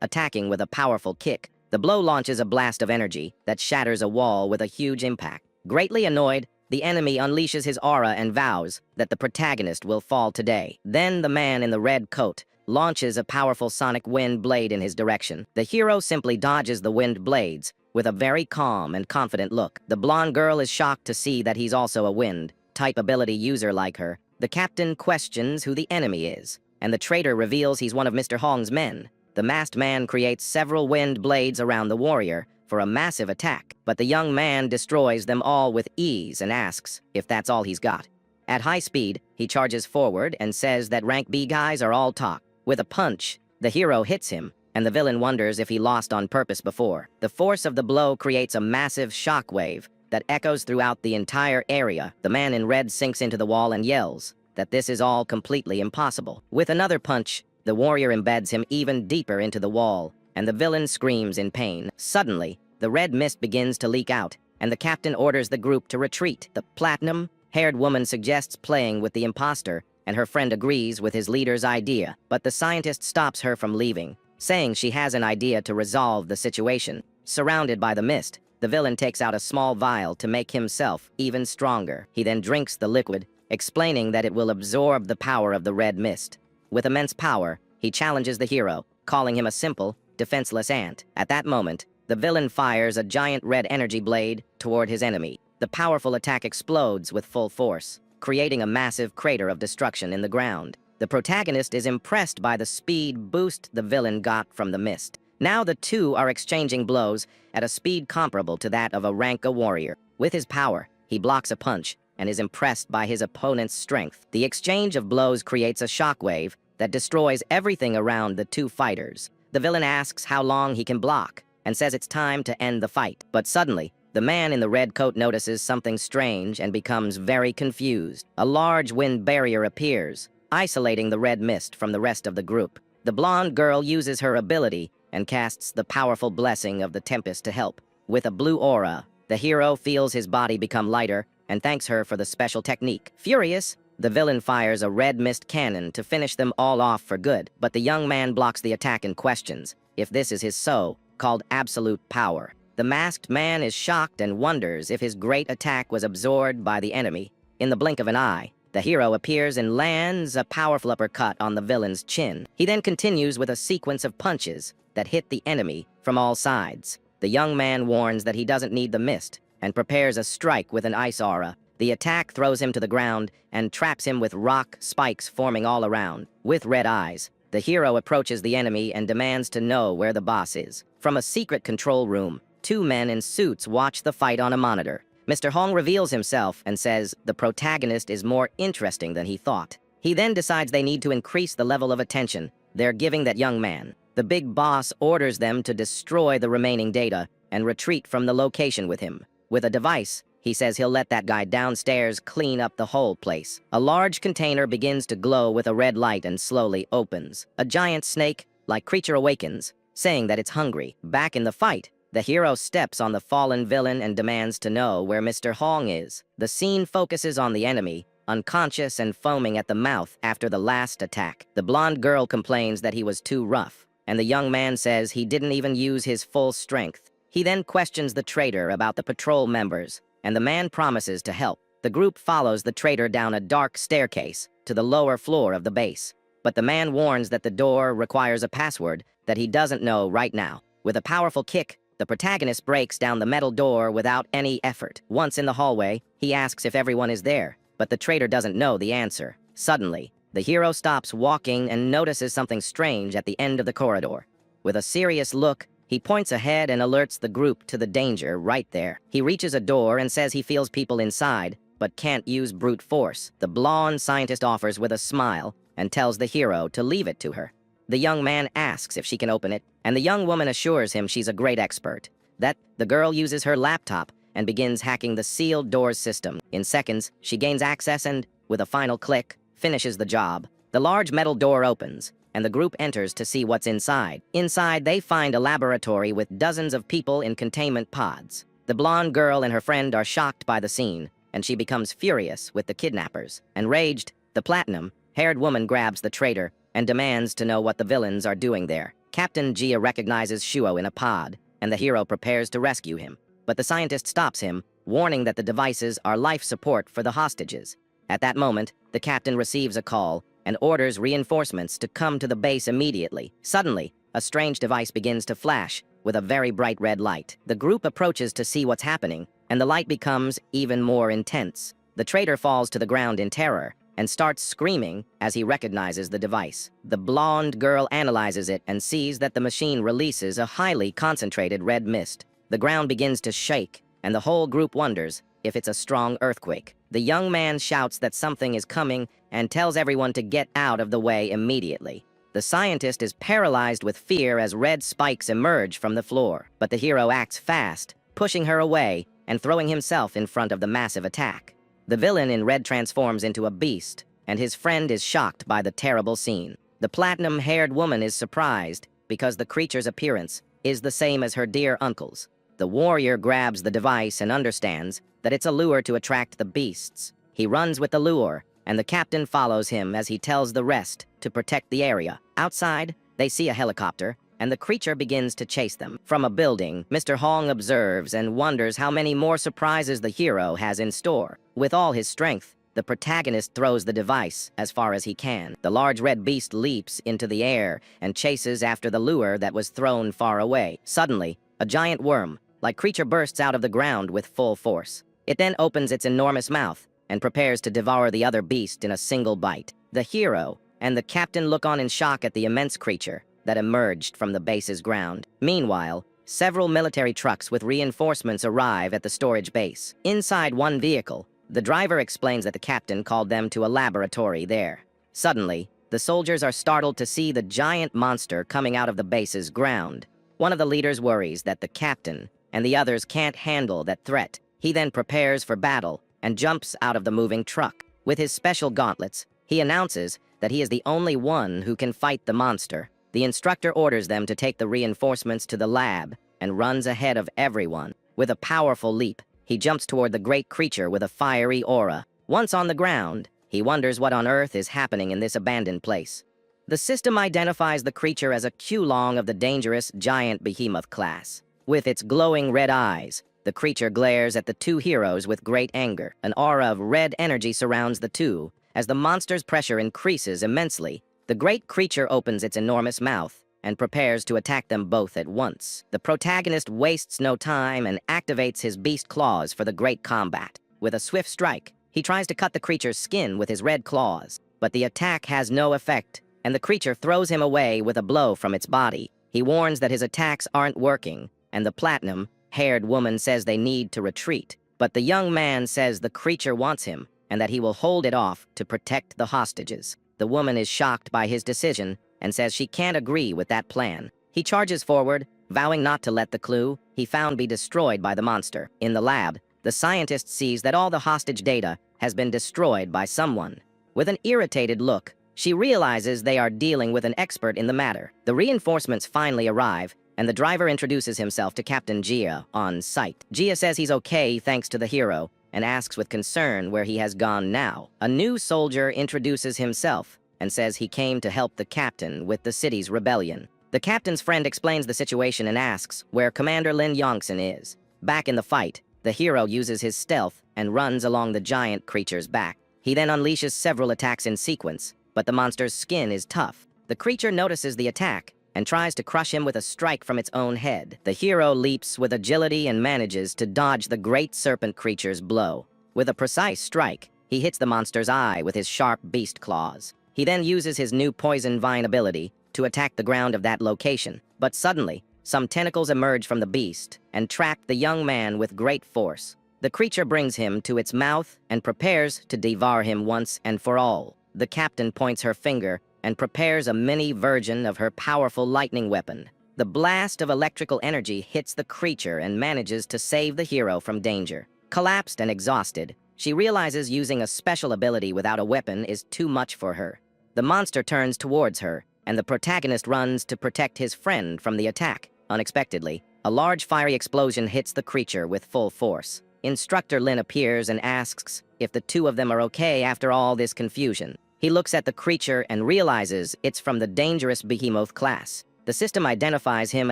attacking with a powerful kick. The blow launches a blast of energy that shatters a wall with a huge impact. Greatly annoyed, the enemy unleashes his aura and vows that the protagonist will fall today. Then the man in the red coat launches a powerful sonic wind blade in his direction. The hero simply dodges the wind blades with a very calm and confident look. The blonde girl is shocked to see that he's also a wind-type ability user like her. The captain questions who the enemy is, and the traitor reveals he's one of Mr. Hong's men. The masked man creates several wind blades around the warrior for a massive attack, but the young man destroys them all with ease and asks if that's all he's got. At high speed, he charges forward and says that rank B guys are all talk. With a punch, the hero hits him, and the villain wonders if he lost on purpose before. The force of the blow creates a massive shockwave that echoes throughout the entire area. The man in red sinks into the wall and yells that this is all completely impossible. With another punch, the warrior embeds him even deeper into the wall, and the villain screams in pain. Suddenly, the red mist begins to leak out, and the captain orders the group to retreat. The platinum-haired woman suggests playing with the imposter, and her friend agrees with his leader's idea. But the scientist stops her from leaving, saying she has an idea to resolve the situation. Surrounded by the mist, the villain takes out a small vial to make himself even stronger. He then drinks the liquid, explaining that it will absorb the power of the red mist. With immense power, he challenges the hero, calling him a simple, defenseless ant. At that moment, the villain fires a giant red energy blade toward his enemy. The powerful attack explodes with full force, creating a massive crater of destruction in the ground. The protagonist is impressed by the speed boost the villain got from the mist. Now the two are exchanging blows at a speed comparable to that of a rank A warrior. With his power, he blocks a punch and is impressed by his opponent's strength. The exchange of blows creates a shockwave that destroys everything around the two fighters. The villain asks how long he can block and says it's time to end the fight. But suddenly, the man in the red coat notices something strange and becomes very confused. A large wind barrier appears, isolating the red mist from the rest of the group. The blonde girl uses her ability and casts the powerful blessing of the Tempest to help. With a blue aura, the hero feels his body become lighter and thanks her for the special technique. Furious, the villain fires a red mist cannon to finish them all off for good, but the young man blocks the attack and questions if this is his so-called absolute power. The masked man is shocked and wonders if his great attack was absorbed by the enemy. In the blink of an eye, the hero appears and lands a powerful uppercut on the villain's chin. He then continues with a sequence of punches that hit the enemy from all sides. The young man warns that he doesn't need the mist and prepares a strike with an ice aura. The attack throws him to the ground and traps him with rock spikes forming all around. With red eyes, the hero approaches the enemy and demands to know where the boss is. From a secret control room, two men in suits watch the fight on a monitor. Mr. Hong reveals himself and says the protagonist is more interesting than he thought. He then decides they need to increase the level of attention they're giving that young man. The big boss orders them to destroy the remaining data and retreat from the location with him. With a device, he says he'll let that guy downstairs clean up the whole place. A large container begins to glow with a red light and slowly opens. A giant snake-like creature awakens, saying that it's hungry. Back in the fight, The hero steps on the fallen villain and demands to know where Mr. Hong is. The scene focuses on the enemy, unconscious and foaming at the mouth after the last attack. The blonde girl complains that he was too rough, and the young man says he didn't even use his full strength. He then questions the traitor about the patrol members, and the man promises to help. The group follows the traitor down a dark staircase to the lower floor of the base, but the man warns that the door requires a password that he doesn't know right now. With a powerful kick, the protagonist breaks down the metal door without any effort. Once in the hallway, he asks if everyone is there, but the traitor doesn't know the answer. Suddenly, the hero stops walking and notices something strange at the end of the corridor. With a serious look, he points ahead and alerts the group to the danger right there. He reaches a door and says he feels people inside, but can't use brute force. The blonde scientist offers with a smile and tells the hero to leave it to her. The young man asks if she can open it, and the young woman assures him she's a great expert. That the girl uses her laptop and begins hacking the sealed doors system. In seconds, she gains access and, with a final click, finishes the job. The large metal door opens, and the group enters to see what's inside. Inside, they find a laboratory with dozens of people in containment pods. The blonde girl and her friend are shocked by the scene, and she becomes furious with the kidnappers. Enraged, the platinum-haired woman grabs the traitor and demands to know what the villains are doing there. Captain Gia recognizes Shuo in a pod, and the hero prepares to rescue him. But the scientist stops him, warning that the devices are life support for the hostages. At that moment, the captain receives a call and orders reinforcements to come to the base immediately. Suddenly, a strange device begins to flash with a very bright red light. The group approaches to see what's happening, and the light becomes even more intense. The traitor falls to the ground in terror and starts screaming as he recognizes the device. The blonde girl analyzes it and sees that the machine releases a highly concentrated red mist. The ground begins to shake, and the whole group wonders if it's a strong earthquake. The young man shouts that something is coming and tells everyone to get out of the way immediately. The scientist is paralyzed with fear as red spikes emerge from the floor, but the hero acts fast, pushing her away and throwing himself in front of the massive attack. The villain in red transforms into a beast, and his friend is shocked by the terrible scene. The platinum-haired woman is surprised because the creature's appearance is the same as her dear uncle's. The warrior grabs the device and understands that it's a lure to attract the beasts. He runs with the lure, and the captain follows him as he tells the rest to protect the area. Outside, they see a helicopter, and the creature begins to chase them. From a building, Mr. Hong observes and wonders how many more surprises the hero has in store. With all his strength, the protagonist throws the device as far as he can. The large red beast leaps into the air and chases after the lure that was thrown far away. Suddenly, a giant worm-like creature bursts out of the ground with full force. It then opens its enormous mouth and prepares to devour the other beast in a single bite. The hero and the captain look on in shock at the immense creature that emerged from the base's ground. Meanwhile, several military trucks with reinforcements arrive at the storage base. Inside one vehicle, the driver explains that the captain called them to a laboratory there. Suddenly, the soldiers are startled to see the giant monster coming out of the base's ground. One of the leaders worries that the captain and the others can't handle that threat. He then prepares for battle and jumps out of the moving truck. With his special gauntlets, he announces that he is the only one who can fight the monster. The instructor orders them to take the reinforcements to the lab and runs ahead of everyone. With a powerful leap, he jumps toward the great creature with a fiery aura. Once on the ground, he wonders what on earth is happening in this abandoned place. The system identifies the creature as a Qulong of the dangerous giant behemoth class. With its glowing red eyes, the creature glares at the two heroes with great anger. An aura of red energy surrounds the two. As the monster's pressure increases immensely, the great creature opens its enormous mouth and prepares to attack them both at once. The protagonist wastes no time and activates his beast claws for the great combat. With a swift strike, he tries to cut the creature's skin with his red claws, but the attack has no effect, and the creature throws him away with a blow from its body. He warns that his attacks aren't working, and the platinum-haired woman says they need to retreat. But the young man says the creature wants him, and that he will hold it off to protect the hostages. The woman is shocked by his decision and says she can't agree with that plan. He charges forward, vowing not to let the clue he found be destroyed by the monster. In the lab, the scientist sees that all the hostage data has been destroyed by someone. With an irritated look, she realizes they are dealing with an expert in the matter. The reinforcements finally arrive, and the driver introduces himself to Captain Gia on sight. Gia says he's okay thanks to the hero, and asks with concern where he has gone now. A new soldier introduces himself and says he came to help the captain with the city's rebellion. The captain's friend explains the situation and asks where Commander Lin Yongsan is. Back in the fight, the hero uses his stealth and runs along the giant creature's back. He then unleashes several attacks in sequence, but the monster's skin is tough. The creature notices the attack and tries to crush him with a strike from its own head. The hero leaps with agility and manages to dodge the great serpent creature's blow. With a precise strike, he hits the monster's eye with his sharp beast claws. He then uses his new poison vine ability to attack the ground of that location. But suddenly, some tentacles emerge from the beast and trap the young man with great force. The creature brings him to its mouth and prepares to devour him once and for all. The captain points her finger and prepares a mini version of her powerful lightning weapon. The blast of electrical energy hits the creature and manages to save the hero from danger. Collapsed and exhausted, she realizes using a special ability without a weapon is too much for her. The monster turns towards her, and the protagonist runs to protect his friend from the attack. Unexpectedly, a large fiery explosion hits the creature with full force. Instructor Lin appears and asks if the two of them are okay after all this confusion. He looks at the creature and realizes it's from the dangerous behemoth class. The system identifies him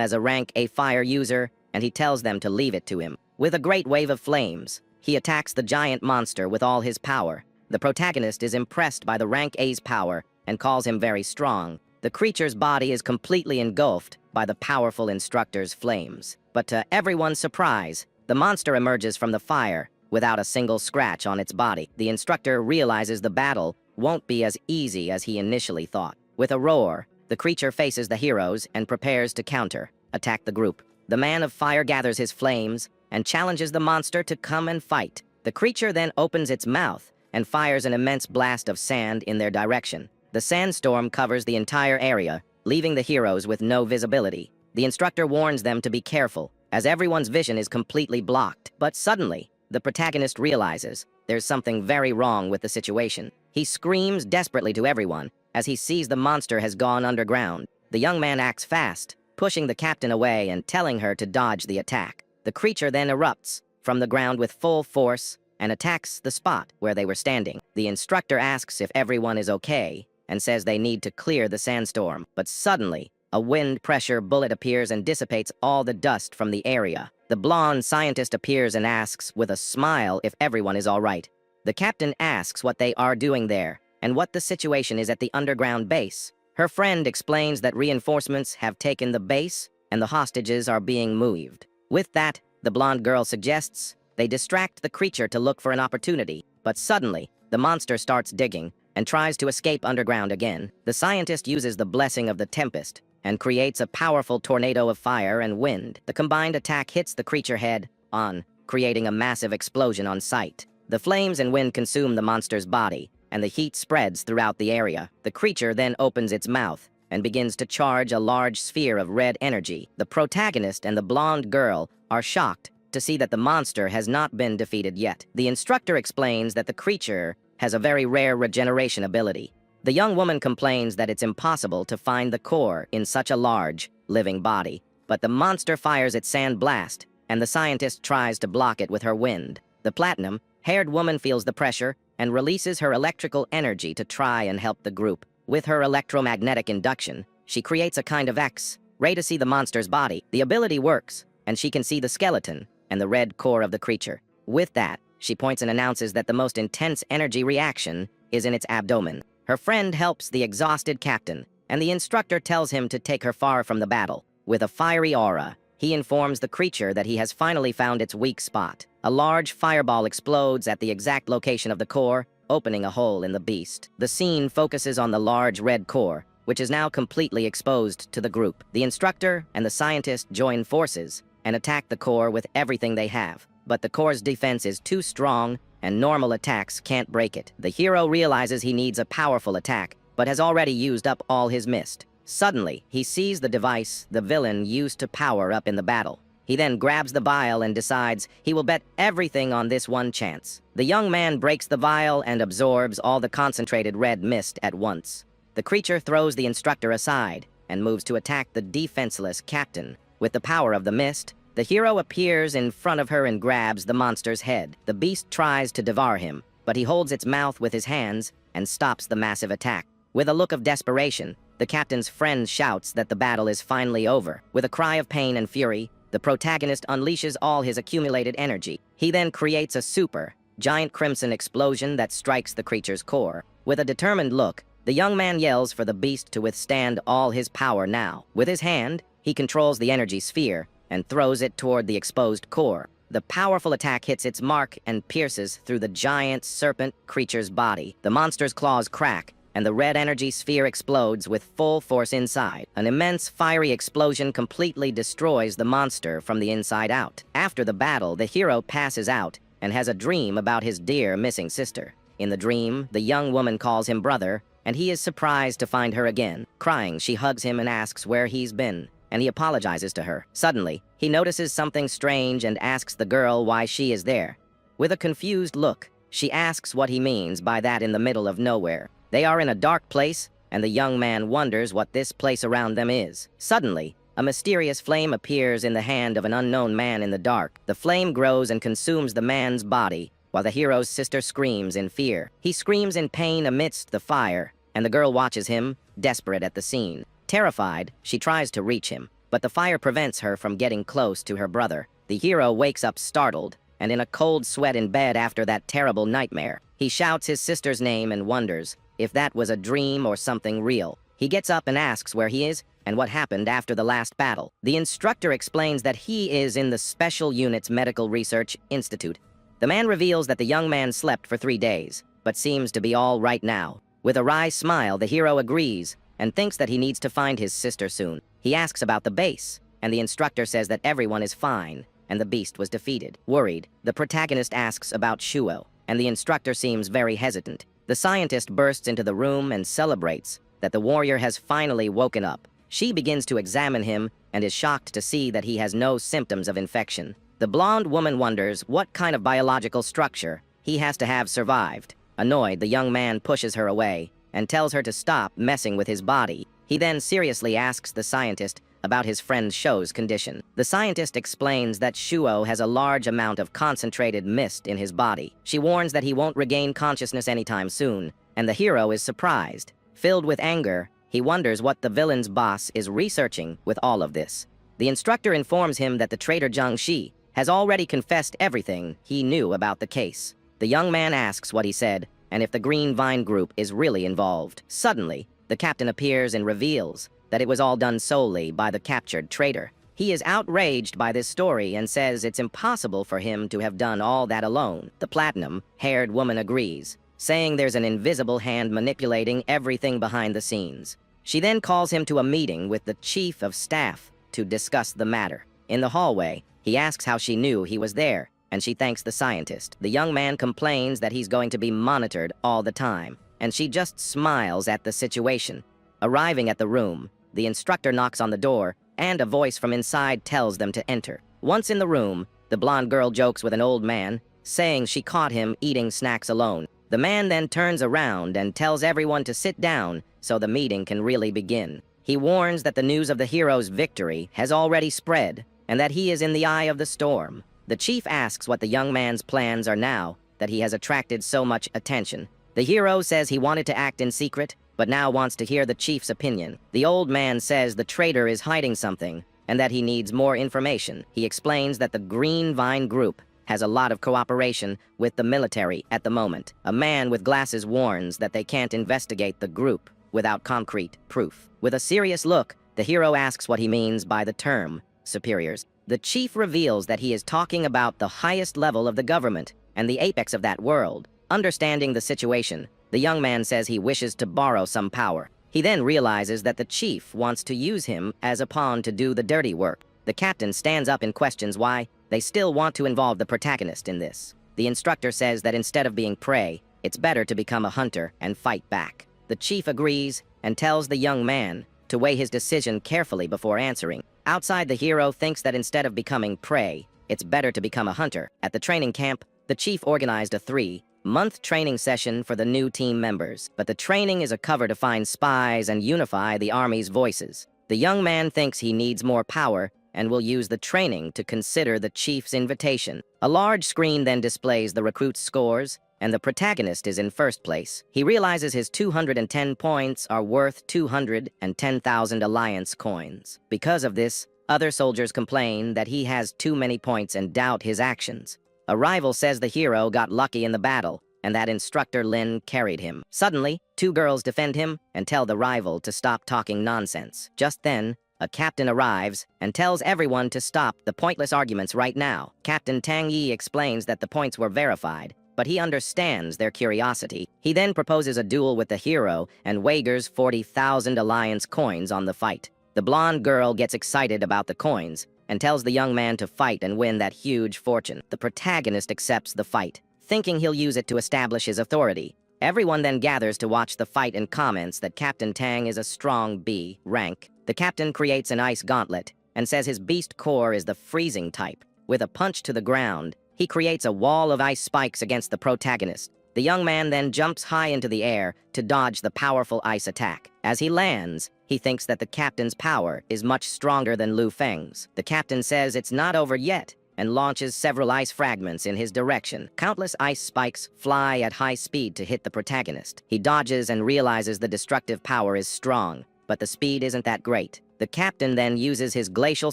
as a rank A fire user, and he tells them to leave it to him. With a great wave of flames, he attacks the giant monster with all his power. The protagonist is impressed by the rank A's power and calls him very strong. The creature's body is completely engulfed by the powerful instructor's flames. But to everyone's surprise, the monster emerges from the fire without a single scratch on its body. The instructor realizes the battle won't be as easy as he initially thought. With a roar, the creature faces the heroes and prepares to attack the group. The man of fire gathers his flames and challenges the monster to come and fight. The creature then opens its mouth and fires an immense blast of sand in their direction. The sandstorm covers the entire area, leaving the heroes with no visibility. The instructor warns them to be careful, as everyone's vision is completely blocked. But suddenly, the protagonist realizes there's something very wrong with the situation. He screams desperately to everyone as he sees the monster has gone underground. The young man acts fast, pushing the captain away and telling her to dodge the attack. The creature then erupts from the ground with full force and attacks the spot where they were standing. The instructor asks if everyone is okay and says they need to clear the sandstorm. But suddenly, a wind pressure bullet appears and dissipates all the dust from the area. The blonde scientist appears and asks with a smile if everyone is all right. The captain asks what they are doing there and what the situation is at the underground base. Her friend explains that reinforcements have taken the base and the hostages are being moved. With that, the blonde girl suggests they distract the creature to look for an opportunity. But suddenly, the monster starts digging and tries to escape underground again. The scientist uses the blessing of the tempest and creates a powerful tornado of fire and wind. The combined attack hits the creature head on, creating a massive explosion on sight. The flames and wind consume the monster's body, and the heat spreads throughout the area. The creature then opens its mouth and begins to charge a large sphere of red energy. The protagonist and the blonde girl are shocked to see that the monster has not been defeated yet. The instructor explains that the creature has a very rare regeneration ability. The young woman complains that it's impossible to find the core in such a large, living body. But the monster fires its sand blast, and the scientist tries to block it with her wind. The platinum-haired woman feels the pressure and releases her electrical energy to try and help the group. With her electromagnetic induction, she creates a kind of X-ray to see the monster's body. The ability works, and she can see the skeleton and the red core of the creature. With that, she points and announces that the most intense energy reaction is in its abdomen. Her friend helps the exhausted captain, and the instructor tells him to take her far from the battle. With a fiery aura, he informs the creature that he has finally found its weak spot. A large fireball explodes at the exact location of the core, opening a hole in the beast. The scene focuses on the large red core, which is now completely exposed to the group. The instructor and the scientist join forces and attack the core with everything they have. But the core's defense is too strong, and normal attacks can't break it. The hero realizes he needs a powerful attack, but has already used up all his mist. Suddenly, he sees the device the villain used to power up in the battle. He then grabs the vial and decides he will bet everything on this one chance. The young man breaks the vial and absorbs all the concentrated red mist at once. The creature throws the instructor aside and moves to attack the defenseless captain. With the power of the mist, the hero appears in front of her and grabs the monster's head. The beast tries to devour him, but he holds its mouth with his hands and stops the massive attack. With a look of desperation, the captain's friend shouts that the battle is finally over. With a cry of pain and fury, the protagonist unleashes all his accumulated energy. He then creates a super, giant crimson explosion that strikes the creature's core. With a determined look, the young man yells for the beast to withstand all his power now. With his hand, he controls the energy sphere and throws it toward the exposed core. The powerful attack hits its mark and pierces through the giant serpent creature's body. The monster's claws crack, and the red energy sphere explodes with full force inside. An immense fiery explosion completely destroys the monster from the inside out. After the battle, the hero passes out and has a dream about his dear missing sister. In the dream, the young woman calls him brother, and he is surprised to find her again. Crying, she hugs him and asks where he's been, and he apologizes to her. Suddenly, he notices something strange and asks the girl why she is there. With a confused look, she asks what he means by that in the middle of nowhere. They are in a dark place, and the young man wonders what this place around them is. Suddenly, a mysterious flame appears in the hand of an unknown man in the dark. The flame grows and consumes the man's body, while the hero's sister screams in fear. He screams in pain amidst the fire, and the girl watches him, desperate at the scene. Terrified, she tries to reach him, but the fire prevents her from getting close to her brother. The hero wakes up startled, and in a cold sweat in bed after that terrible nightmare. He shouts his sister's name and wonders if that was a dream or something real. He gets up and asks where he is and what happened after the last battle. The instructor explains that he is in the Special Units Medical Research Institute. The man reveals that the young man slept for 3 days, but seems to be all right now. With a wry smile, the hero agrees and thinks that he needs to find his sister soon. He asks about the base, and the instructor says that everyone is fine, and the beast was defeated. Worried, the protagonist asks about Shuo, and the instructor seems very hesitant. The scientist bursts into the room and celebrates that the warrior has finally woken up. She begins to examine him and is shocked to see that he has no symptoms of infection. The blonde woman wonders what kind of biological structure he has to have survived. Annoyed, the young man pushes her away and tells her to stop messing with his body. He then seriously asks the scientist about his friend Shou's condition. The scientist explains that Shuo has a large amount of concentrated mist in his body. She warns that he won't regain consciousness anytime soon, and the hero is surprised. Filled with anger, he wonders what the villain's boss is researching with all of this. The instructor informs him that the traitor Zhang Shi has already confessed everything he knew about the case. The young man asks what he said, and if the Green Vine group is really involved. Suddenly, the captain appears and reveals that it was all done solely by the captured traitor. He is outraged by this story and says it's impossible for him to have done all that alone. The platinum-haired woman agrees, saying there's an invisible hand manipulating everything behind the scenes. She then calls him to a meeting with the chief of staff to discuss the matter. In the hallway, he asks how she knew he was there, and she thanks the scientist. The young man complains that he's going to be monitored all the time, and she just smiles at the situation. Arriving at the room, the instructor knocks on the door, and a voice from inside tells them to enter. Once in the room, the blonde girl jokes with an old man, saying she caught him eating snacks alone. The man then turns around and tells everyone to sit down so the meeting can really begin. He warns that the news of the hero's victory has already spread, and that he is in the eye of the storm. The chief asks what the young man's plans are now that he has attracted so much attention. The hero says he wanted to act in secret, but now wants to hear the chief's opinion. The old man says the traitor is hiding something, and that he needs more information. He explains that the Green Vine group has a lot of cooperation with the military at the moment. A man with glasses warns that they can't investigate the group without concrete proof. With a serious look, the hero asks what he means by the term superiors. The chief reveals that he is talking about the highest level of the government and the apex of that world. Understanding the situation, the young man says he wishes to borrow some power. He then realizes that the chief wants to use him as a pawn to do the dirty work. The captain stands up and questions why they still want to involve the protagonist in this. The instructor says that instead of being prey, it's better to become a hunter and fight back. The chief agrees and tells the young man to weigh his decision carefully before answering. Outside, the hero thinks that instead of becoming prey, it's better to become a hunter. At the training camp, the chief organized a 3-month training session for the new team members, but the training is a cover to find spies and unify the army's voices. The young man thinks he needs more power and will use the training to consider the chief's invitation. A large screen then displays the recruit's scores, and the protagonist is in first place. He realizes his 210 points are worth 210,000 alliance coins. Because of this, other soldiers complain that he has too many points and doubt his actions. A rival says the hero got lucky in the battle, and that instructor Lin carried him. Suddenly, two girls defend him and tell the rival to stop talking nonsense. Just then, a captain arrives and tells everyone to stop the pointless arguments right now. Captain Tang Yi explains that the points were verified, but he understands their curiosity. He then proposes a duel with the hero and wagers 40,000 alliance coins on the fight. The blonde girl gets excited about the coins and tells the young man to fight and win that huge fortune. The protagonist accepts the fight, thinking he'll use it to establish his authority. Everyone then gathers to watch the fight and comments that Captain Tang is a strong B rank. The captain creates an ice gauntlet and says his beast core is the freezing type. With a punch to the ground, he creates a wall of ice spikes against the protagonist. The young man then jumps high into the air to dodge the powerful ice attack. As he lands, he thinks that the captain's power is much stronger than Lu Feng's. The captain says it's not over yet and launches several ice fragments in his direction. Countless ice spikes fly at high speed to hit the protagonist. He dodges and realizes the destructive power is strong, but the speed isn't that great. The captain then uses his glacial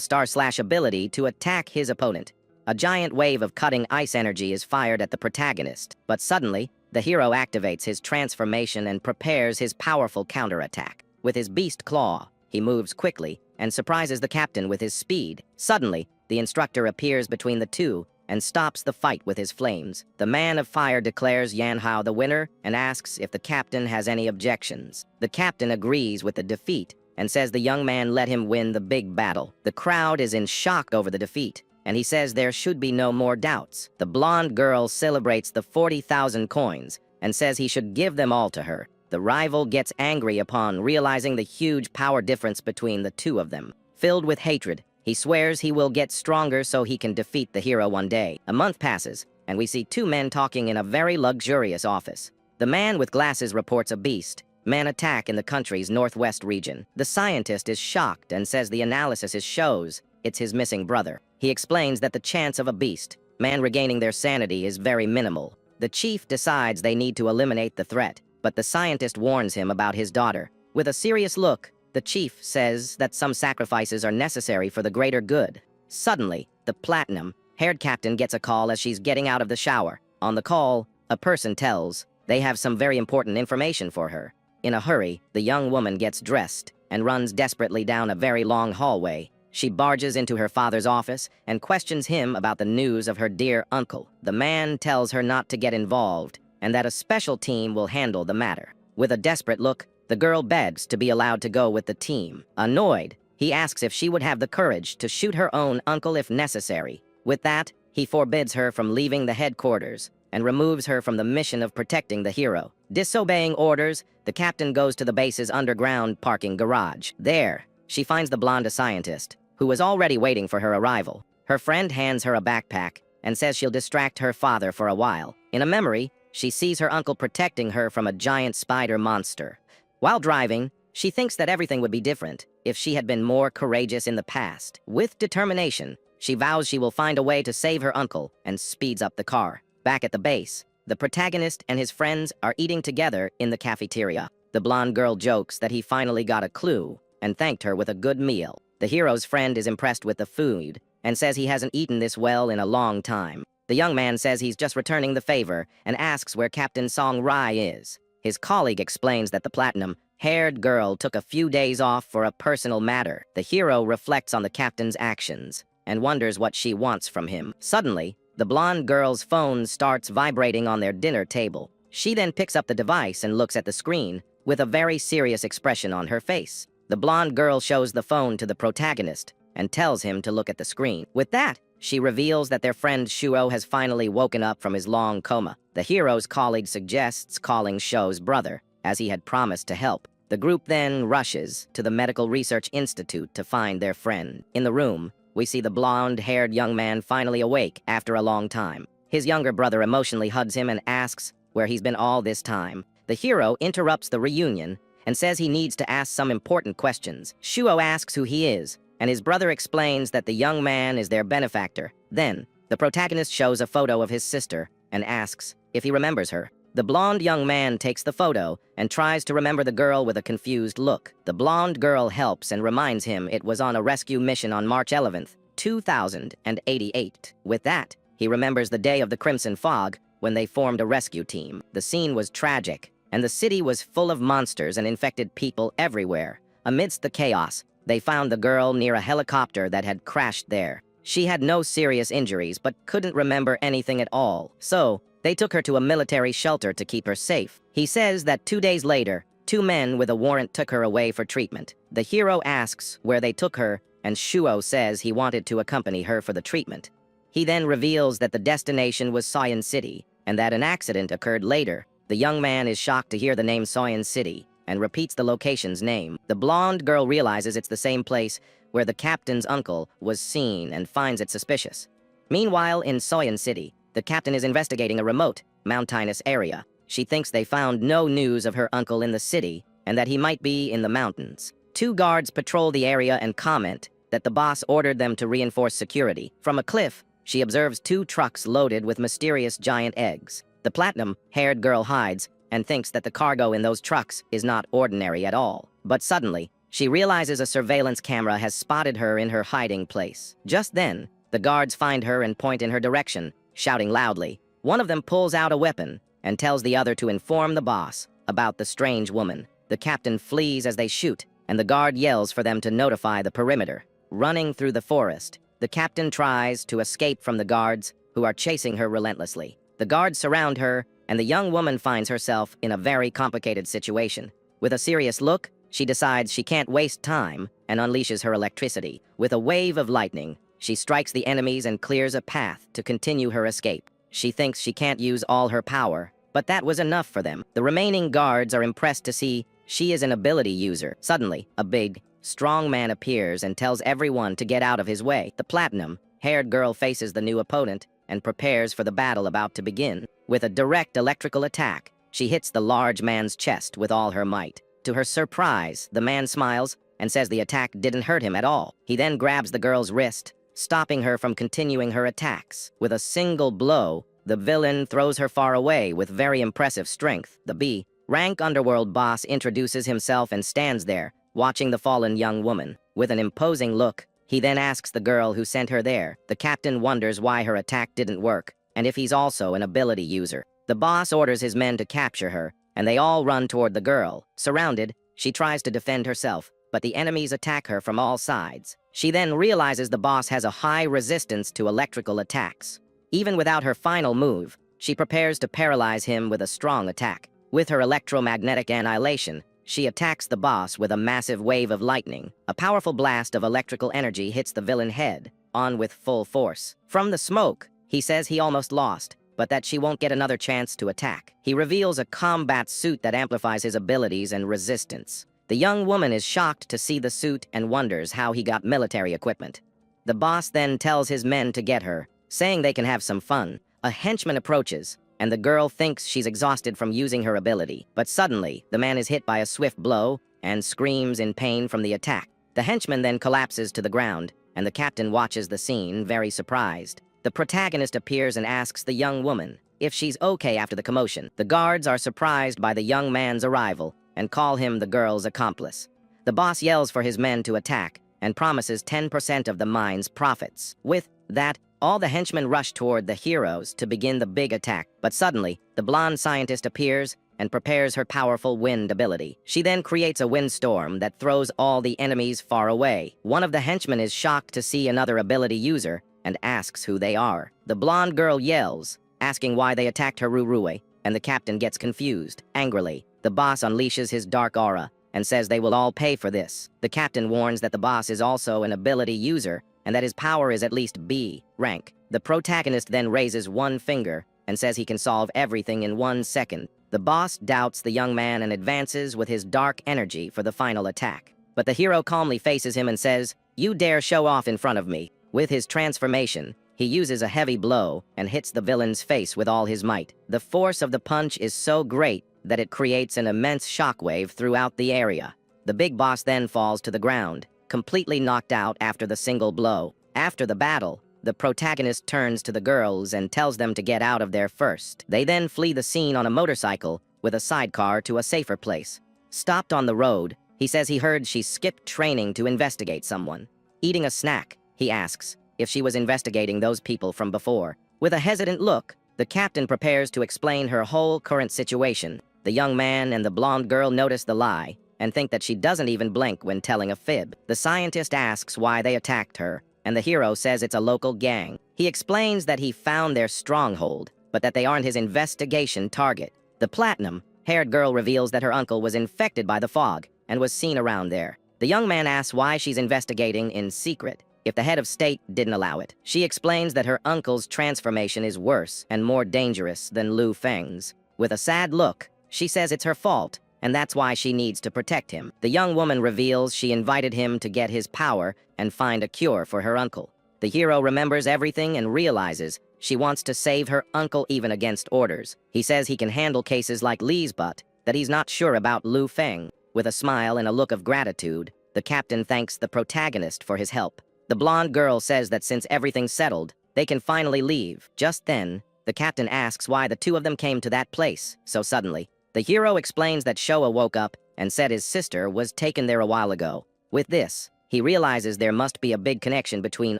star-slash ability to attack his opponent. A giant wave of cutting ice energy is fired at the protagonist, but suddenly, the hero activates his transformation and prepares his powerful counterattack. With his beast claw, he moves quickly and surprises the captain with his speed. Suddenly, the instructor appears between the two and stops the fight with his flames. The man of fire declares Yan Hao the winner and asks if the captain has any objections. The captain agrees with the defeat and says the young man let him win the big battle. The crowd is in shock over the defeat, and he says there should be no more doubts. The blonde girl celebrates the 40,000 coins and says he should give them all to her. The rival gets angry upon realizing the huge power difference between the two of them. Filled with hatred, he swears he will get stronger so he can defeat the hero one day. A month passes, and we see two men talking in a very luxurious office. The man with glasses reports a beast man attack in the country's northwest region. The scientist is shocked and says the analysis shows it's his missing brother. He explains that the chance of a beast man regaining their sanity is very minimal. The chief decides they need to eliminate the threat, but the scientist warns him about his daughter. With a serious look, the chief says that some sacrifices are necessary for the greater good. Suddenly, the platinum-haired captain gets a call as she's getting out of the shower. On the call, a person tells they have some very important information for her. In a hurry, the young woman gets dressed and runs desperately down a very long hallway. She barges into her father's office and questions him about the news of her dear uncle. The man tells her not to get involved and that a special team will handle the matter. With a desperate look, the girl begs to be allowed to go with the team. Annoyed, he asks if she would have the courage to shoot her own uncle if necessary. With that, he forbids her from leaving the headquarters and removes her from the mission of protecting the hero. Disobeying orders, the captain goes to the base's underground parking garage. There, she finds the blonde scientist, who was already waiting for her arrival. Her friend hands her a backpack and says she'll distract her father for a while. In a memory, she sees her uncle protecting her from a giant spider monster. While driving, she thinks that everything would be different if she had been more courageous in the past. With determination, she vows she will find a way to save her uncle and speeds up the car. Back at the base, the protagonist and his friends are eating together in the cafeteria. The blonde girl jokes that he finally got a clue and thanked her with a good meal. The hero's friend is impressed with the food and says he hasn't eaten this well in a long time. The young man says he's just returning the favor and asks where Captain Song Rai is. His colleague explains that the platinum-haired girl took a few days off for a personal matter. The hero reflects on the captain's actions and wonders what she wants from him. Suddenly, the blonde girl's phone starts vibrating on their dinner table. She then picks up the device and looks at the screen with a very serious expression on her face. The blonde girl shows the phone to the protagonist and tells him to look at the screen. With that, she reveals that their friend Shuo has finally woken up from his long coma. The hero's colleague suggests calling Shuo's brother, as he had promised to help. The group then rushes to the Medical Research Institute to find their friend. In the room, we see the blonde-haired young man finally awake after a long time. His younger brother emotionally hugs him and asks where he's been all this time. The hero interrupts the reunion and says he needs to ask some important questions. Shuo asks who he is, and his brother explains that the young man is their benefactor. Then, the protagonist shows a photo of his sister and asks if he remembers her. The blonde young man takes the photo and tries to remember the girl with a confused look. The blonde girl helps and reminds him it was on a rescue mission on March 11th, 2088. With that, he remembers the day of the Crimson Fog when they formed a rescue team. The scene was tragic, and the city was full of monsters and infected people everywhere. Amidst the chaos, they found the girl near a helicopter that had crashed there. She had no serious injuries but couldn't remember anything at all. So, they took her to a military shelter to keep her safe. He says that 2 days later, 2 men with a warrant took her away for treatment. The hero asks where they took her, and Shuo says he wanted to accompany her for the treatment. He then reveals that the destination was Soyan City, and that an accident occurred later. The young man is shocked to hear the name Soyan City, and repeats the location's name. The blonde girl realizes it's the same place where the captain's uncle was seen and finds it suspicious. Meanwhile, in Soyan City, the captain is investigating a remote, mountainous area. She thinks they found no news of her uncle in the city and that he might be in the mountains. 2 guards patrol the area and comment that the boss ordered them to reinforce security. From a cliff, she observes 2 trucks loaded with mysterious giant eggs. The platinum-haired girl hides and thinks that the cargo in those trucks is not ordinary at all. But suddenly, she realizes a surveillance camera has spotted her in her hiding place. Just then, the guards find her and point in her direction, shouting loudly. One of them pulls out a weapon and tells the other to inform the boss about the strange woman. The captain flees as they shoot, and the guard yells for them to notify the perimeter. Running through the forest, the captain tries to escape from the guards, who are chasing her relentlessly. The guards surround her, and the young woman finds herself in a very complicated situation. With a serious look, she decides she can't waste time and unleashes her electricity. With a wave of lightning, she strikes the enemies and clears a path to continue her escape. She thinks she can't use all her power, but that was enough for them. The remaining guards are impressed to see she is an ability user. Suddenly, a big, strong man appears and tells everyone to get out of his way. The platinum-haired girl faces the new opponent and prepares for the battle about to begin. With a direct electrical attack, she hits the large man's chest with all her might. To her surprise, the man smiles and says the attack didn't hurt him at all. He then grabs the girl's wrist, stopping her from continuing her attacks. With a single blow, the villain throws her far away with very impressive strength. The B-rank underworld boss introduces himself and stands there, watching the fallen young woman. With an imposing look, he then asks the girl who sent her there. The captain wonders why her attack didn't work, and if he's also an ability user. The boss orders his men to capture her, and they all run toward the girl. Surrounded, she tries to defend herself, but the enemies attack her from all sides. She then realizes the boss has a high resistance to electrical attacks. Even without her final move, she prepares to paralyze him with a strong attack. With her electromagnetic annihilation, she attacks the boss with a massive wave of lightning. A powerful blast of electrical energy hits the villain head, on with full force. From the smoke, he says he almost lost, but that she won't get another chance to attack. He reveals a combat suit that amplifies his abilities and resistance. The young woman is shocked to see the suit and wonders how he got military equipment. The boss then tells his men to get her, saying they can have some fun. A henchman approaches, and the girl thinks she's exhausted from using her ability. But suddenly, the man is hit by a swift blow and screams in pain from the attack. The henchman then collapses to the ground, and the captain watches the scene, very surprised. The protagonist appears and asks the young woman if she's okay after the commotion. The guards are surprised by the young man's arrival and call him the girl's accomplice. The boss yells for his men to attack and promises 10% of the mine's profits. With that, all the henchmen rush toward the heroes to begin the big attack, but suddenly, the blonde scientist appears and prepares her powerful wind ability. She then creates a windstorm that throws all the enemies far away. One of the henchmen is shocked to see another ability user and asks who they are. The blonde girl yells, asking why they attacked her Rurue, and the captain gets confused. Angrily, the boss unleashes his dark aura and says they will all pay for this. The captain warns that the boss is also an ability user and that his power is at least B rank. The protagonist then raises one finger and says he can solve everything in 1 second. The boss doubts the young man and advances with his dark energy for the final attack. But the hero calmly faces him and says, "You dare show off in front of me." With his transformation, he uses a heavy blow and hits the villain's face with all his might. The force of the punch is so great that it creates an immense shockwave throughout the area. The big boss then falls to the ground, completely knocked out after the single blow. After the battle, the protagonist turns to the girls and tells them to get out of there first. They then flee the scene on a motorcycle with a sidecar to a safer place. Stopped on the road, he says he heard she skipped training to investigate someone. Eating a snack, he asks if she was investigating those people from before. With a hesitant look, the captain prepares to explain her whole current situation. The young man and the blonde girl notice the lie and think that she doesn't even blink when telling a fib. The scientist asks why they attacked her, and the hero says it's a local gang. He explains that he found their stronghold, but that they aren't his investigation target. The platinum-haired girl reveals that her uncle was infected by the fog and was seen around there. The young man asks why she's investigating in secret, if the head of state didn't allow it. She explains that her uncle's transformation is worse and more dangerous than Lu Feng's. With a sad look, she says it's her fault, and that's why she needs to protect him. The young woman reveals she invited him to get his power and find a cure for her uncle. The hero remembers everything and realizes she wants to save her uncle even against orders. He says he can handle cases like Lee's, but that he's not sure about Lu Feng. With a smile and a look of gratitude, the captain thanks the protagonist for his help. The blonde girl says that since everything's settled, they can finally leave. Just then, the captain asks why the two of them came to that place so suddenly. The hero explains that Showa woke up and said his sister was taken there a while ago. With this, he realizes there must be a big connection between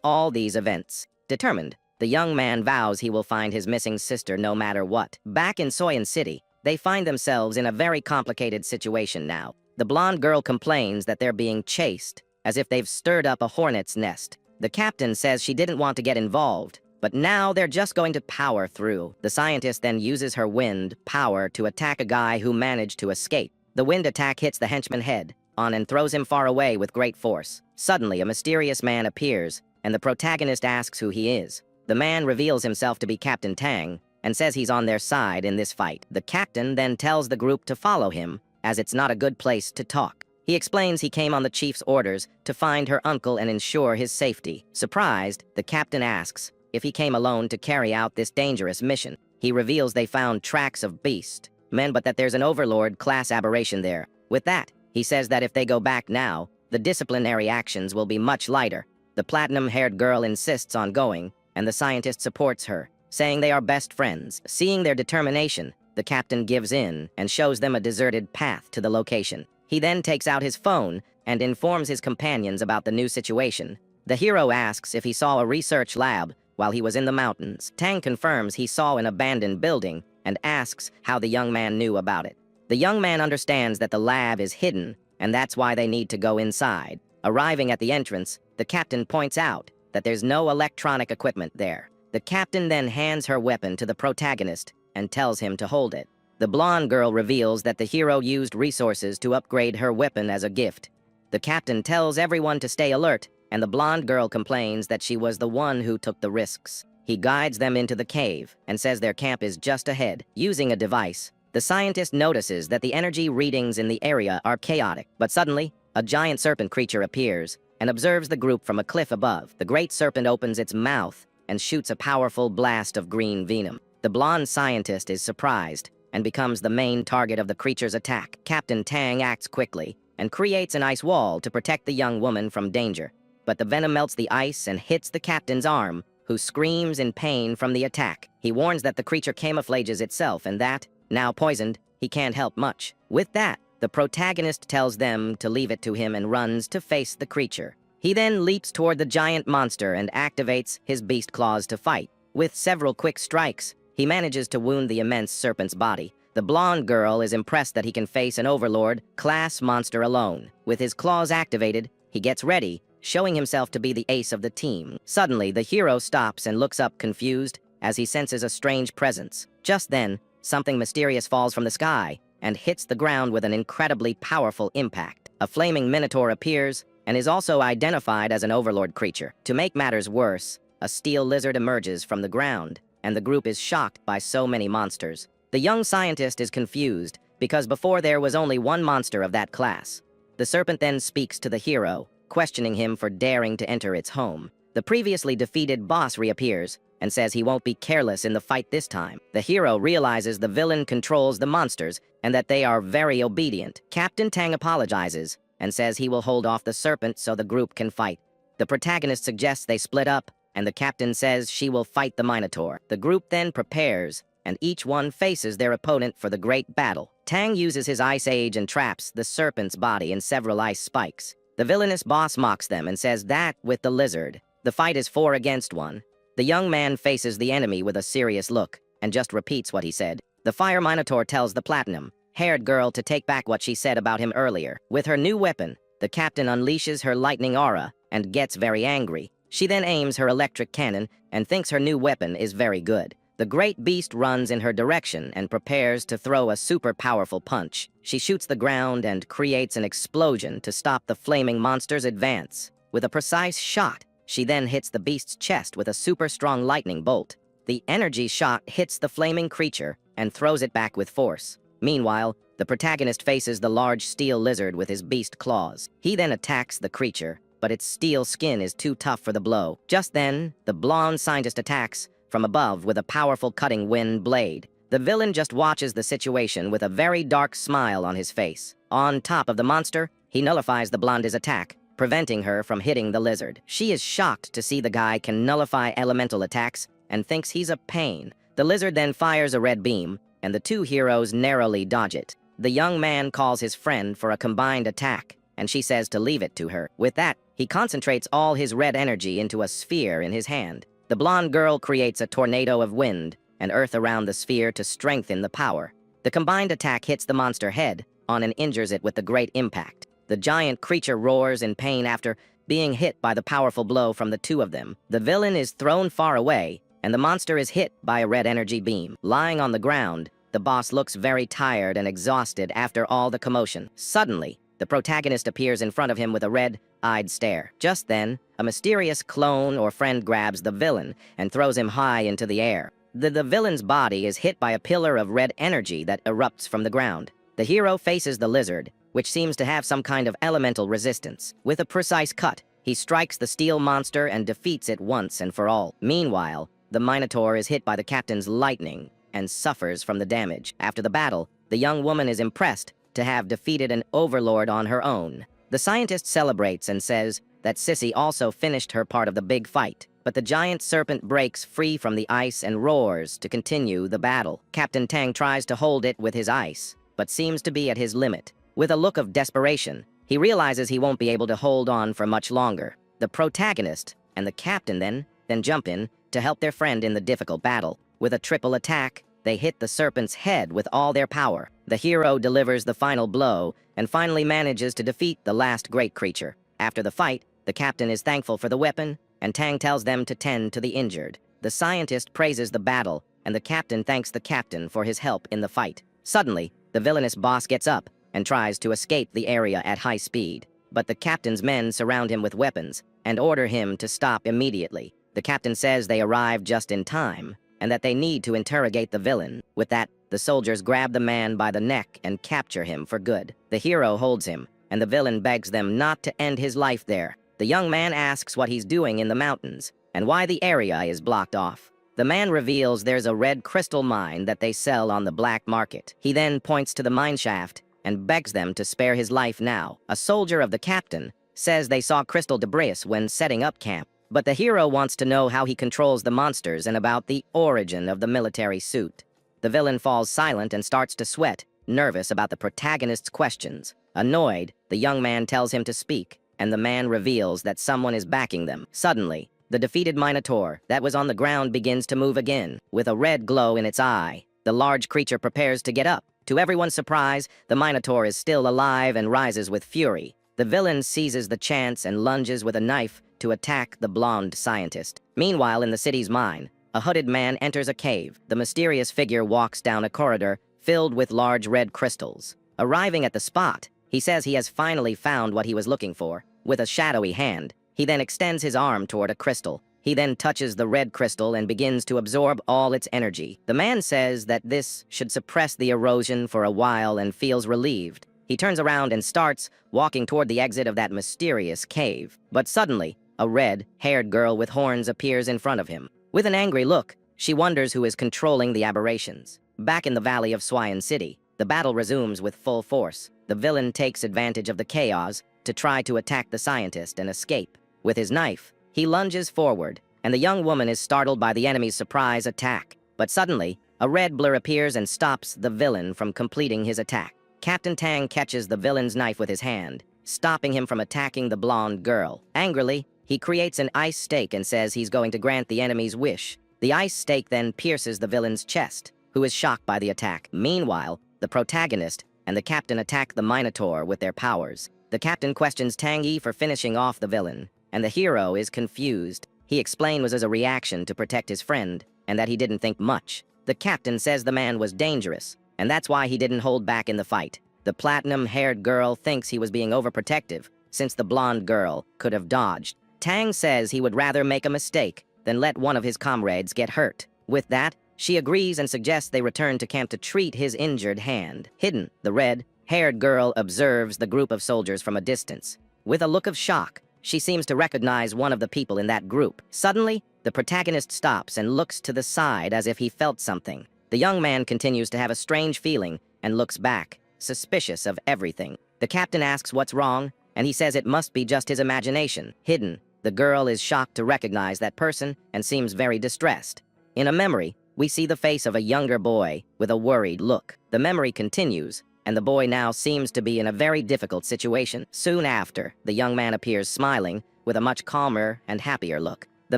all these events. Determined, the young man vows he will find his missing sister no matter what. Back in Soyan City, they find themselves in a very complicated situation now. The blonde girl complains that they're being chased, as if they've stirred up a hornet's nest. The captain says she didn't want to get involved, but now they're just going to power through. The scientist then uses her wind power to attack a guy who managed to escape. The wind attack hits the henchman's head on and throws him far away with great force. Suddenly, a mysterious man appears, and the protagonist asks who he is. The man reveals himself to be Captain Tang and says he's on their side in this fight. The captain then tells the group to follow him, as it's not a good place to talk. He explains he came on the chief's orders to find her uncle and ensure his safety. Surprised, the captain asks if he came alone to carry out this dangerous mission. He reveals they found tracks of beast men, but that there's an overlord class aberration there. With that, he says that if they go back now, the disciplinary actions will be much lighter. The platinum-haired girl insists on going, and the scientist supports her, saying they are best friends. Seeing their determination, the captain gives in and shows them a deserted path to the location. He then takes out his phone and informs his companions about the new situation. The hero asks if he saw a research lab while he was in the mountains. Tang confirms he saw an abandoned building and asks how the young man knew about it. The young man understands that the lab is hidden, and that's why they need to go inside. Arriving at the entrance, the captain points out that there's no electronic equipment there. The captain then hands her weapon to the protagonist and tells him to hold it. The blonde girl reveals that the hero used resources to upgrade her weapon as a gift. The captain tells everyone to stay alert, and the blonde girl complains that she was the one who took the risks. He guides them into the cave and says their camp is just ahead. Using a device, the scientist notices that the energy readings in the area are chaotic, but suddenly, a giant serpent creature appears and observes the group from a cliff above. The great serpent opens its mouth and shoots a powerful blast of green venom. The blonde scientist is surprised and becomes the main target of the creature's attack. Captain Tang acts quickly and creates an ice wall to protect the young woman from danger. But the venom melts the ice and hits the captain's arm, who screams in pain from the attack. He warns that the creature camouflages itself and that, now poisoned, he can't help much. With that, the protagonist tells them to leave it to him and runs to face the creature. He then leaps toward the giant monster and activates his beast claws to fight. With several quick strikes, he manages to wound the immense serpent's body. The blonde girl is impressed that he can face an overlord-class monster alone. With his claws activated, he gets ready, showing himself to be the ace of the team. Suddenly, the hero stops and looks up confused as he senses a strange presence. Just then, something mysterious falls from the sky and hits the ground with an incredibly powerful impact. A flaming minotaur appears and is also identified as an overlord creature. To make matters worse, a steel lizard emerges from the ground, and the group is shocked by so many monsters. The young scientist is confused because before there was only one monster of that class. The serpent then speaks to the hero, questioning him for daring to enter its home. The previously defeated boss reappears and says he won't be careless in the fight this time. The hero realizes the villain controls the monsters and that they are very obedient. Captain Tang apologizes and says he will hold off the serpent so the group can fight. The protagonist suggests they split up, and the captain says she will fight the Minotaur. The group then prepares, and each one faces their opponent for the great battle. Tang uses his ice age and traps the serpent's body in several ice spikes. The villainous boss mocks them and says that, with the lizard, the fight is 4 against 1. The young man faces the enemy with a serious look, and just repeats what he said. The Fire Minotaur tells the platinum-haired girl to take back what she said about him earlier. With her new weapon, the captain unleashes her lightning aura and gets very angry. She then aims her electric cannon and thinks her new weapon is very good. The great beast runs in her direction and prepares to throw a super powerful punch. She shoots the ground and creates an explosion to stop the flaming monster's advance. With a precise shot, she then hits the beast's chest with a super strong lightning bolt. The energy shot hits the flaming creature and throws it back with force. Meanwhile, the protagonist faces the large steel lizard with his beast claws. He then attacks the creature, but its steel skin is too tough for the blow. Just then, the blonde scientist attacks from above with a powerful cutting wind blade. The villain just watches the situation with a very dark smile on his face. On top of the monster, he nullifies the blonde's attack, preventing her from hitting the lizard. She is shocked to see the guy can nullify elemental attacks and thinks he's a pain. The lizard then fires a red beam, and the two heroes narrowly dodge it. The young man calls his friend for a combined attack, and she says to leave it to her. With that, he concentrates all his red energy into a sphere in his hand. The blonde girl creates a tornado of wind and earth around the sphere to strengthen the power. The combined attack hits the monster head on and injures it with a great impact. The giant creature roars in pain after being hit by the powerful blow from the two of them. The villain is thrown far away, and the monster is hit by a red energy beam. Lying on the ground, the boss looks very tired and exhausted after all the commotion. Suddenly, the protagonist appears in front of him with a red-eyed stare. Just then, a mysterious clone or friend grabs the villain and throws him high into the air. The villain's body is hit by a pillar of red energy that erupts from the ground. The hero faces the lizard, which seems to have some kind of elemental resistance. With a precise cut, he strikes the steel monster and defeats it once and for all. Meanwhile, the Minotaur is hit by the captain's lightning and suffers from the damage. After the battle, the young woman is impressed to have defeated an overlord on her own. The scientist celebrates and says that Sissy also finished her part of the big fight, but the giant serpent breaks free from the ice and roars to continue the battle. Captain Tang tries to hold it with his ice, but seems to be at his limit. With a look of desperation, he realizes he won't be able to hold on for much longer. The protagonist and the captain then jump in to help their friend in the difficult battle. With a triple attack, they hit the serpent's head with all their power. The hero delivers the final blow and finally manages to defeat the last great creature. After the fight, the captain is thankful for the weapon, and Tang tells them to tend to the injured. The scientist praises the battle, and the captain thanks the captain for his help in the fight. Suddenly, the villainous boss gets up and tries to escape the area at high speed, but the captain's men surround him with weapons and order him to stop immediately. The captain says they arrived just in time, and that they need to interrogate the villain. With that, the soldiers grab the man by the neck and capture him for good. The hero holds him, and the villain begs them not to end his life there. The young man asks what he's doing in the mountains, and why the area is blocked off. The man reveals there's a red crystal mine that they sell on the black market. He then points to the mine shaft and begs them to spare his life now. A soldier of the captain says they saw crystal debris when setting up camp, but the hero wants to know how he controls the monsters and about the origin of the military suit. The villain falls silent and starts to sweat, nervous about the protagonist's questions. Annoyed, the young man tells him to speak, and the man reveals that someone is backing them. Suddenly, the defeated Minotaur that was on the ground begins to move again, with a red glow in its eye. The large creature prepares to get up. To everyone's surprise, the Minotaur is still alive and rises with fury. The villain seizes the chance and lunges with a knife to attack the blonde scientist. Meanwhile, in the city's mine, a hooded man enters a cave. The mysterious figure walks down a corridor filled with large red crystals. Arriving at the spot, he says he has finally found what he was looking for. With a shadowy hand, he then extends his arm toward a crystal. He then touches the red crystal and begins to absorb all its energy. The man says that this should suppress the erosion for a while and feels relieved. He turns around and starts walking toward the exit of that mysterious cave. But suddenly, a red-haired girl with horns appears in front of him. With an angry look, she wonders who is controlling the aberrations. Back in the Valley of Swine City, the battle resumes with full force. The villain takes advantage of the chaos to try to attack the scientist and escape. With his knife, he lunges forward, and the young woman is startled by the enemy's surprise attack. But suddenly, a red blur appears and stops the villain from completing his attack. Captain Tang catches the villain's knife with his hand, stopping him from attacking the blonde girl. Angrily, he creates an ice stake and says he's going to grant the enemy's wish. The ice stake then pierces the villain's chest, who is shocked by the attack. Meanwhile, the protagonist and the captain attack the Minotaur with their powers. The captain questions Tang Yi for finishing off the villain, and the hero is confused. He explained it was as a reaction to protect his friend, and that he didn't think much. The captain says the man was dangerous, and that's why he didn't hold back in the fight. The platinum-haired girl thinks he was being overprotective, since the blonde girl could have dodged. Tang says he would rather make a mistake than let one of his comrades get hurt. With that, she agrees and suggests they return to camp to treat his injured hand. Hidden, the red-haired girl observes the group of soldiers from a distance. With a look of shock, she seems to recognize one of the people in that group. Suddenly, the protagonist stops and looks to the side as if he felt something. The young man continues to have a strange feeling and looks back, suspicious of everything. The captain asks what's wrong, and he says it must be just his imagination. Hidden, the girl is shocked to recognize that person and seems very distressed. In a memory, we see the face of a younger boy with a worried look. The memory continues, and the boy now seems to be in a very difficult situation. Soon after, the young man appears smiling, with a much calmer and happier look. The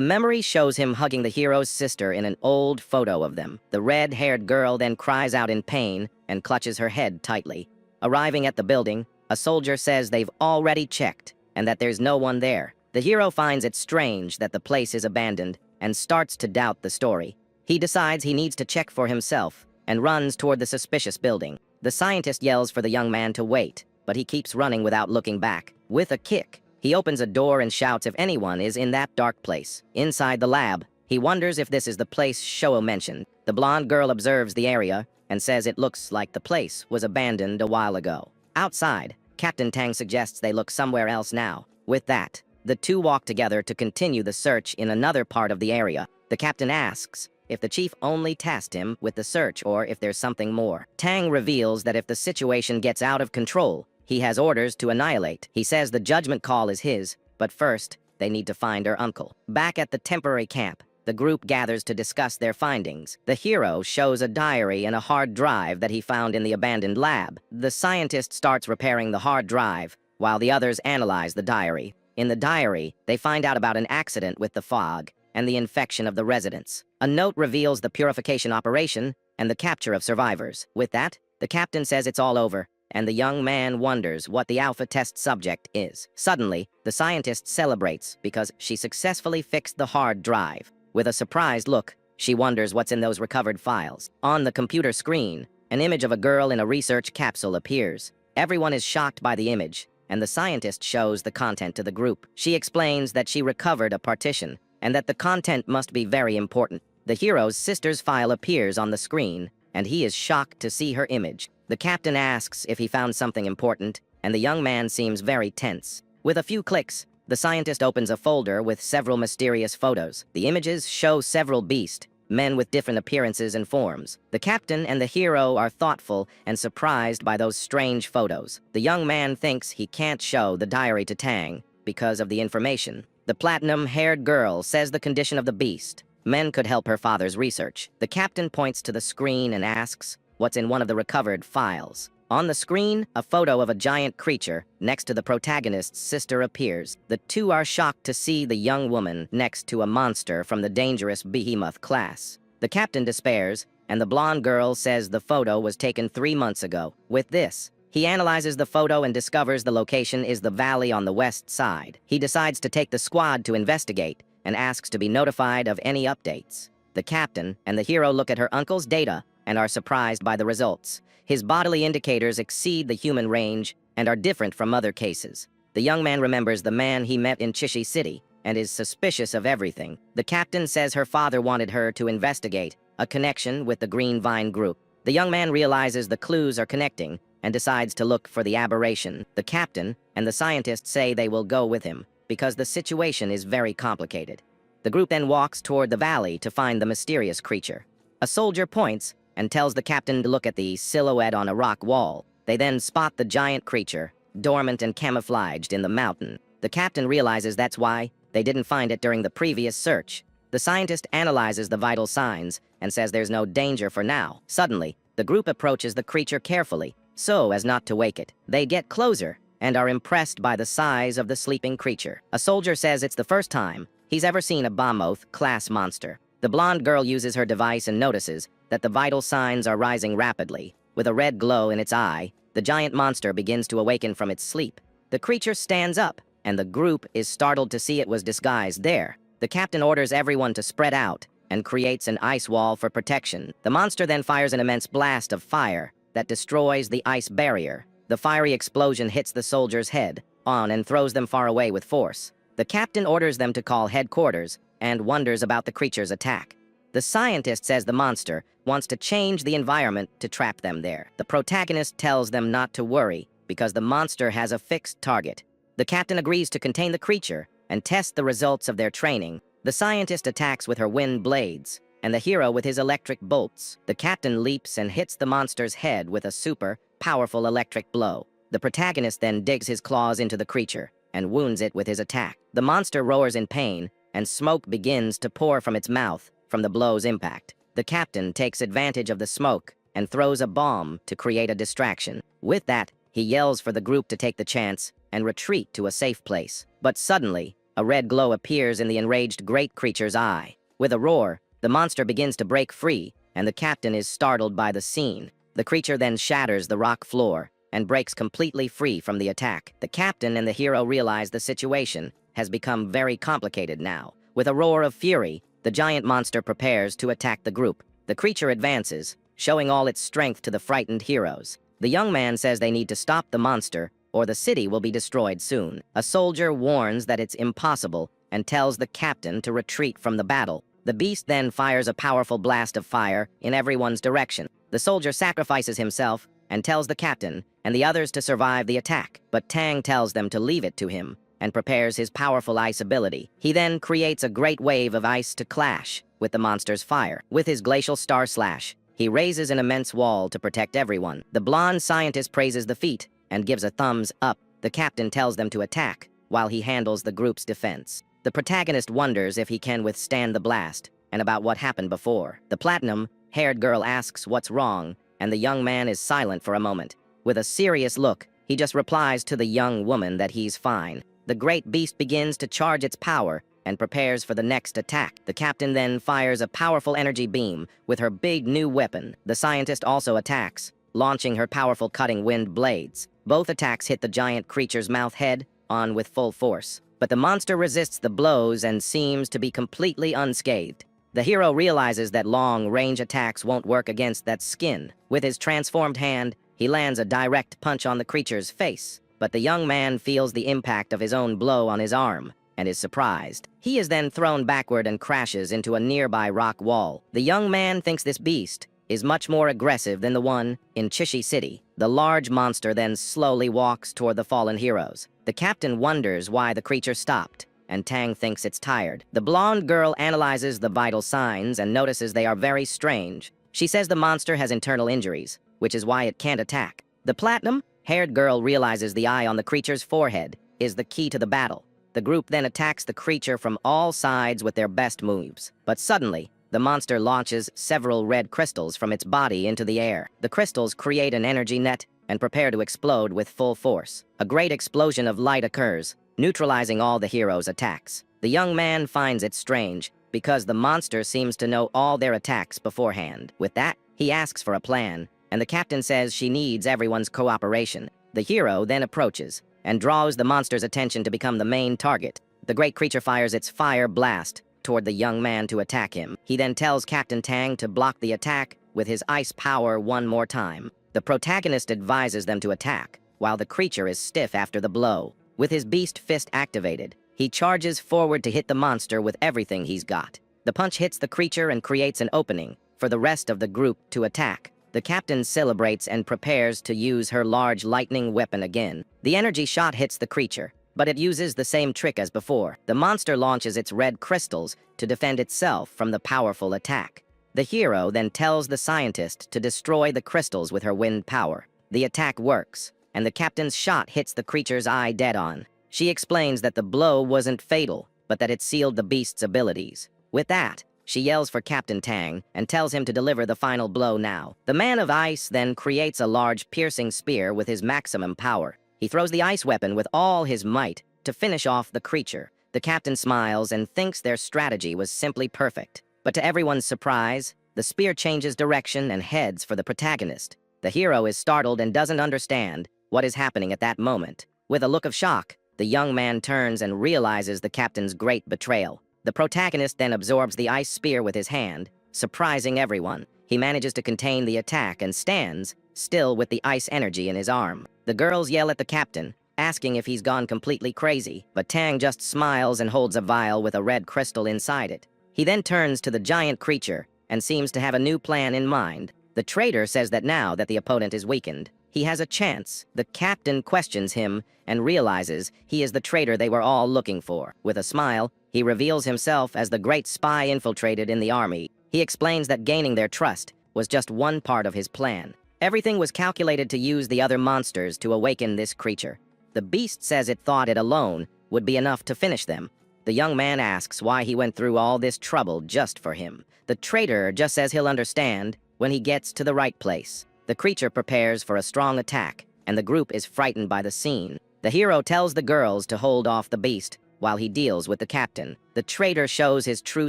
memory shows him hugging the hero's sister in an old photo of them. The red-haired girl then cries out in pain and clutches her head tightly. Arriving at the building, a soldier says they've already checked, and that there's no one there. The hero finds it strange that the place is abandoned, and starts to doubt the story. He decides he needs to check for himself, and runs toward the suspicious building. The scientist yells for the young man to wait, but he keeps running without looking back. With a kick, he opens a door and shouts if anyone is in that dark place. Inside the lab, he wonders if this is the place Shou mentioned. The blonde girl observes the area and says it looks like the place was abandoned a while ago. Outside, Captain Tang suggests they look somewhere else now. With that, the two walk together to continue the search in another part of the area. The captain asks if the chief only tasked him with the search or if there's something more. Tang reveals that if the situation gets out of control, he has orders to annihilate. He says the judgment call is his, but first, they need to find her uncle. Back at the temporary camp, the group gathers to discuss their findings. The hero shows a diary and a hard drive that he found in the abandoned lab. The scientist starts repairing the hard drive, while the others analyze the diary. In the diary, they find out about an accident with the fog and the infection of the residents. A note reveals the purification operation and the capture of survivors. With that, the captain says it's all over, and the young man wonders what the alpha test subject is. Suddenly, the scientist celebrates because she successfully fixed the hard drive. With a surprised look, she wonders what's in those recovered files. On the computer screen, an image of a girl in a research capsule appears. Everyone is shocked by the image, and the scientist shows the content to the group. She explains that she recovered a partition, and that the content must be very important. The hero's sister's file appears on the screen, and he is shocked to see her image. The captain asks if he found something important, and the young man seems very tense. With a few clicks, the scientist opens a folder with several mysterious photos. The images show several beasts, men with different appearances and forms. The captain and the hero are thoughtful and surprised by those strange photos. The young man thinks he can't show the diary to Tang because of the information. The platinum-haired girl says the condition of the beast. Men could help her father's research. The captain points to the screen and asks what's in one of the recovered files. On the screen, a photo of a giant creature next to the protagonist's sister appears. The two are shocked to see the young woman next to a monster from the dangerous behemoth class. The captain despairs, and the blonde girl says the photo was taken 3 months ago. With this, he analyzes the photo and discovers the location is the valley on the west side. He decides to take the squad to investigate and asks to be notified of any updates. The captain and the hero look at her uncle's data and are surprised by the results. His bodily indicators exceed the human range and are different from other cases. The young man remembers the man he met in Chishi City and is suspicious of everything. The captain says her father wanted her to investigate a connection with the Green Vine group. The young man realizes the clues are connecting and decides to look for the aberration. The captain and the scientist say they will go with him because the situation is very complicated. The group then walks toward the valley to find the mysterious creature. A soldier points and tells the captain to look at the silhouette on a rock wall. They then spot the giant creature, dormant and camouflaged in the mountain. The captain realizes that's why they didn't find it during the previous search. The scientist analyzes the vital signs and says there's no danger for now. Suddenly, the group approaches the creature carefully, so as not to wake it. They get closer and are impressed by the size of the sleeping creature. A soldier says it's the first time he's ever seen a Bamoth-class monster. The blonde girl uses her device and notices that the vital signs are rising rapidly. With a red glow in its eye, the giant monster begins to awaken from its sleep. The creature stands up, and the group is startled to see it was disguised there. The captain orders everyone to spread out and creates an ice wall for protection. The monster then fires an immense blast of fire that destroys the ice barrier. The fiery explosion hits the soldier's head on and throws them far away with force. The captain orders them to call headquarters and wonders about the creature's attack. The scientist says the monster wants to change the environment to trap them there. The protagonist tells them not to worry because the monster has a fixed target. The captain agrees to contain the creature and test the results of their training. The scientist attacks with her wind blades, and the hero with his electric bolts. The captain leaps and hits the monster's head with a super powerful electric blow. The protagonist then digs his claws into the creature and wounds it with his attack. The monster roars in pain, and smoke begins to pour from its mouth from the blow's impact. The captain takes advantage of the smoke and throws a bomb to create a distraction. With that, he yells for the group to take the chance and retreat to a safe place. But suddenly, a red glow appears in the enraged great creature's eye. With a roar, the monster begins to break free, and the captain is startled by the scene. The creature then shatters the rock floor and breaks completely free from the attack. The captain and the hero realize the situation has become very complicated now. With a roar of fury, the giant monster prepares to attack the group. The creature advances, showing all its strength to the frightened heroes. The young man says they need to stop the monster, or the city will be destroyed soon. A soldier warns that it's impossible and tells the captain to retreat from the battle. The beast then fires a powerful blast of fire in everyone's direction. The soldier sacrifices himself and tells the captain and the others to survive the attack, but Tang tells them to leave it to him and prepares his powerful ice ability. He then creates a great wave of ice to clash with the monster's fire. With his glacial star slash, he raises an immense wall to protect everyone. The blonde scientist praises the feat and gives a thumbs up. The captain tells them to attack while he handles the group's defense. The protagonist wonders if he can withstand the blast and about what happened before. The platinum-haired girl asks what's wrong, and the young man is silent for a moment. With a serious look, he just replies to the young woman that he's fine. The great beast begins to charge its power and prepares for the next attack. The captain then fires a powerful energy beam with her big new weapon. The scientist also attacks, launching her powerful cutting wind blades. Both attacks hit the giant creature's mouth head on with full force, but the monster resists the blows and seems to be completely unscathed. The hero realizes that long-range attacks won't work against that skin. With his transformed hand, he lands a direct punch on the creature's face, but the young man feels the impact of his own blow on his arm and is surprised. He is then thrown backward and crashes into a nearby rock wall. The young man thinks this beast is much more aggressive than the one in Chishi City. The large monster then slowly walks toward the fallen heroes. The captain wonders why the creature stopped, and Tang thinks it's tired. The blonde girl analyzes the vital signs and notices they are very strange. She says the monster has internal injuries, which is why it can't attack. The platinum-haired girl realizes the eye on the creature's forehead is the key to the battle. The group then attacks the creature from all sides with their best moves. But suddenly, the monster launches several red crystals from its body into the air. The crystals create an energy net and prepare to explode with full force. A great explosion of light occurs, neutralizing all the heroes' attacks. The young man finds it strange, because the monster seems to know all their attacks beforehand. With that, he asks for a plan, and the captain says she needs everyone's cooperation. The hero then approaches and draws the monster's attention to become the main target. The great creature fires its fire blast toward the young man to attack him. He then tells Captain Tang to block the attack with his ice power one more time. The protagonist advises them to attack, while the creature is stiff after the blow. With his beast fist activated, he charges forward to hit the monster with everything he's got. The punch hits the creature and creates an opening for the rest of the group to attack. The captain celebrates and prepares to use her large lightning weapon again. The energy shot hits the creature, but it uses the same trick as before. The monster launches its red crystals to defend itself from the powerful attack. The hero then tells the scientist to destroy the crystals with her wind power. The attack works, and the captain's shot hits the creature's eye dead on. She explains that the blow wasn't fatal, but that it sealed the beast's abilities. With that, she yells for Captain Tang and tells him to deliver the final blow now. The Man of Ice then creates a large piercing spear with his maximum power. He throws the ice weapon with all his might to finish off the creature. The captain smiles and thinks their strategy was simply perfect. But to everyone's surprise, the spear changes direction and heads for the protagonist. The hero is startled and doesn't understand what is happening at that moment. With a look of shock, the young man turns and realizes the captain's great betrayal. The protagonist then absorbs the ice spear with his hand, surprising everyone. He manages to contain the attack and stands, still with the ice energy in his arm. The girls yell at the captain, asking if he's gone completely crazy, but Tang just smiles and holds a vial with a red crystal inside it. He then turns to the giant creature and seems to have a new plan in mind. The traitor says that now that the opponent is weakened, he has a chance. The captain questions him and realizes he is the traitor they were all looking for. With a smile, he reveals himself as the great spy infiltrated in the army. He explains that gaining their trust was just one part of his plan. Everything was calculated to use the other monsters to awaken this creature. The beast says it thought it alone would be enough to finish them. The young man asks why he went through all this trouble just for him. The traitor just says he'll understand when he gets to the right place. The creature prepares for a strong attack, and the group is frightened by the scene. The hero tells the girls to hold off the beast while he deals with the captain. The traitor shows his true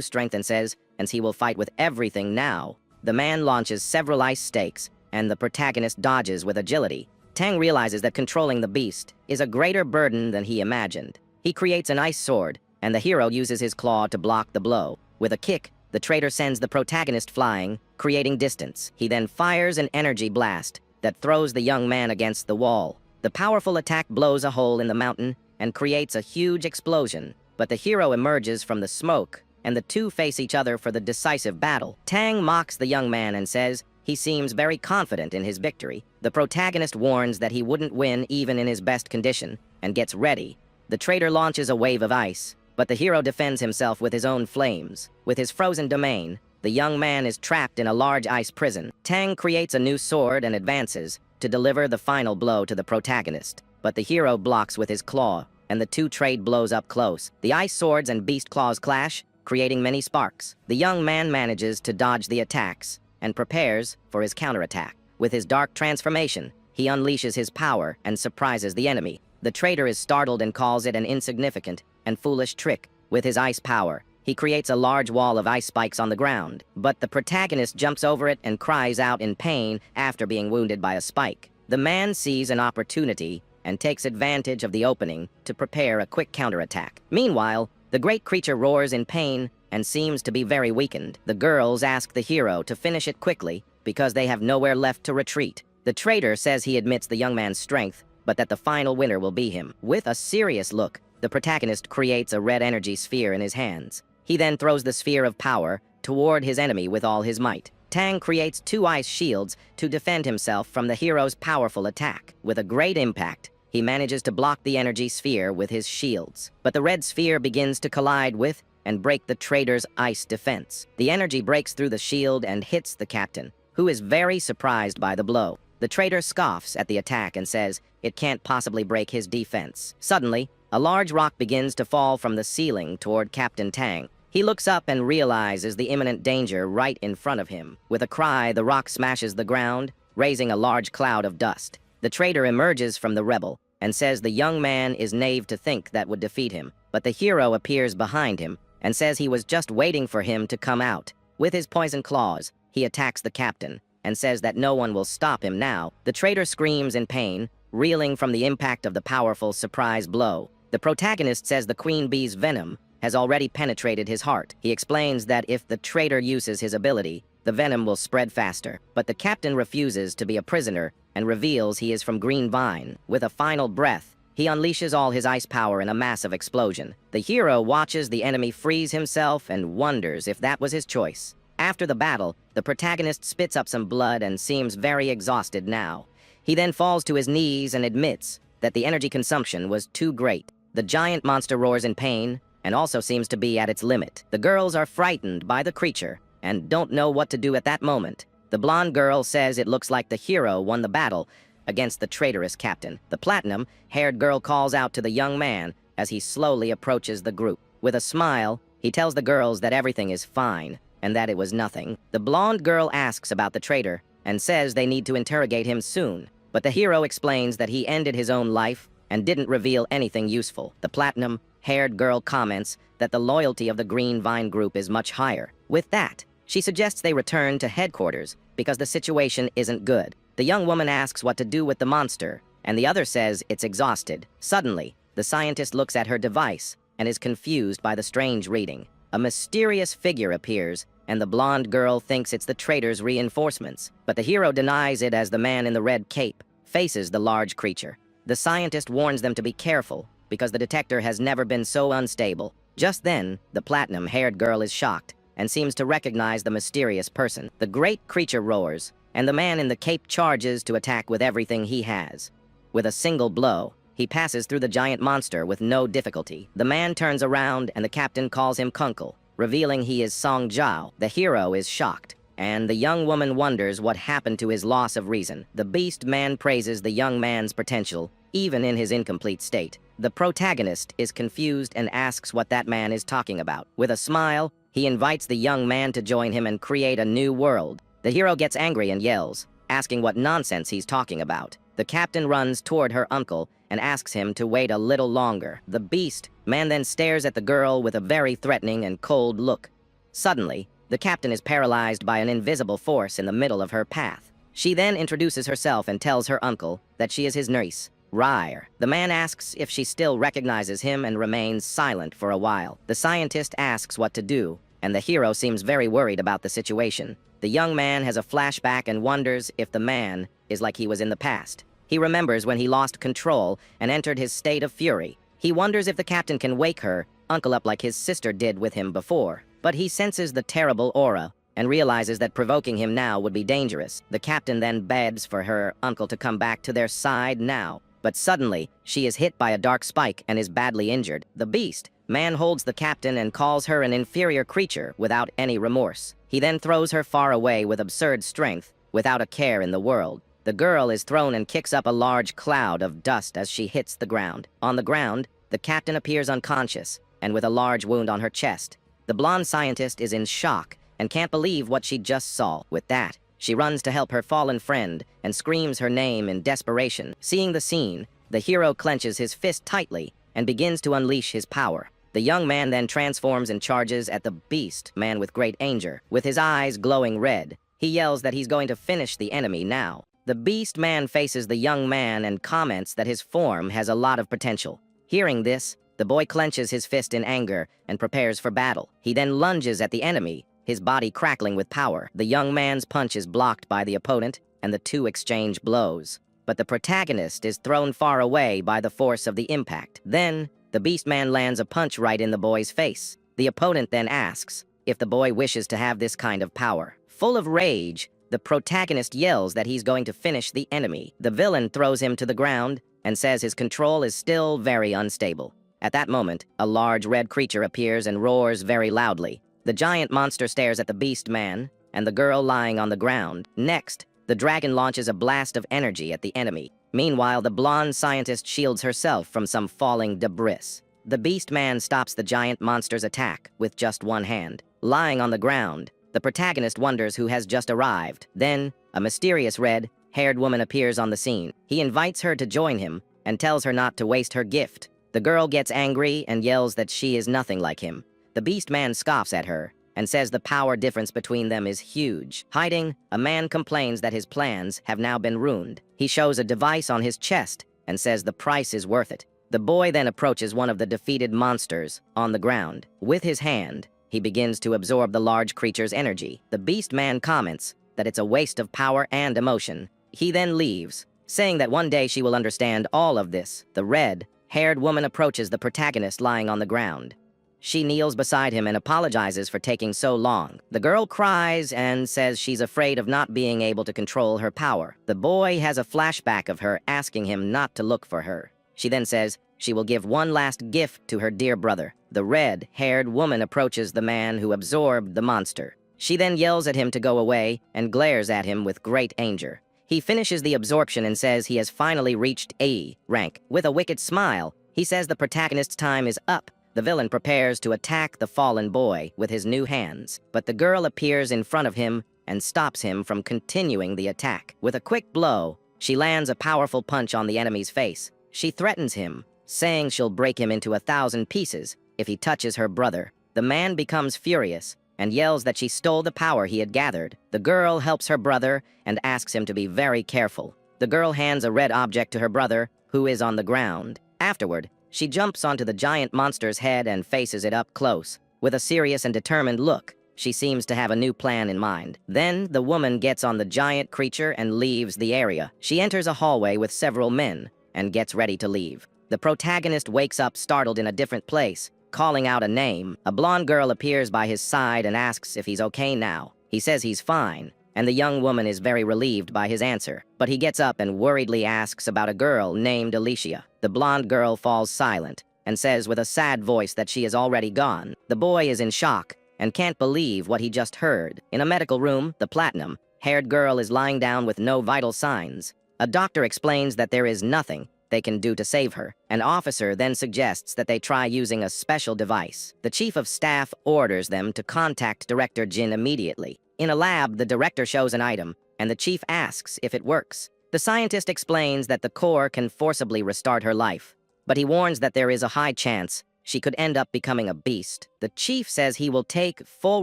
strength and says he will fight with everything now. The man launches several ice stakes, and the protagonist dodges with agility. Tang realizes that controlling the beast is a greater burden than he imagined. He creates an ice sword, and the hero uses his claw to block the blow. With a kick, the traitor sends the protagonist flying, creating distance. He then fires an energy blast that throws the young man against the wall. The powerful attack blows a hole in the mountain and creates a huge explosion, but the hero emerges from the smoke, and the two face each other for the decisive battle. Tang mocks the young man and says he seems very confident in his victory. The protagonist warns that he wouldn't win even in his best condition, and gets ready. The traitor launches a wave of ice, but the hero defends himself with his own flames. With his frozen domain, the young man is trapped in a large ice prison. Tang creates a new sword and advances to deliver the final blow to the protagonist, but the hero blocks with his claw, and the two trade blows up close. The ice swords and beast claws clash, creating many sparks. The young man manages to dodge the attacks and prepares for his counterattack. With his dark transformation, he unleashes his power and surprises the enemy. The traitor is startled and calls it an insignificant and foolish trick. With his ice power, he creates a large wall of ice spikes on the ground, but the protagonist jumps over it and cries out in pain after being wounded by a spike. The man sees an opportunity and takes advantage of the opening to prepare a quick counterattack. Meanwhile, the great creature roars in pain and seems to be very weakened. The girls ask the hero to finish it quickly because they have nowhere left to retreat. The traitor says he admits the young man's strength, but that the final winner will be him. With a serious look, the protagonist creates a red energy sphere in his hands. He then throws the sphere of power toward his enemy with all his might. Tang creates 2 ice shields to defend himself from the hero's powerful attack. With a great impact, he manages to block the energy sphere with his shields. But the red sphere begins to collide with and break the traitor's ice defense. The energy breaks through the shield and hits the captain, who is very surprised by the blow. The traitor scoffs at the attack and says it can't possibly break his defense. Suddenly, a large rock begins to fall from the ceiling toward Captain Tang. He looks up and realizes the imminent danger right in front of him. With a cry, the rock smashes the ground, raising a large cloud of dust. The traitor emerges from the rebel and says the young man is naive to think that would defeat him, but the hero appears behind him and says he was just waiting for him to come out. With his poison claws, he attacks the captain and says that no one will stop him now. The traitor screams in pain, reeling from the impact of the powerful surprise blow. The protagonist says the queen bee's venom has already penetrated his heart. He explains that if the traitor uses his ability, the venom will spread faster. But the captain refuses to be a prisoner and reveals he is from Green Vine. With a final breath, he unleashes all his ice power in a massive explosion. The hero watches the enemy freeze himself and wonders if that was his choice. After the battle, the protagonist spits up some blood and seems very exhausted now. He then falls to his knees and admits that the energy consumption was too great. The giant monster roars in pain and also seems to be at its limit. The girls are frightened by the creature and don't know what to do at that moment. The blonde girl says it looks like the hero won the battle, against the traitorous captain. The platinum-haired girl calls out to the young man as he slowly approaches the group. With a smile, he tells the girls that everything is fine and that it was nothing. The blonde girl asks about the traitor and says they need to interrogate him soon, but the hero explains that he ended his own life and didn't reveal anything useful. The platinum-haired girl comments that the loyalty of the Green Vine group is much higher. With that, she suggests they return to headquarters because the situation isn't good. The young woman asks what to do with the monster, and the other says it's exhausted. Suddenly, the scientist looks at her device and is confused by the strange reading. A mysterious figure appears, and the blonde girl thinks it's the traitor's reinforcements, but the hero denies it as the man in the red cape faces the large creature. The scientist warns them to be careful because the detector has never been so unstable. Just then, the platinum-haired girl is shocked and seems to recognize the mysterious person. The great creature roars, and the man in the cape charges to attack with everything he has. With a single blow, he passes through the giant monster with no difficulty. The man turns around and the captain calls him Kunkel, revealing he is Song Jiao. The hero is shocked, and the young woman wonders what happened to his loss of reason. The beast man praises the young man's potential, even in his incomplete state. The protagonist is confused and asks what that man is talking about. With a smile, he invites the young man to join him and create a new world. The hero gets angry and yells, asking what nonsense he's talking about. The captain runs toward her uncle and asks him to wait a little longer. The beast man then stares at the girl with a very threatening and cold look. Suddenly, the captain is paralyzed by an invisible force in the middle of her path. She then introduces herself and tells her uncle that she is his niece, Ryer. The man asks if she still recognizes him and remains silent for a while. The scientist asks what to do, and the hero seems very worried about the situation. The young man has a flashback and wonders if the man is like he was in the past. He remembers when he lost control and entered his state of fury. He wonders if the captain can wake her uncle up like his sister did with him before. But he senses the terrible aura and realizes that provoking him now would be dangerous. The captain then begs for her uncle to come back to their side now. But suddenly, she is hit by a dark spike and is badly injured. The beast man holds the captain and calls her an inferior creature without any remorse. He then throws her far away with absurd strength, without a care in the world. The girl is thrown and kicks up a large cloud of dust as she hits the ground. On the ground, the captain appears unconscious and with a large wound on her chest. The blonde scientist is in shock and can't believe what she just saw. With that, she runs to help her fallen friend and screams her name in desperation. Seeing the scene, the hero clenches his fist tightly and begins to unleash his power. The young man then transforms and charges at the beast man with great anger. With his eyes glowing red, he yells that he's going to finish the enemy now. The beast man faces the young man and comments that his form has a lot of potential. Hearing this, the boy clenches his fist in anger and prepares for battle. He then lunges at the enemy, his body crackling with power. The young man's punch is blocked by the opponent, and the two exchange blows. But the protagonist is thrown far away by the force of the impact. Then, the beast man lands a punch right in the boy's face. The opponent then asks if the boy wishes to have this kind of power. Full of rage, the protagonist yells that he's going to finish the enemy. The villain throws him to the ground and says his control is still very unstable. At that moment, a large red creature appears and roars very loudly. The giant monster stares at the beast man and the girl lying on the ground. Next, the dragon launches a blast of energy at the enemy. Meanwhile, the blonde scientist shields herself from some falling debris. The beast man stops the giant monster's attack with just one hand. Lying on the ground, the protagonist wonders who has just arrived. Then, a mysterious red-haired woman appears on the scene. He invites her to join him and tells her not to waste her gift. The girl gets angry and yells that she is nothing like him. The beast man scoffs at her and says the power difference between them is huge. Hiding, a man complains that his plans have now been ruined. He shows a device on his chest and says the price is worth it. The boy then approaches one of the defeated monsters on the ground. With his hand, he begins to absorb the large creature's energy. The beast man comments that it's a waste of power and emotion. He then leaves, saying that one day she will understand all of this. The red-haired woman approaches the protagonist lying on the ground. She kneels beside him and apologizes for taking so long. The girl cries and says she's afraid of not being able to control her power. The boy has a flashback of her asking him not to look for her. She then says she will give one last gift to her dear brother. The red-haired woman approaches the man who absorbed the monster. She then yells at him to go away and glares at him with great anger. He finishes the absorption and says he has finally reached A rank. With a wicked smile, he says the protagonist's time is up. The villain prepares to attack the fallen boy with his new hands, but the girl appears in front of him and stops him from continuing the attack. With a quick blow, she lands a powerful punch on the enemy's face. She threatens him, saying she'll break him into 1,000 pieces if he touches her brother. The man becomes furious and yells that she stole the power he had gathered. The girl helps her brother and asks him to be very careful. The girl hands a red object to her brother, who is on the ground. Afterward, she jumps onto the giant monster's head and faces it up close. With a serious and determined look, she seems to have a new plan in mind. Then, the woman gets on the giant creature and leaves the area. She enters a hallway with several men and gets ready to leave. The protagonist wakes up startled in a different place, calling out a name. A blonde girl appears by his side and asks if he's okay now. He says he's fine, and the young woman is very relieved by his answer. But he gets up and worriedly asks about a girl named Alicia. The blonde girl falls silent and says with a sad voice that she is already gone. The boy is in shock and can't believe what he just heard. In a medical room, the platinum-haired girl is lying down with no vital signs. A doctor explains that there is nothing they can do to save her. An officer then suggests that they try using a special device. The chief of staff orders them to contact Director Jin immediately. In a lab, the director shows an item, and the chief asks if it works. The scientist explains that the core can forcibly restart her life, but he warns that there is a high chance she could end up becoming a beast. The chief says he will take full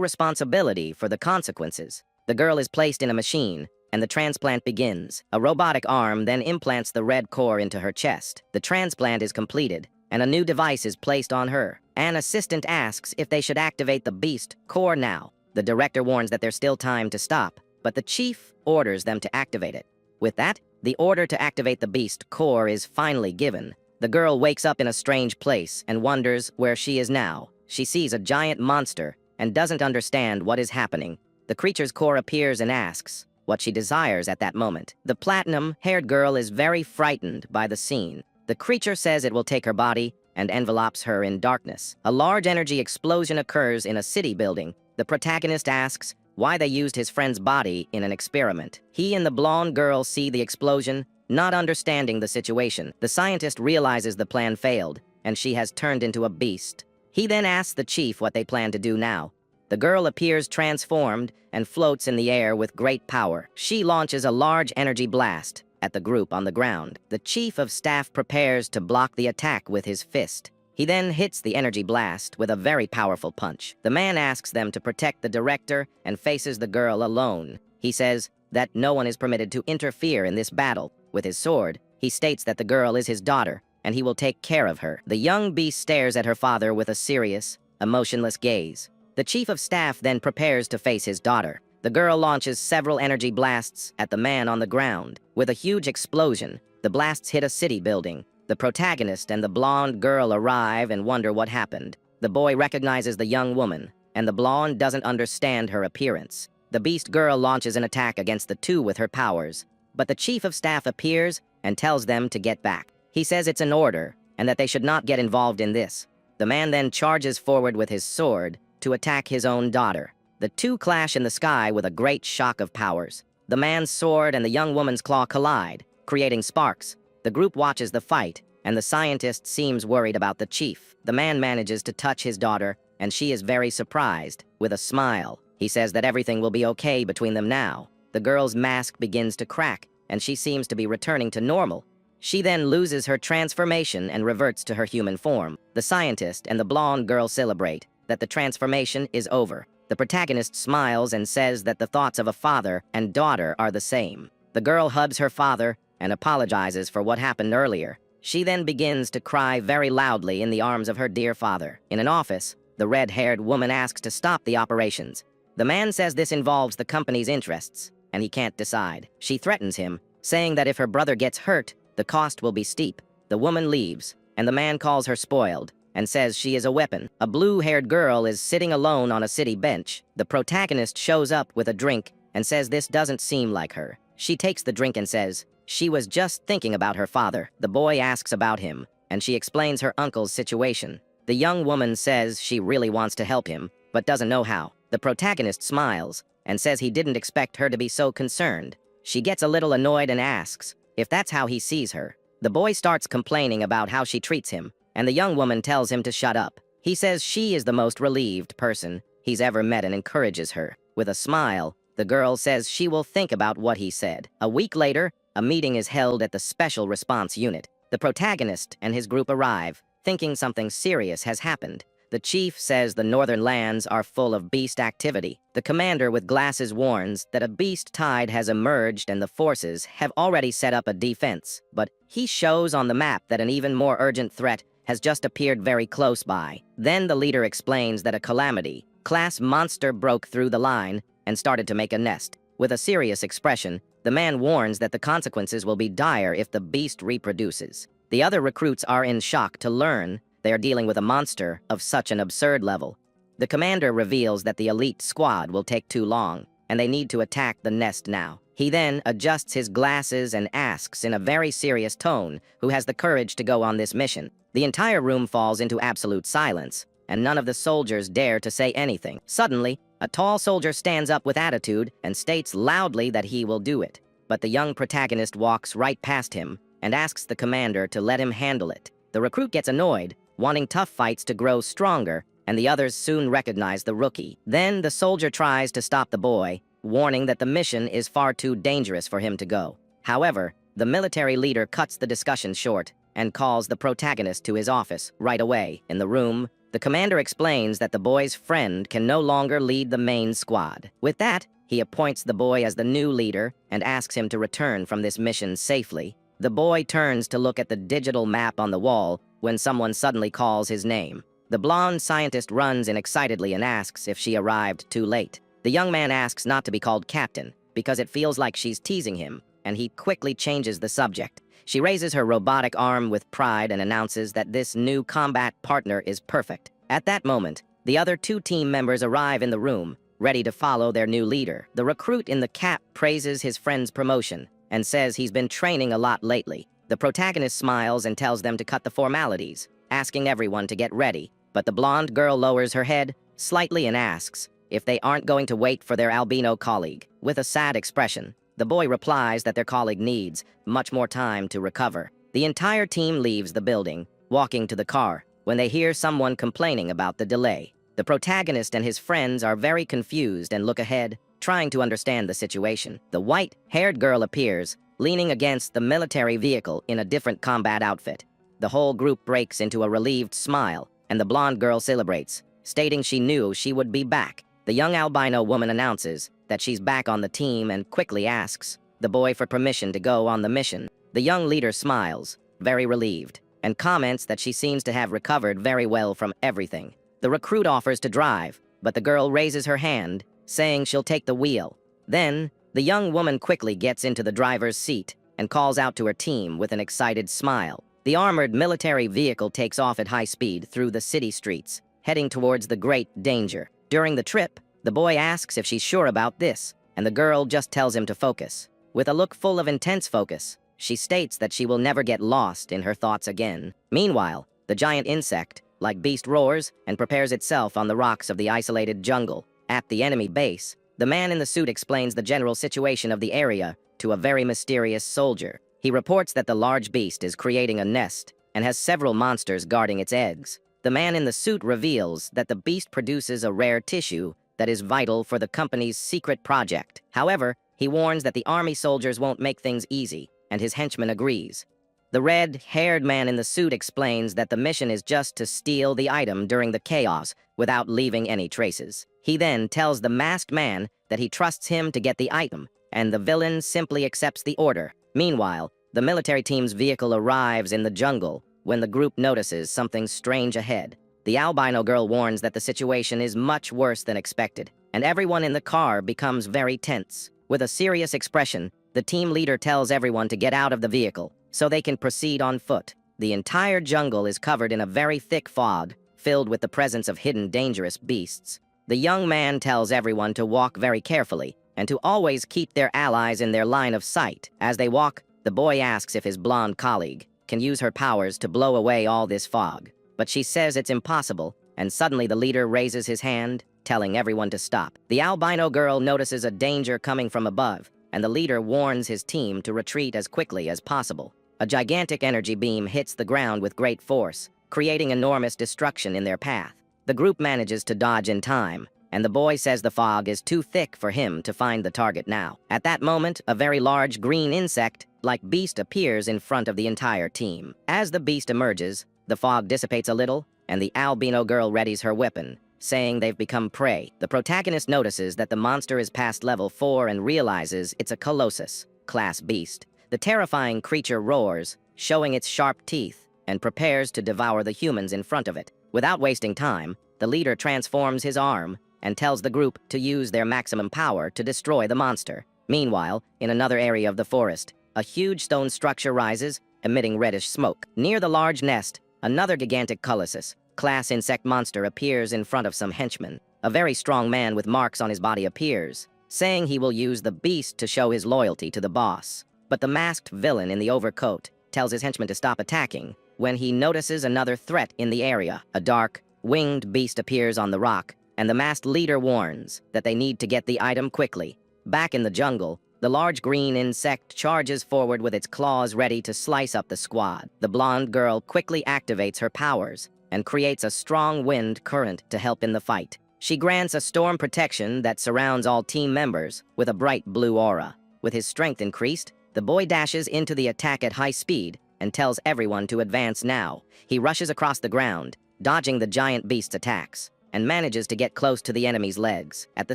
responsibility for the consequences. The girl is placed in a machine, and the transplant begins. A robotic arm then implants the red core into her chest. The transplant is completed, and a new device is placed on her. An assistant asks if they should activate the beast core now. The director warns that there's still time to stop, but the chief orders them to activate it. With that, the order to activate the beast core is finally given. The girl wakes up in a strange place and wonders where she is now. She sees a giant monster and doesn't understand what is happening. The creature's core appears and asks what she desires at that moment. The platinum-haired girl is very frightened by the scene. The creature says it will take her body and envelopes her in darkness. A large energy explosion occurs in a city building. The protagonist asks why they used his friend's body in an experiment. He and the blonde girl see the explosion, not understanding the situation. The scientist realizes the plan failed, and she has turned into a beast. He then asks the chief what they plan to do now. The girl appears transformed and floats in the air with great power. She launches a large energy blast at the group on the ground. The chief of staff prepares to block the attack with his fist. He then hits the energy blast with a very powerful punch. The man asks them to protect the director and faces the girl alone. He says that no one is permitted to interfere in this battle. With his sword, he states that the girl is his daughter, and he will take care of her. The young beast stares at her father with a serious, emotionless gaze. The chief of staff then prepares to face his daughter. The girl launches several energy blasts at the man on the ground. With a huge explosion, the blasts hit a city building. The protagonist and the blonde girl arrive and wonder what happened. The boy recognizes the young woman, and the blonde doesn't understand her appearance. The beast girl launches an attack against the two with her powers, but the chief of staff appears and tells them to get back. He says it's an order, and that they should not get involved in this. The man then charges forward with his sword to attack his own daughter. The two clash in the sky with a great shock of powers. The man's sword and the young woman's claw collide, creating sparks. The group watches the fight, and the scientist seems worried about the chief. The man manages to touch his daughter, and she is very surprised. With a smile, he says that everything will be okay between them now. The girl's mask begins to crack, and she seems to be returning to normal. She then loses her transformation and reverts to her human form. The scientist and the blonde girl celebrate that the transformation is over. The protagonist smiles and says that the thoughts of a father and daughter are the same. The girl hugs her father and apologizes for what happened earlier. She then begins to cry very loudly in the arms of her dear father. In an office, the red-haired woman asks to stop the operations. The man says this involves the company's interests, and he can't decide. She threatens him, saying that if her brother gets hurt, the cost will be steep. The woman leaves, and the man calls her spoiled and says she is a weapon. A blue-haired girl is sitting alone on a city bench. The protagonist shows up with a drink and says this doesn't seem like her. She takes the drink and says she was just thinking about her father. The boy asks about him, and she explains her uncle's situation. The young woman says she really wants to help him, but doesn't know how. The protagonist smiles and says he didn't expect her to be so concerned. She gets a little annoyed and asks if that's how he sees her. The boy starts complaining about how she treats him, and the young woman tells him to shut up. He says she is the most relieved person he's ever met and encourages her. With a smile, the girl says she will think about what he said. A week later, a meeting is held at the Special Response Unit. The protagonist and his group arrive, thinking something serious has happened. The chief says the northern lands are full of beast activity. The commander with glasses warns that a beast tide has emerged and the forces have already set up a defense. But he shows on the map that an even more urgent threat has just appeared very close by. Then the leader explains that a calamity class monster broke through the line and started to make a nest. With a serious expression, the man warns that the consequences will be dire if the beast reproduces. The other recruits are in shock to learn they are dealing with a monster of such an absurd level. The commander reveals that the elite squad will take too long, and they need to attack the nest now. He then adjusts his glasses and asks in a very serious tone who has the courage to go on this mission. The entire room falls into absolute silence, and none of the soldiers dare to say anything. Suddenly, a tall soldier stands up with attitude and states loudly that he will do it. But the young protagonist walks right past him and asks the commander to let him handle it. The recruit gets annoyed, wanting tough fights to grow stronger, and the others soon recognize the rookie. Then the soldier tries to stop the boy, warning that the mission is far too dangerous for him to go. However, the military leader cuts the discussion short and calls the protagonist to his office right away. In the room, the commander explains that the boy's friend can no longer lead the main squad. With that, he appoints the boy as the new leader and asks him to return from this mission safely. The boy turns to look at the digital map on the wall when someone suddenly calls his name. The blonde scientist runs in excitedly and asks if she arrived too late. The young man asks not to be called captain because it feels like she's teasing him, and he quickly changes the subject. She raises her robotic arm with pride and announces that this new combat partner is perfect. At that moment, the other two team members arrive in the room, ready to follow their new leader. The recruit in the cap praises his friend's promotion and says he's been training a lot lately. The protagonist smiles and tells them to cut the formalities, asking everyone to get ready. But the blonde girl lowers her head slightly and asks if they aren't going to wait for their albino colleague. With a sad expression, the boy replies that their colleague needs much more time to recover. The entire team leaves the building, walking to the car, when they hear someone complaining about the delay. The protagonist and his friends are very confused and look ahead, trying to understand the situation. The white-haired girl appears, leaning against the military vehicle in a different combat outfit. The whole group breaks into a relieved smile, and the blonde girl celebrates, stating she knew she would be back. The young albino woman announces that she's back on the team and quickly asks the boy for permission to go on the mission. The young leader smiles, very relieved, and comments that she seems to have recovered very well from everything. The recruit offers to drive, but the girl raises her hand, saying she'll take the wheel. Then, the young woman quickly gets into the driver's seat and calls out to her team with an excited smile. The armored military vehicle takes off at high speed through the city streets, heading towards the great danger. During the trip, the boy asks if she's sure about this, and the girl just tells him to focus. With a look full of intense focus, she states that she will never get lost in her thoughts again. Meanwhile, the giant insect, like beast, roars and prepares itself on the rocks of the isolated jungle. At the enemy base, the man in the suit explains the general situation of the area to a very mysterious soldier. He reports that the large beast is creating a nest and has several monsters guarding its eggs. The man in the suit reveals that the beast produces a rare tissue that is vital for the company's secret project. However, he warns that the army soldiers won't make things easy, and his henchman agrees. The red-haired man in the suit explains that the mission is just to steal the item during the chaos without leaving any traces. He then tells the masked man that he trusts him to get the item, and the villain simply accepts the order. Meanwhile, the military team's vehicle arrives in the jungle when the group notices something strange ahead. The albino girl warns that the situation is much worse than expected, and everyone in the car becomes very tense. With a serious expression, the team leader tells everyone to get out of the vehicle so they can proceed on foot. The entire jungle is covered in a very thick fog, filled with the presence of hidden dangerous beasts. The young man tells everyone to walk very carefully and to always keep their allies in their line of sight. As they walk, the boy asks if his blonde colleague can use her powers to blow away all this fog. But she says it's impossible, and suddenly the leader raises his hand, telling everyone to stop. The albino girl notices a danger coming from above and the leader warns his team to retreat as quickly as possible. A gigantic energy beam hits the ground with great force, creating enormous destruction in their path. The group manages to dodge in time, and the boy says the fog is too thick for him to find the target now. At that moment, a very large green insect-like beast appears in front of the entire team. As the beast emerges, the fog dissipates a little, and the albino girl readies her weapon, saying they've become prey. The protagonist notices that the monster is past level 4 and realizes it's a Colossus-class beast. The terrifying creature roars, showing its sharp teeth, and prepares to devour the humans in front of it. Without wasting time, the leader transforms his arm and tells the group to use their maximum power to destroy the monster. Meanwhile, in another area of the forest, a huge stone structure rises, emitting reddish smoke. Near the large nest, another gigantic Colossus-class insect monster appears in front of some henchmen. A very strong man with marks on his body appears, saying he will use the beast to show his loyalty to the boss. But the masked villain in the overcoat tells his henchmen to stop attacking when he notices another threat in the area. A dark, winged beast appears on the rock, and the masked leader warns that they need to get the item quickly. Back in the jungle, the large green insect charges forward with its claws ready to slice up the squad. The blonde girl quickly activates her powers and creates a strong wind current to help in the fight. She grants a storm protection that surrounds all team members with a bright blue aura. With his strength increased, the boy dashes into the attack at high speed and tells everyone to advance now. He rushes across the ground, dodging the giant beast's attacks, and manages to get close to the enemy's legs. At the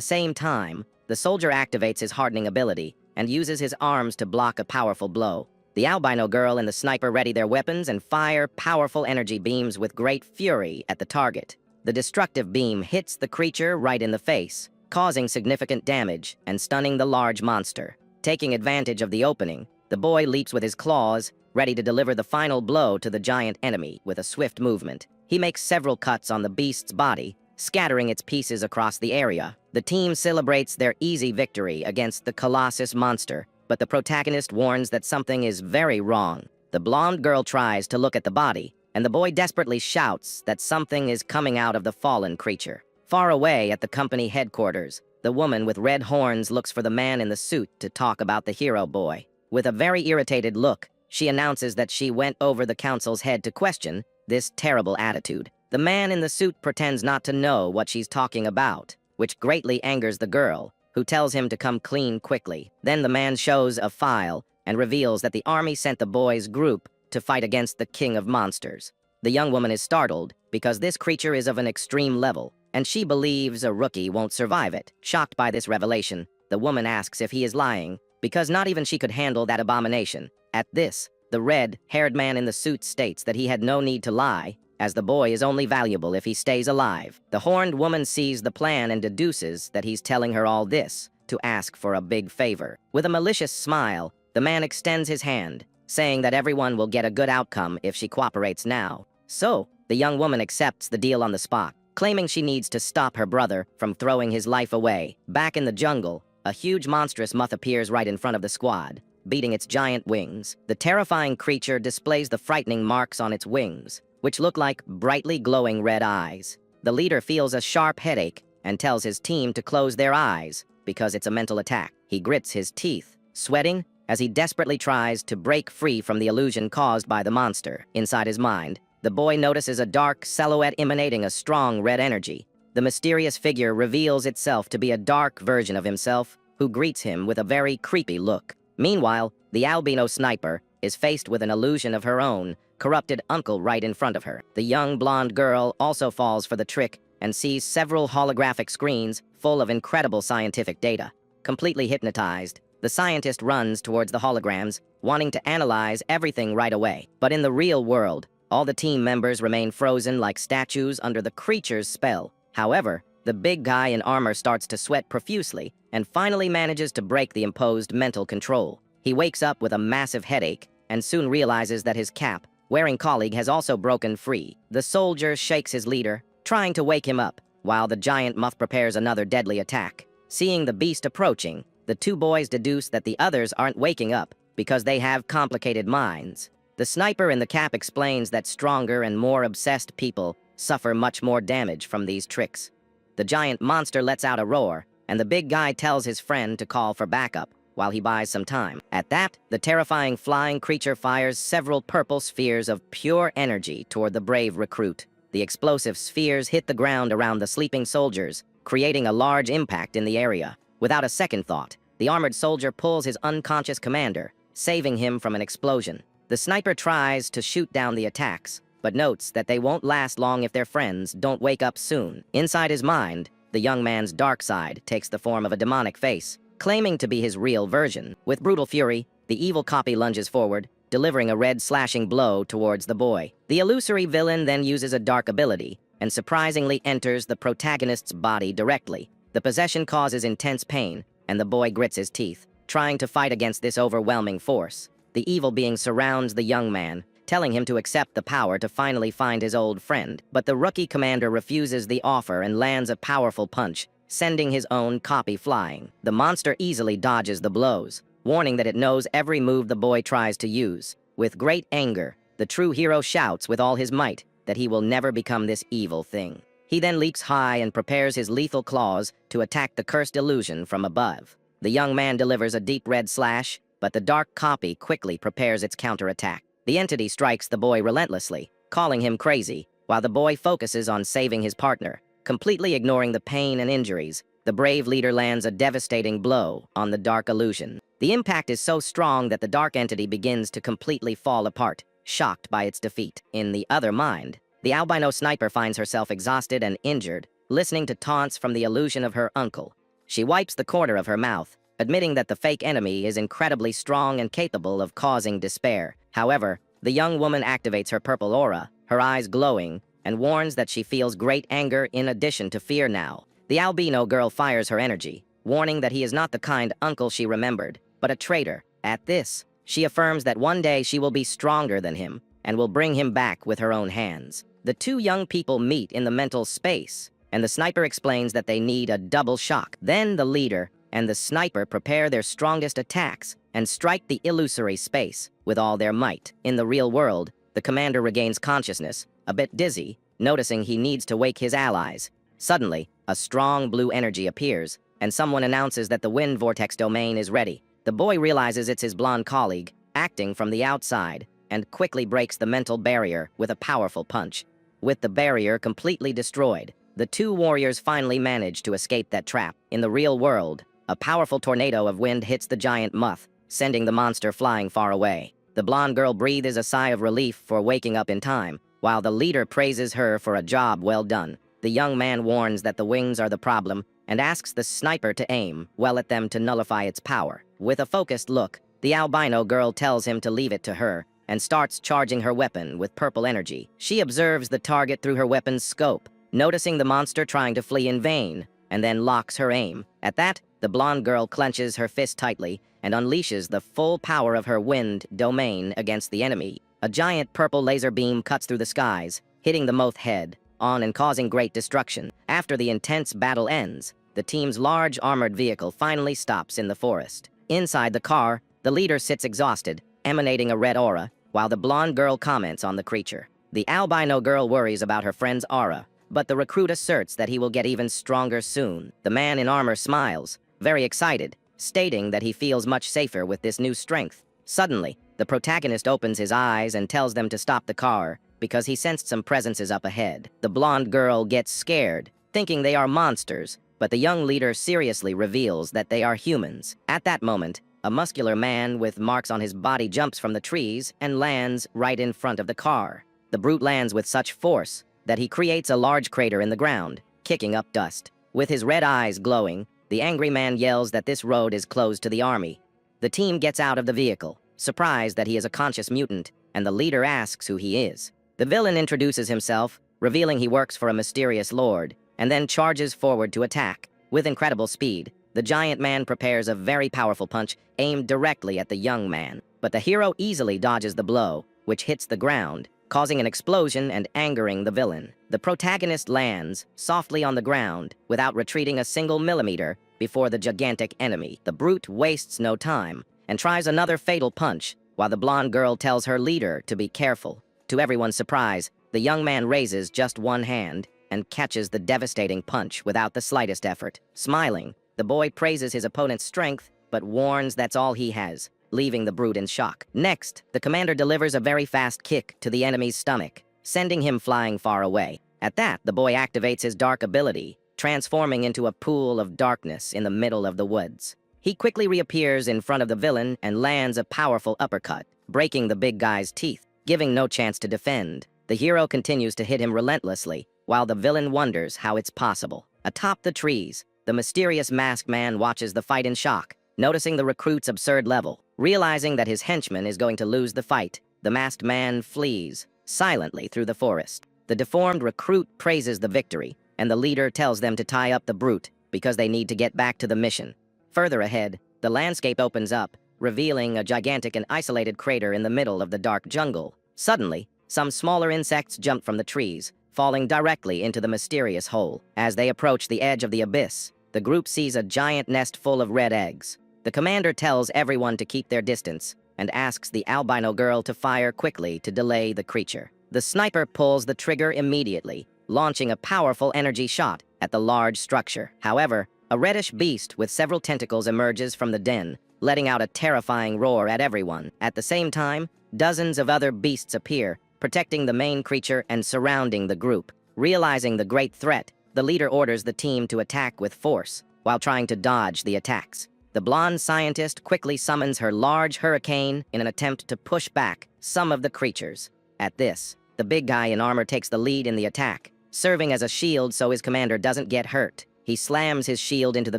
same time, the soldier activates his hardening ability and uses his arms to block a powerful blow. The albino girl and the sniper ready their weapons and fire powerful energy beams with great fury at the target. The destructive beam hits the creature right in the face, causing significant damage and stunning the large monster. Taking advantage of the opening, the boy leaps with his claws, ready to deliver the final blow to the giant enemy with a swift movement. He makes several cuts on the beast's body, scattering its pieces across the area. The team celebrates their easy victory against the Colossus monster, but the protagonist warns that something is very wrong. The blonde girl tries to look at the body, and the boy desperately shouts that something is coming out of the fallen creature. Far away at the company headquarters, the woman with red horns looks for the man in the suit to talk about the hero boy. With a very irritated look, she announces that she went over the council's head to question this terrible attitude. The man in the suit pretends not to know what she's talking about, which greatly angers the girl, who tells him to come clean quickly. Then the man shows a file and reveals that the army sent the boy's group to fight against the king of monsters. The young woman is startled because this creature is of an extreme level, and she believes a rookie won't survive it. Shocked by this revelation, the woman asks if he is lying, because not even she could handle that abomination. At this, the red-haired man in the suit states that he had no need to lie, as the boy is only valuable if he stays alive. The horned woman sees the plan and deduces that he's telling her all this to ask for a big favor. With a malicious smile, the man extends his hand, saying that everyone will get a good outcome if she cooperates now. So, the young woman accepts the deal on the spot, claiming she needs to stop her brother from throwing his life away. Back in the jungle, a huge monstrous moth appears right in front of the squad, beating its giant wings. The terrifying creature displays the frightening marks on its wings, which look like brightly glowing red eyes. The leader feels a sharp headache and tells his team to close their eyes because it's a mental attack. He grits his teeth, sweating as he desperately tries to break free from the illusion caused by the monster. Inside his mind, the boy notices a dark silhouette emanating a strong red energy. The mysterious figure reveals itself to be a dark version of himself, who greets him with a very creepy look. Meanwhile, the albino sniper is faced with an illusion of her own corrupted uncle right in front of her. The young blonde girl also falls for the trick and sees several holographic screens full of incredible scientific data. Completely hypnotized, the scientist runs towards the holograms, wanting to analyze everything right away. But in the real world, all the team members remain frozen like statues under the creature's spell. However, the big guy in armor starts to sweat profusely and finally manages to break the imposed mental control. He wakes up with a massive headache and soon realizes that his cap-wearing colleague has also broken free. The soldier shakes his leader, trying to wake him up, while the giant moth prepares another deadly attack. Seeing the beast approaching, the two boys deduce that the others aren't waking up because they have complicated minds. The sniper in the cap explains that stronger and more obsessed people suffer much more damage from these tricks. The giant monster lets out a roar, and the big guy tells his friend to call for backup. while he buys some time. At that, the terrifying flying creature fires several purple spheres of pure energy toward the brave recruit. The explosive spheres hit the ground around the sleeping soldiers, creating a large impact in the area. Without a second thought, the armored soldier pulls his unconscious commander, saving him from an explosion. The sniper tries to shoot down the attacks, but notes that they won't last long if their friends don't wake up soon. Inside his mind, the young man's dark side takes the form of a demonic face, claiming to be his real version. With brutal fury, the evil copy lunges forward, delivering a red slashing blow towards the boy. The illusory villain then uses a dark ability and surprisingly enters the protagonist's body directly. The possession causes intense pain, and the boy grits his teeth, trying to fight against this overwhelming force. The evil being surrounds the young man, telling him to accept the power to finally find his old friend. But the rookie commander refuses the offer and lands a powerful punch, sending his own copy flying. The monster easily dodges the blows, warning that it knows every move the boy tries to use. With great anger, the true hero shouts with all his might that he will never become this evil thing. He then leaps high and prepares his lethal claws to attack the cursed illusion from above. The young man delivers a deep red slash, but the dark copy quickly prepares its counterattack. The entity strikes the boy relentlessly, calling him crazy, while the boy focuses on saving his partner. Completely ignoring the pain and injuries, the brave leader lands a devastating blow on the dark illusion. The impact is so strong that the dark entity begins to completely fall apart, shocked by its defeat. In the other mind, the albino sniper finds herself exhausted and injured, listening to taunts from the illusion of her uncle. She wipes the corner of her mouth, admitting that the fake enemy is incredibly strong and capable of causing despair. However, the young woman activates her purple aura, her eyes glowing, and warns that she feels great anger in addition to fear now. The albino girl fires her energy, warning that he is not the kind uncle she remembered, but a traitor. At this, she affirms that one day she will be stronger than him and will bring him back with her own hands. The two young people meet in the mental space, and the sniper explains that they need a double shock. Then the leader and the sniper prepare their strongest attacks and strike the illusory space with all their might. In the real world, the commander regains consciousness, a bit dizzy, noticing he needs to wake his allies. Suddenly, a strong blue energy appears, and someone announces that the wind vortex domain is ready. The boy realizes it's his blonde colleague, acting from the outside, and quickly breaks the mental barrier with a powerful punch. With the barrier completely destroyed, the two warriors finally manage to escape that trap. In the real world, a powerful tornado of wind hits the giant moth, sending the monster flying far away. The blonde girl breathes a sigh of relief for waking up in time, while the leader praises her for a job well done. The young man warns that the wings are the problem and asks the sniper to aim well at them to nullify its power. With a focused look, the albino girl tells him to leave it to her and starts charging her weapon with purple energy. She observes the target through her weapon's scope, noticing the monster trying to flee in vain, and then locks her aim. At that, the blonde girl clenches her fist tightly and unleashes the full power of her wind domain against the enemy. A giant purple laser beam cuts through the skies, hitting the moth head on and causing great destruction. After the intense battle ends, the team's large armored vehicle finally stops in the forest. Inside the car, the leader sits exhausted, emanating a red aura, while the blonde girl comments on the creature. The albino girl worries about her friend's aura, but the recruit asserts that he will get even stronger soon. The man in armor smiles, very excited, stating that he feels much safer with this new strength. Suddenly, the protagonist opens his eyes and tells them to stop the car because he sensed some presences up ahead. The blonde girl gets scared, thinking they are monsters, but the young leader seriously reveals that they are humans. At that moment, a muscular man with marks on his body jumps from the trees and lands right in front of the car. The brute lands with such force that he creates a large crater in the ground, kicking up dust. With his red eyes glowing, the angry man yells that this road is closed to the army. The team gets out of the vehicle, surprised that he is a conscious mutant, and the leader asks who he is. The villain introduces himself, revealing he works for a mysterious lord, and then charges forward to attack. With incredible speed, the giant man prepares a very powerful punch aimed directly at the young man. But the hero easily dodges the blow, which hits the ground, causing an explosion and angering the villain. The protagonist lands softly on the ground without retreating a single millimeter before the gigantic enemy. The brute wastes no time and tries another fatal punch, while the blonde girl tells her leader to be careful. To everyone's surprise, the young man raises just one hand and catches the devastating punch without the slightest effort. Smiling, the boy praises his opponent's strength but warns that's all he has, leaving the brute in shock. Next, the commander delivers a very fast kick to the enemy's stomach, sending him flying far away. At that, the boy activates his dark ability, transforming into a pool of darkness in the middle of the woods. He quickly reappears in front of the villain and lands a powerful uppercut, breaking the big guy's teeth, giving no chance to defend. The hero continues to hit him relentlessly, while the villain wonders how it's possible. Atop the trees, the mysterious masked man watches the fight in shock, noticing the recruit's absurd level. Realizing that his henchman is going to lose the fight, the masked man flees silently through the forest. The deformed recruit praises the victory, and the leader tells them to tie up the brute because they need to get back to the mission. Further ahead, the landscape opens up, revealing a gigantic and isolated crater in the middle of the dark jungle. Suddenly, some smaller insects jump from the trees, falling directly into the mysterious hole. As they approach the edge of the abyss, the group sees a giant nest full of red eggs. The commander tells everyone to keep their distance and asks the albino girl to fire quickly to delay the creature. The sniper pulls the trigger immediately, launching a powerful energy shot at the large structure. However, a reddish beast with several tentacles emerges from the den, letting out a terrifying roar at everyone. At the same time, dozens of other beasts appear, protecting the main creature and surrounding the group. Realizing the great threat, the leader orders the team to attack with force, while trying to dodge the attacks. The blonde scientist quickly summons her large hurricane in an attempt to push back some of the creatures. At this, the big guy in armor takes the lead in the attack, serving as a shield so his commander doesn't get hurt. He slams his shield into the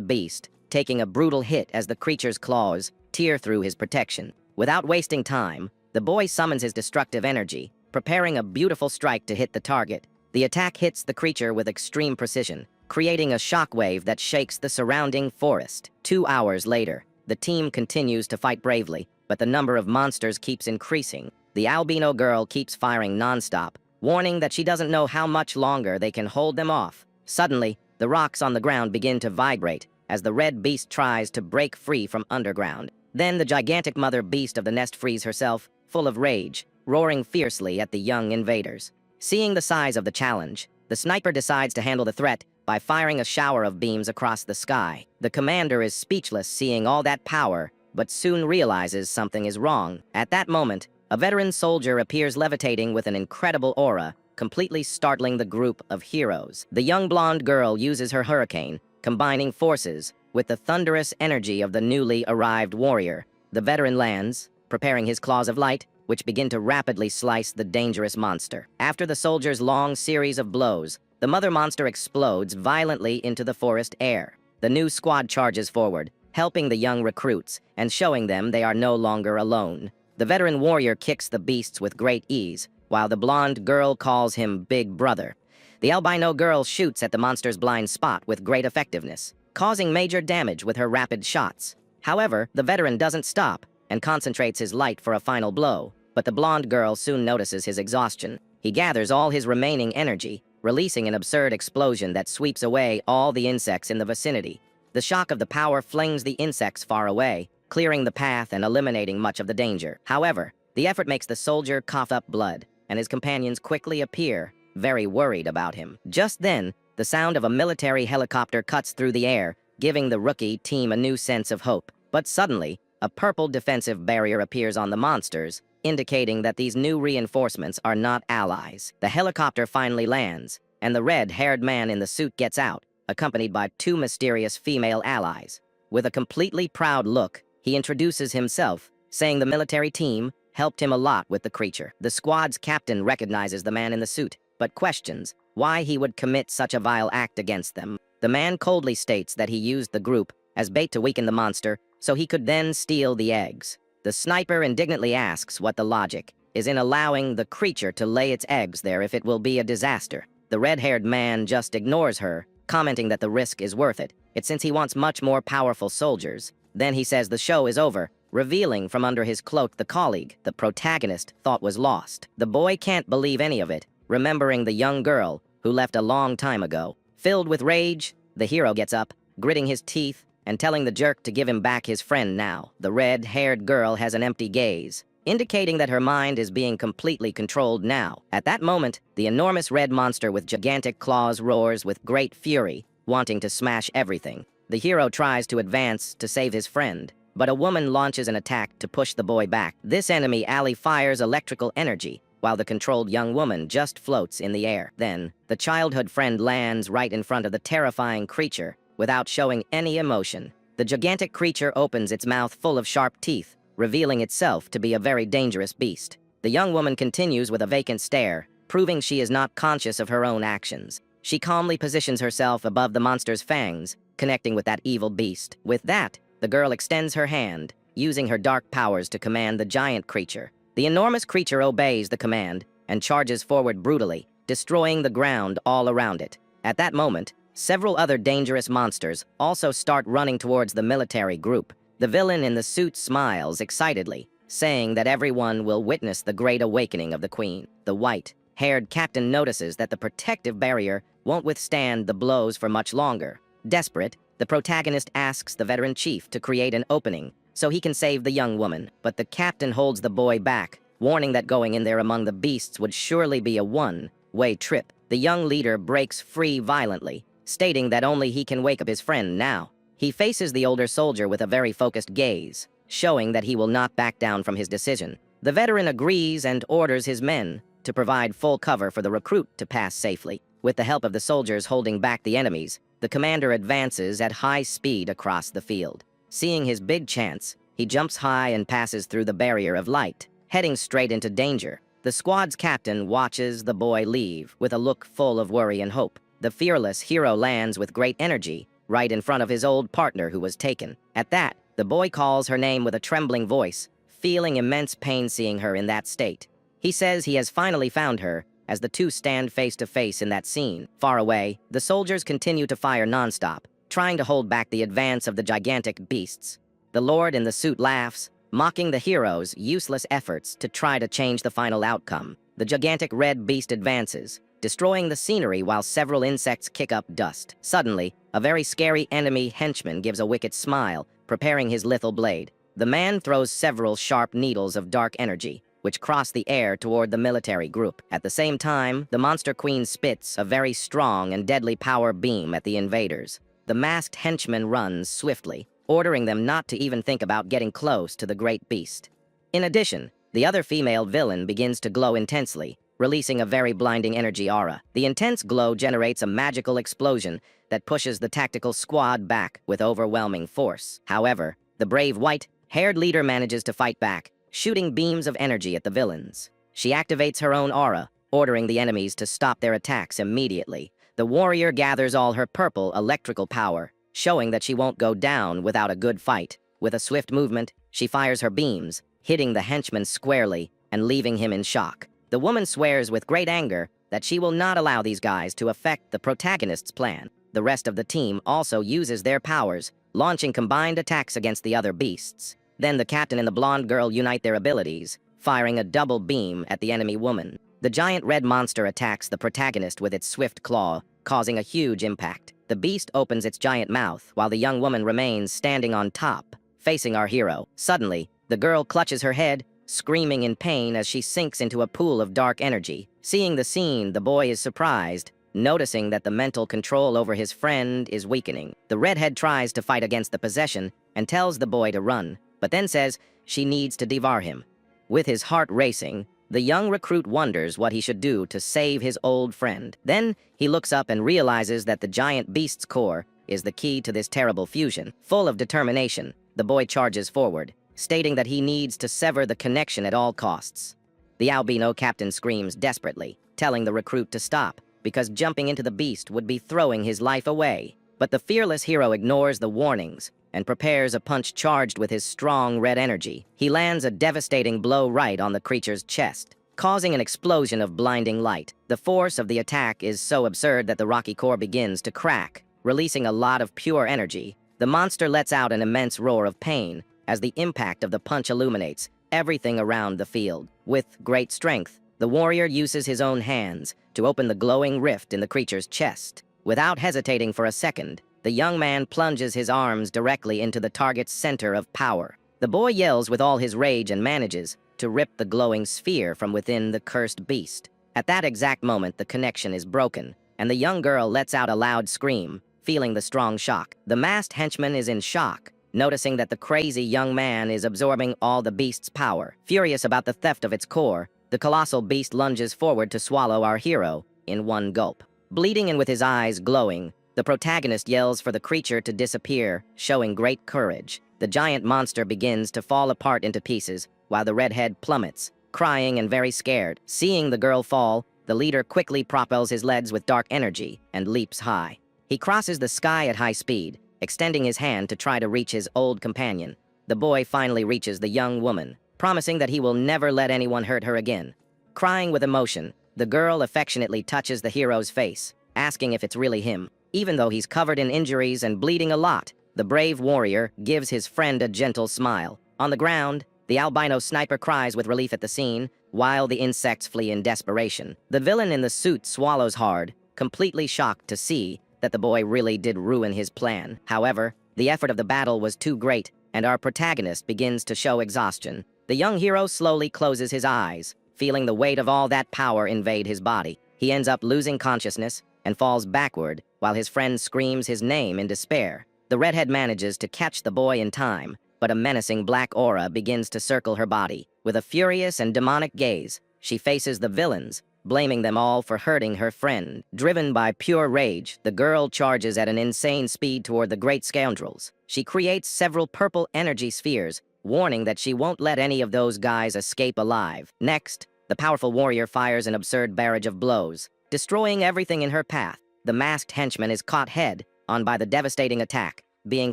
beast, taking a brutal hit as the creature's claws tear through his protection. Without wasting time, the boy summons his destructive energy, preparing a beautiful strike to hit the target. The attack hits the creature with extreme precision, creating a shockwave that shakes the surrounding forest. 2 hours later, the team continues to fight bravely, but the number of monsters keeps increasing. The albino girl keeps firing non-stop, warning that she doesn't know how much longer they can hold them off. Suddenly, the rocks on the ground begin to vibrate as the red beast tries to break free from underground. Then the gigantic mother beast of the nest frees herself, full of rage, roaring fiercely at the young invaders. Seeing the size of the challenge, the sniper decides to handle the threat by firing a shower of beams across the sky. The commander is speechless seeing all that power, but soon realizes something is wrong. At that moment, a veteran soldier appears levitating with an incredible aura, completely startling the group of heroes. The young blonde girl uses her hurricane, combining forces with the thunderous energy of the newly arrived warrior. The veteran lands, preparing his claws of light, which begin to rapidly slice the dangerous monster. After the soldier's long series of blows, the mother monster explodes violently into the forest air. The new squad charges forward, helping the young recruits and showing them they are no longer alone. The veteran warrior kicks the beasts with great ease, while the blonde girl calls him Big Brother. The albino girl shoots at the monster's blind spot with great effectiveness, causing major damage with her rapid shots. However, the veteran doesn't stop and concentrates his light for a final blow, but the blonde girl soon notices his exhaustion. He gathers all his remaining energy, releasing an absurd explosion that sweeps away all the insects in the vicinity. The shock of the power flings the insects far away, clearing the path and eliminating much of the danger. However, the effort makes the soldier cough up blood, and his companions quickly appear, very worried about him. Just then, the sound of a military helicopter cuts through the air, giving the rookie team a new sense of hope. But suddenly, a purple defensive barrier appears on the monsters, indicating that these new reinforcements are not allies. The helicopter finally lands, and the red-haired man in the suit gets out, accompanied by 2 mysterious female allies. With a completely proud look, he introduces himself, saying the military team helped him a lot with the creature. The squad's captain recognizes the man in the suit, but questions why he would commit such a vile act against them. The man coldly states that he used the group as bait to weaken the monster, so he could then steal the eggs. The sniper indignantly asks what the logic is in allowing the creature to lay its eggs there if it will be a disaster. The red-haired man just ignores her, commenting that the risk is worth it, since he wants much more powerful soldiers. Then he says the show is over, revealing from under his cloak the colleague the protagonist thought was lost. The boy can't believe any of it, remembering the young girl who left a long time ago. Filled with rage, the hero gets up, gritting his teeth and telling the jerk to give him back his friend now. The red-haired girl has an empty gaze, indicating that her mind is being completely controlled now. At that moment, the enormous red monster with gigantic claws roars with great fury, wanting to smash everything. The hero tries to advance to save his friend, but a woman launches an attack to push the boy back. This enemy ally fires electrical energy, while the controlled young woman just floats in the air. Then, the childhood friend lands right in front of the terrifying creature, without showing any emotion. The gigantic creature opens its mouth full of sharp teeth, revealing itself to be a very dangerous beast. The young woman continues with a vacant stare, proving she is not conscious of her own actions. She calmly positions herself above the monster's fangs, connecting with that evil beast. With that, the girl extends her hand, using her dark powers to command the giant creature. The enormous creature obeys the command and charges forward brutally, destroying the ground all around it. At that moment, several other dangerous monsters also start running towards the military group. The villain in the suit smiles excitedly, saying that everyone will witness the great awakening of the queen. The white-haired captain notices that the protective barrier won't withstand the blows for much longer. Desperate, the protagonist asks the veteran chief to create an opening so he can save the young woman, but the captain holds the boy back, warning that going in there among the beasts would surely be a one-way trip. The young leader breaks free violently, stating that only he can wake up his friend now. He faces the older soldier with a very focused gaze, showing that he will not back down from his decision. The veteran agrees and orders his men to provide full cover for the recruit to pass safely. With the help of the soldiers holding back the enemies, the commander advances at high speed across the field. Seeing his big chance, he jumps high and passes through the barrier of light, heading straight into danger. The squad's captain watches the boy leave with a look full of worry and hope. The fearless hero lands with great energy right in front of his old partner who was taken. At that, the boy calls her name with a trembling voice, feeling immense pain seeing her in that state. He says he has finally found her, as the two stand face to face in that scene. Far away, the soldiers continue to fire nonstop, trying to hold back the advance of the gigantic beasts. The lord in the suit laughs, mocking the hero's useless efforts to try to change the final outcome. The gigantic red beast advances, destroying the scenery while several insects kick up dust. Suddenly, a very scary enemy henchman gives a wicked smile, preparing his lethal blade. The man throws several sharp needles of dark energy, which cross the air toward the military group. At the same time, the monster queen spits a very strong and deadly power beam at the invaders. The masked henchman runs swiftly, ordering them not to even think about getting close to the great beast. In addition, the other female villain begins to glow intensely, releasing a very blinding energy aura. The intense glow generates a magical explosion that pushes the tactical squad back with overwhelming force. However, the brave white-haired leader manages to fight back, shooting beams of energy at the villains. She activates her own aura, ordering the enemies to stop their attacks immediately. The warrior gathers all her purple electrical power, showing that she won't go down without a good fight. With a swift movement, she fires her beams, hitting the henchman squarely and leaving him in shock. The woman swears with great anger that she will not allow these guys to affect the protagonist's plan. The rest of the team also uses their powers, launching combined attacks against the other beasts. Then the captain and the blonde girl unite their abilities, firing a double beam at the enemy woman. The giant red monster attacks the protagonist with its swift claw, causing a huge impact. The beast opens its giant mouth while the young woman remains standing on top, facing our hero. Suddenly, the girl clutches her head, screaming in pain as she sinks into a pool of dark energy. Seeing the scene, the boy is surprised, noticing that the mental control over his friend is weakening. The redhead tries to fight against the possession and tells the boy to run, but then says she needs to devour him. With his heart racing, the young recruit wonders what he should do to save his old friend. Then he looks up and realizes that the giant beast's core is the key to this terrible fusion. Full of determination, the boy charges forward, stating that he needs to sever the connection at all costs. The albino captain screams desperately, telling the recruit to stop, because jumping into the beast would be throwing his life away. But the fearless hero ignores the warnings and prepares a punch charged with his strong red energy. He lands a devastating blow right on the creature's chest, causing an explosion of blinding light. The force of the attack is so absurd that the rocky core begins to crack, releasing a lot of pure energy. The monster lets out an immense roar of pain as the impact of the punch illuminates everything around the field. With great strength, the warrior uses his own hands to open the glowing rift in the creature's chest. Without hesitating for a second, the young man plunges his arms directly into the target's center of power. The boy yells with all his rage and manages to rip the glowing sphere from within the cursed beast. At that exact moment, the connection is broken, and the young girl lets out a loud scream, feeling the strong shock. The masked henchman is in shock, noticing that the crazy young man is absorbing all the beast's power. Furious about the theft of its core, the colossal beast lunges forward to swallow our hero in one gulp. Bleeding and with his eyes glowing, the protagonist yells for the creature to disappear, showing great courage. The giant monster begins to fall apart into pieces, while the redhead plummets, crying and very scared. Seeing the girl fall, the leader quickly propels his legs with dark energy and leaps high. He crosses the sky at high speed, extending his hand to try to reach his old companion. The boy finally reaches the young woman, promising that he will never let anyone hurt her again. Crying with emotion, the girl affectionately touches the hero's face, asking if it's really him. Even though he's covered in injuries and bleeding a lot, the brave warrior gives his friend a gentle smile. On the ground, the albino sniper cries with relief at the scene, while the insects flee in desperation. The villain in the suit swallows hard, completely shocked to see that the boy really did ruin his plan. However, the effort of the battle was too great, and our protagonist begins to show exhaustion. The young hero slowly closes his eyes, feeling the weight of all that power invade his body. He ends up losing consciousness and falls backward, while his friend screams his name in despair. The redhead manages to catch the boy in time, but a menacing black aura begins to circle her body. With a furious and demonic gaze, she faces the villains, blaming them all for hurting her friend. Driven by pure rage, the girl charges at an insane speed toward the great scoundrels. She creates several purple energy spheres, warning that she won't let any of those guys escape alive. Next, the powerful warrior fires an absurd barrage of blows, destroying everything in her path. The masked henchman is caught head-on by the devastating attack, being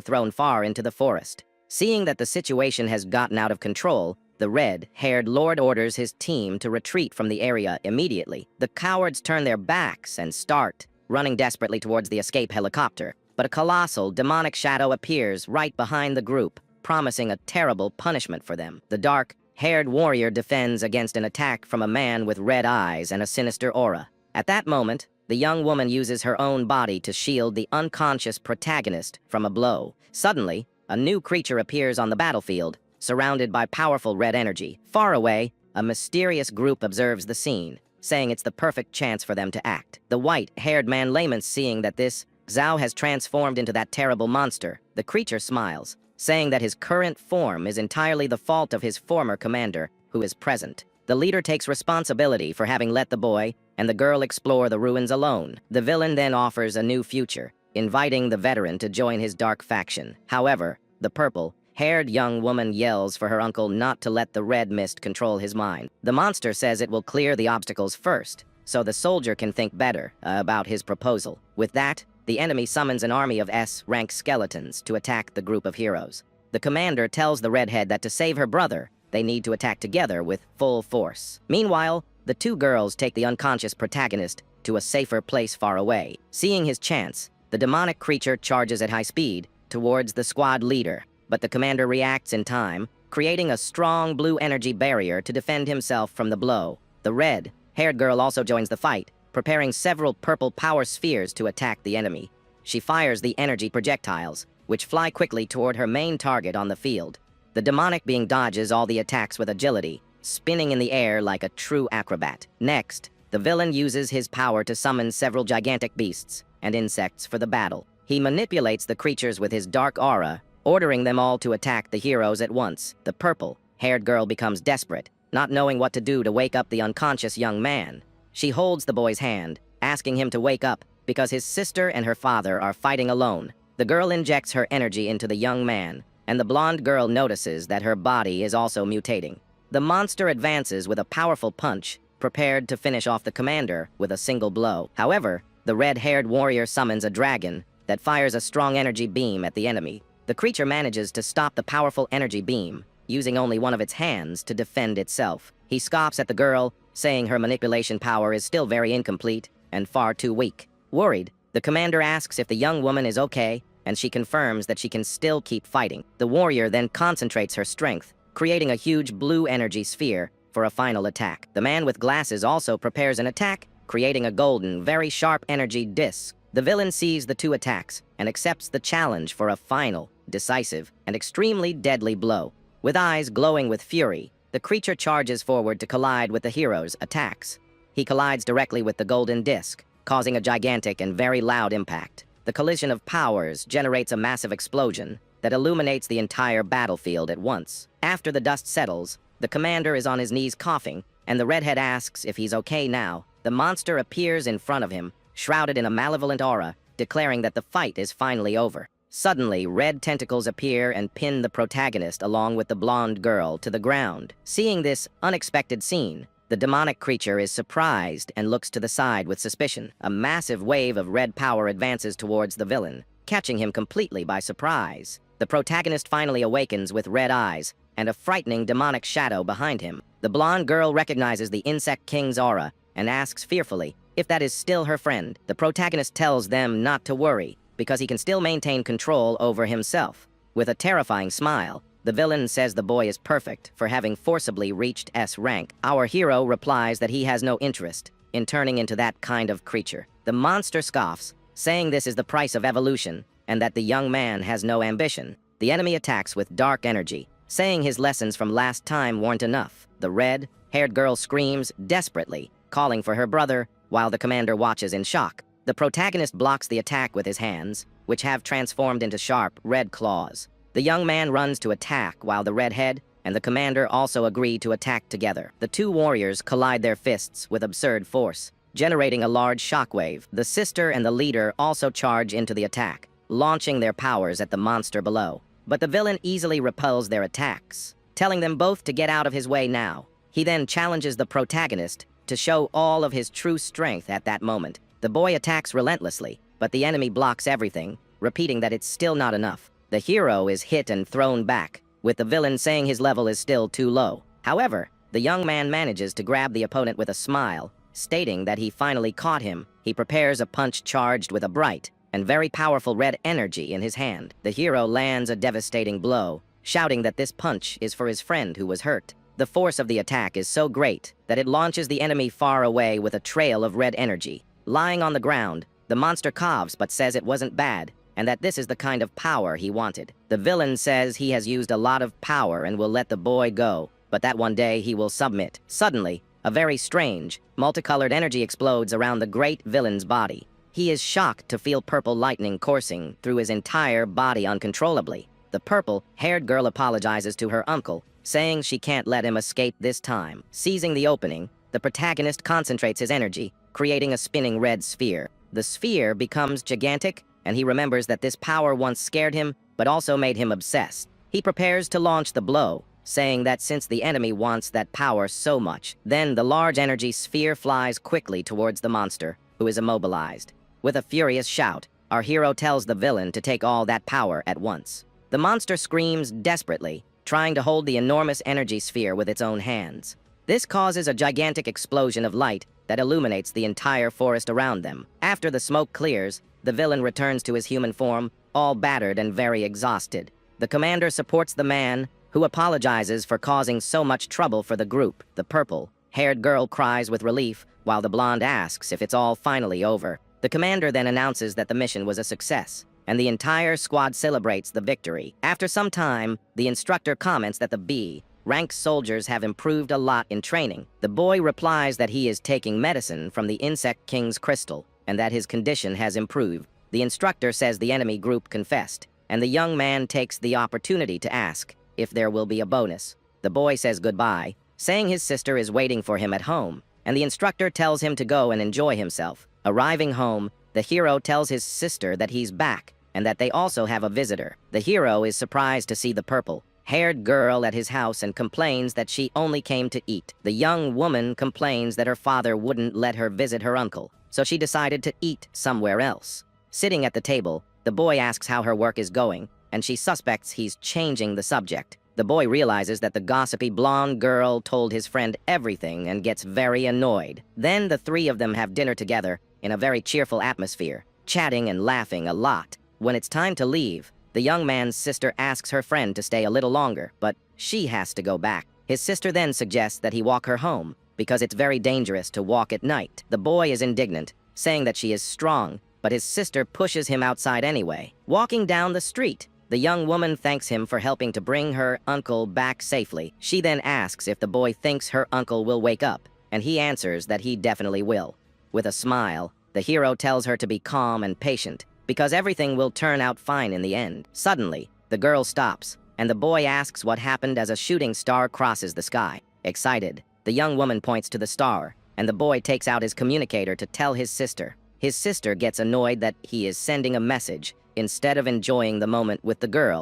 thrown far into the forest. Seeing that the situation has gotten out of control, the red-haired lord orders his team to retreat from the area immediately. The cowards turn their backs and start running desperately towards the escape helicopter, but a colossal, demonic shadow appears right behind the group, promising a terrible punishment for them. The dark-haired warrior defends against an attack from a man with red eyes and a sinister aura. At that moment, the young woman uses her own body to shield the unconscious protagonist from a blow. Suddenly, a new creature appears on the battlefield, surrounded by powerful red energy. Far away, a mysterious group observes the scene, saying it's the perfect chance for them to act. The white-haired man laments seeing that this Zhao has transformed into that terrible monster. The creature smiles, saying that his current form is entirely the fault of his former commander, who is present. The leader takes responsibility for having let the boy and the girl explore the ruins alone. The villain then offers a new future, inviting the veteran to join his dark faction. However, the purple-haired young woman yells for her uncle not to let the red mist control his mind. The monster says it will clear the obstacles first, so the soldier can think better about his proposal. With that, the enemy summons an army of S-rank skeletons to attack the group of heroes. The commander tells the redhead that to save her brother, they need to attack together with full force. Meanwhile, the two girls take the unconscious protagonist to a safer place far away. Seeing his chance, the demonic creature charges at high speed towards the squad leader, but the commander reacts in time, creating a strong blue energy barrier to defend himself from the blow. The red-haired girl also joins the fight, preparing several purple power spheres to attack the enemy. She fires the energy projectiles, which fly quickly toward her main target on the field. The demonic being dodges all the attacks with agility, spinning in the air like a true acrobat. Next, the villain uses his power to summon several gigantic beasts and insects for the battle. He manipulates the creatures with his dark aura, ordering them all to attack the heroes at once. The purple-haired girl becomes desperate, not knowing what to do to wake up the unconscious young man. She holds the boy's hand, asking him to wake up because his sister and her father are fighting alone. The girl injects her energy into the young man, and the blonde girl notices that her body is also mutating. The monster advances with a powerful punch, prepared to finish off the commander with a single blow. However, the red-haired warrior summons a dragon that fires a strong energy beam at the enemy. The creature manages to stop the powerful energy beam, using only one of its hands to defend itself. He scoffs at the girl, saying her manipulation power is still very incomplete and far too weak. Worried, the commander asks if the young woman is okay, and she confirms that she can still keep fighting. The warrior then concentrates her strength, creating a huge blue energy sphere for a final attack. The man with glasses also prepares an attack, creating a golden, very sharp energy disc. The villain sees the two attacks and accepts the challenge for a final, decisive, and extremely deadly blow. With eyes glowing with fury, the creature charges forward to collide with the hero's attacks. He collides directly with the golden disc, causing a gigantic and very loud impact. The collision of powers generates a massive explosion, that illuminates the entire battlefield at once. After the dust settles, the commander is on his knees coughing, and the redhead asks if he's okay now. The monster appears in front of him, shrouded in a malevolent aura, declaring that the fight is finally over. Suddenly, red tentacles appear and pin the protagonist along with the blonde girl to the ground. Seeing this unexpected scene, the demonic creature is surprised and looks to the side with suspicion. A massive wave of red power advances towards the villain, catching him completely by surprise. The protagonist finally awakens with red eyes and a frightening demonic shadow behind him. The blonde girl recognizes the Insect King's aura and asks fearfully if that is still her friend. The protagonist tells them not to worry, because he can still maintain control over himself. With a terrifying smile, the villain says the boy is perfect for having forcibly reached S rank. Our hero replies that he has no interest in turning into that kind of creature. The monster scoffs, saying this is the price of evolution and that the young man has no ambition. The enemy attacks with dark energy, saying his lessons from last time weren't enough. The red-haired girl screams desperately, calling for her brother, while the commander watches in shock. The protagonist blocks the attack with his hands, which have transformed into sharp, red claws. The young man runs to attack while the redhead and the commander also agree to attack together. The two warriors collide their fists with absurd force, generating a large shockwave. The sister and the leader also charge into the attack, launching their powers at the monster below. But the villain easily repels their attacks, telling them both to get out of his way now. He then challenges the protagonist to show all of his true strength at that moment. The boy attacks relentlessly, but the enemy blocks everything, repeating that it's still not enough. The hero is hit and thrown back, with the villain saying his level is still too low. However, the young man manages to grab the opponent with a smile, stating that he finally caught him. He prepares a punch charged with a bright and very powerful red energy in his hand. The hero lands a devastating blow, shouting that this punch is for his friend who was hurt. The force of the attack is so great that it launches the enemy far away with a trail of red energy. Lying on the ground, the monster coughs but says it wasn't bad, and that this is the kind of power he wanted. The villain says he has used a lot of power and will let the boy go, but that one day he will submit. Suddenly, a very strange, multicolored energy explodes around the great villain's body. He is shocked to feel purple lightning coursing through his entire body uncontrollably. The purple-haired girl apologizes to her uncle, saying she can't let him escape this time. Seizing the opening, the protagonist concentrates his energy, creating a spinning red sphere. The sphere becomes gigantic, and he remembers that this power once scared him, but also made him obsessed. He prepares to launch the blow, saying that since the enemy wants that power so much, then the large energy sphere flies quickly towards the monster, who is immobilized. With a furious shout, our hero tells the villain to take all that power at once. The monster screams desperately, trying to hold the enormous energy sphere with its own hands. This causes a gigantic explosion of light that illuminates the entire forest around them. After the smoke clears, the villain returns to his human form, all battered and very exhausted. The commander supports the man, who apologizes for causing so much trouble for the group. The purple-haired girl cries with relief, while the blonde asks if it's all finally over. The commander then announces that the mission was a success, and the entire squad celebrates the victory. After some time, the instructor comments that the B-rank soldiers have improved a lot in training. The boy replies that he is taking medicine from the Insect King's crystal, and that his condition has improved. The instructor says the enemy group confessed, and the young man takes the opportunity to ask if there will be a bonus. The boy says goodbye, saying his sister is waiting for him at home, and the instructor tells him to go and enjoy himself. Arriving home, the hero tells his sister that he's back, and that they also have a visitor. The hero is surprised to see the purple-haired girl at his house and complains that she only came to eat. The young woman complains that her father wouldn't let her visit her uncle, so she decided to eat somewhere else. Sitting at the table, the boy asks how her work is going, and she suspects he's changing the subject. The boy realizes that the gossipy blonde girl told his friend everything and gets very annoyed. Then the three of them have dinner together in a very cheerful atmosphere, chatting and laughing a lot. When it's time to leave, the young man's sister asks her friend to stay a little longer, but she has to go back. His sister then suggests that he walk her home, because it's very dangerous to walk at night. The boy is indignant, saying that she is strong, but his sister pushes him outside anyway. Walking down the street, the young woman thanks him for helping to bring her uncle back safely. She then asks if the boy thinks her uncle will wake up, and he answers that he definitely will. With a smile, the hero tells her to be calm and patient, because everything will turn out fine in the end. Suddenly, The girl stops, and the boy asks what happened as a shooting star crosses the sky. Excited, the young woman points to the star, and the boy takes out his communicator to tell his sister. His sister gets annoyed that he is sending a message instead of enjoying the moment with the girl.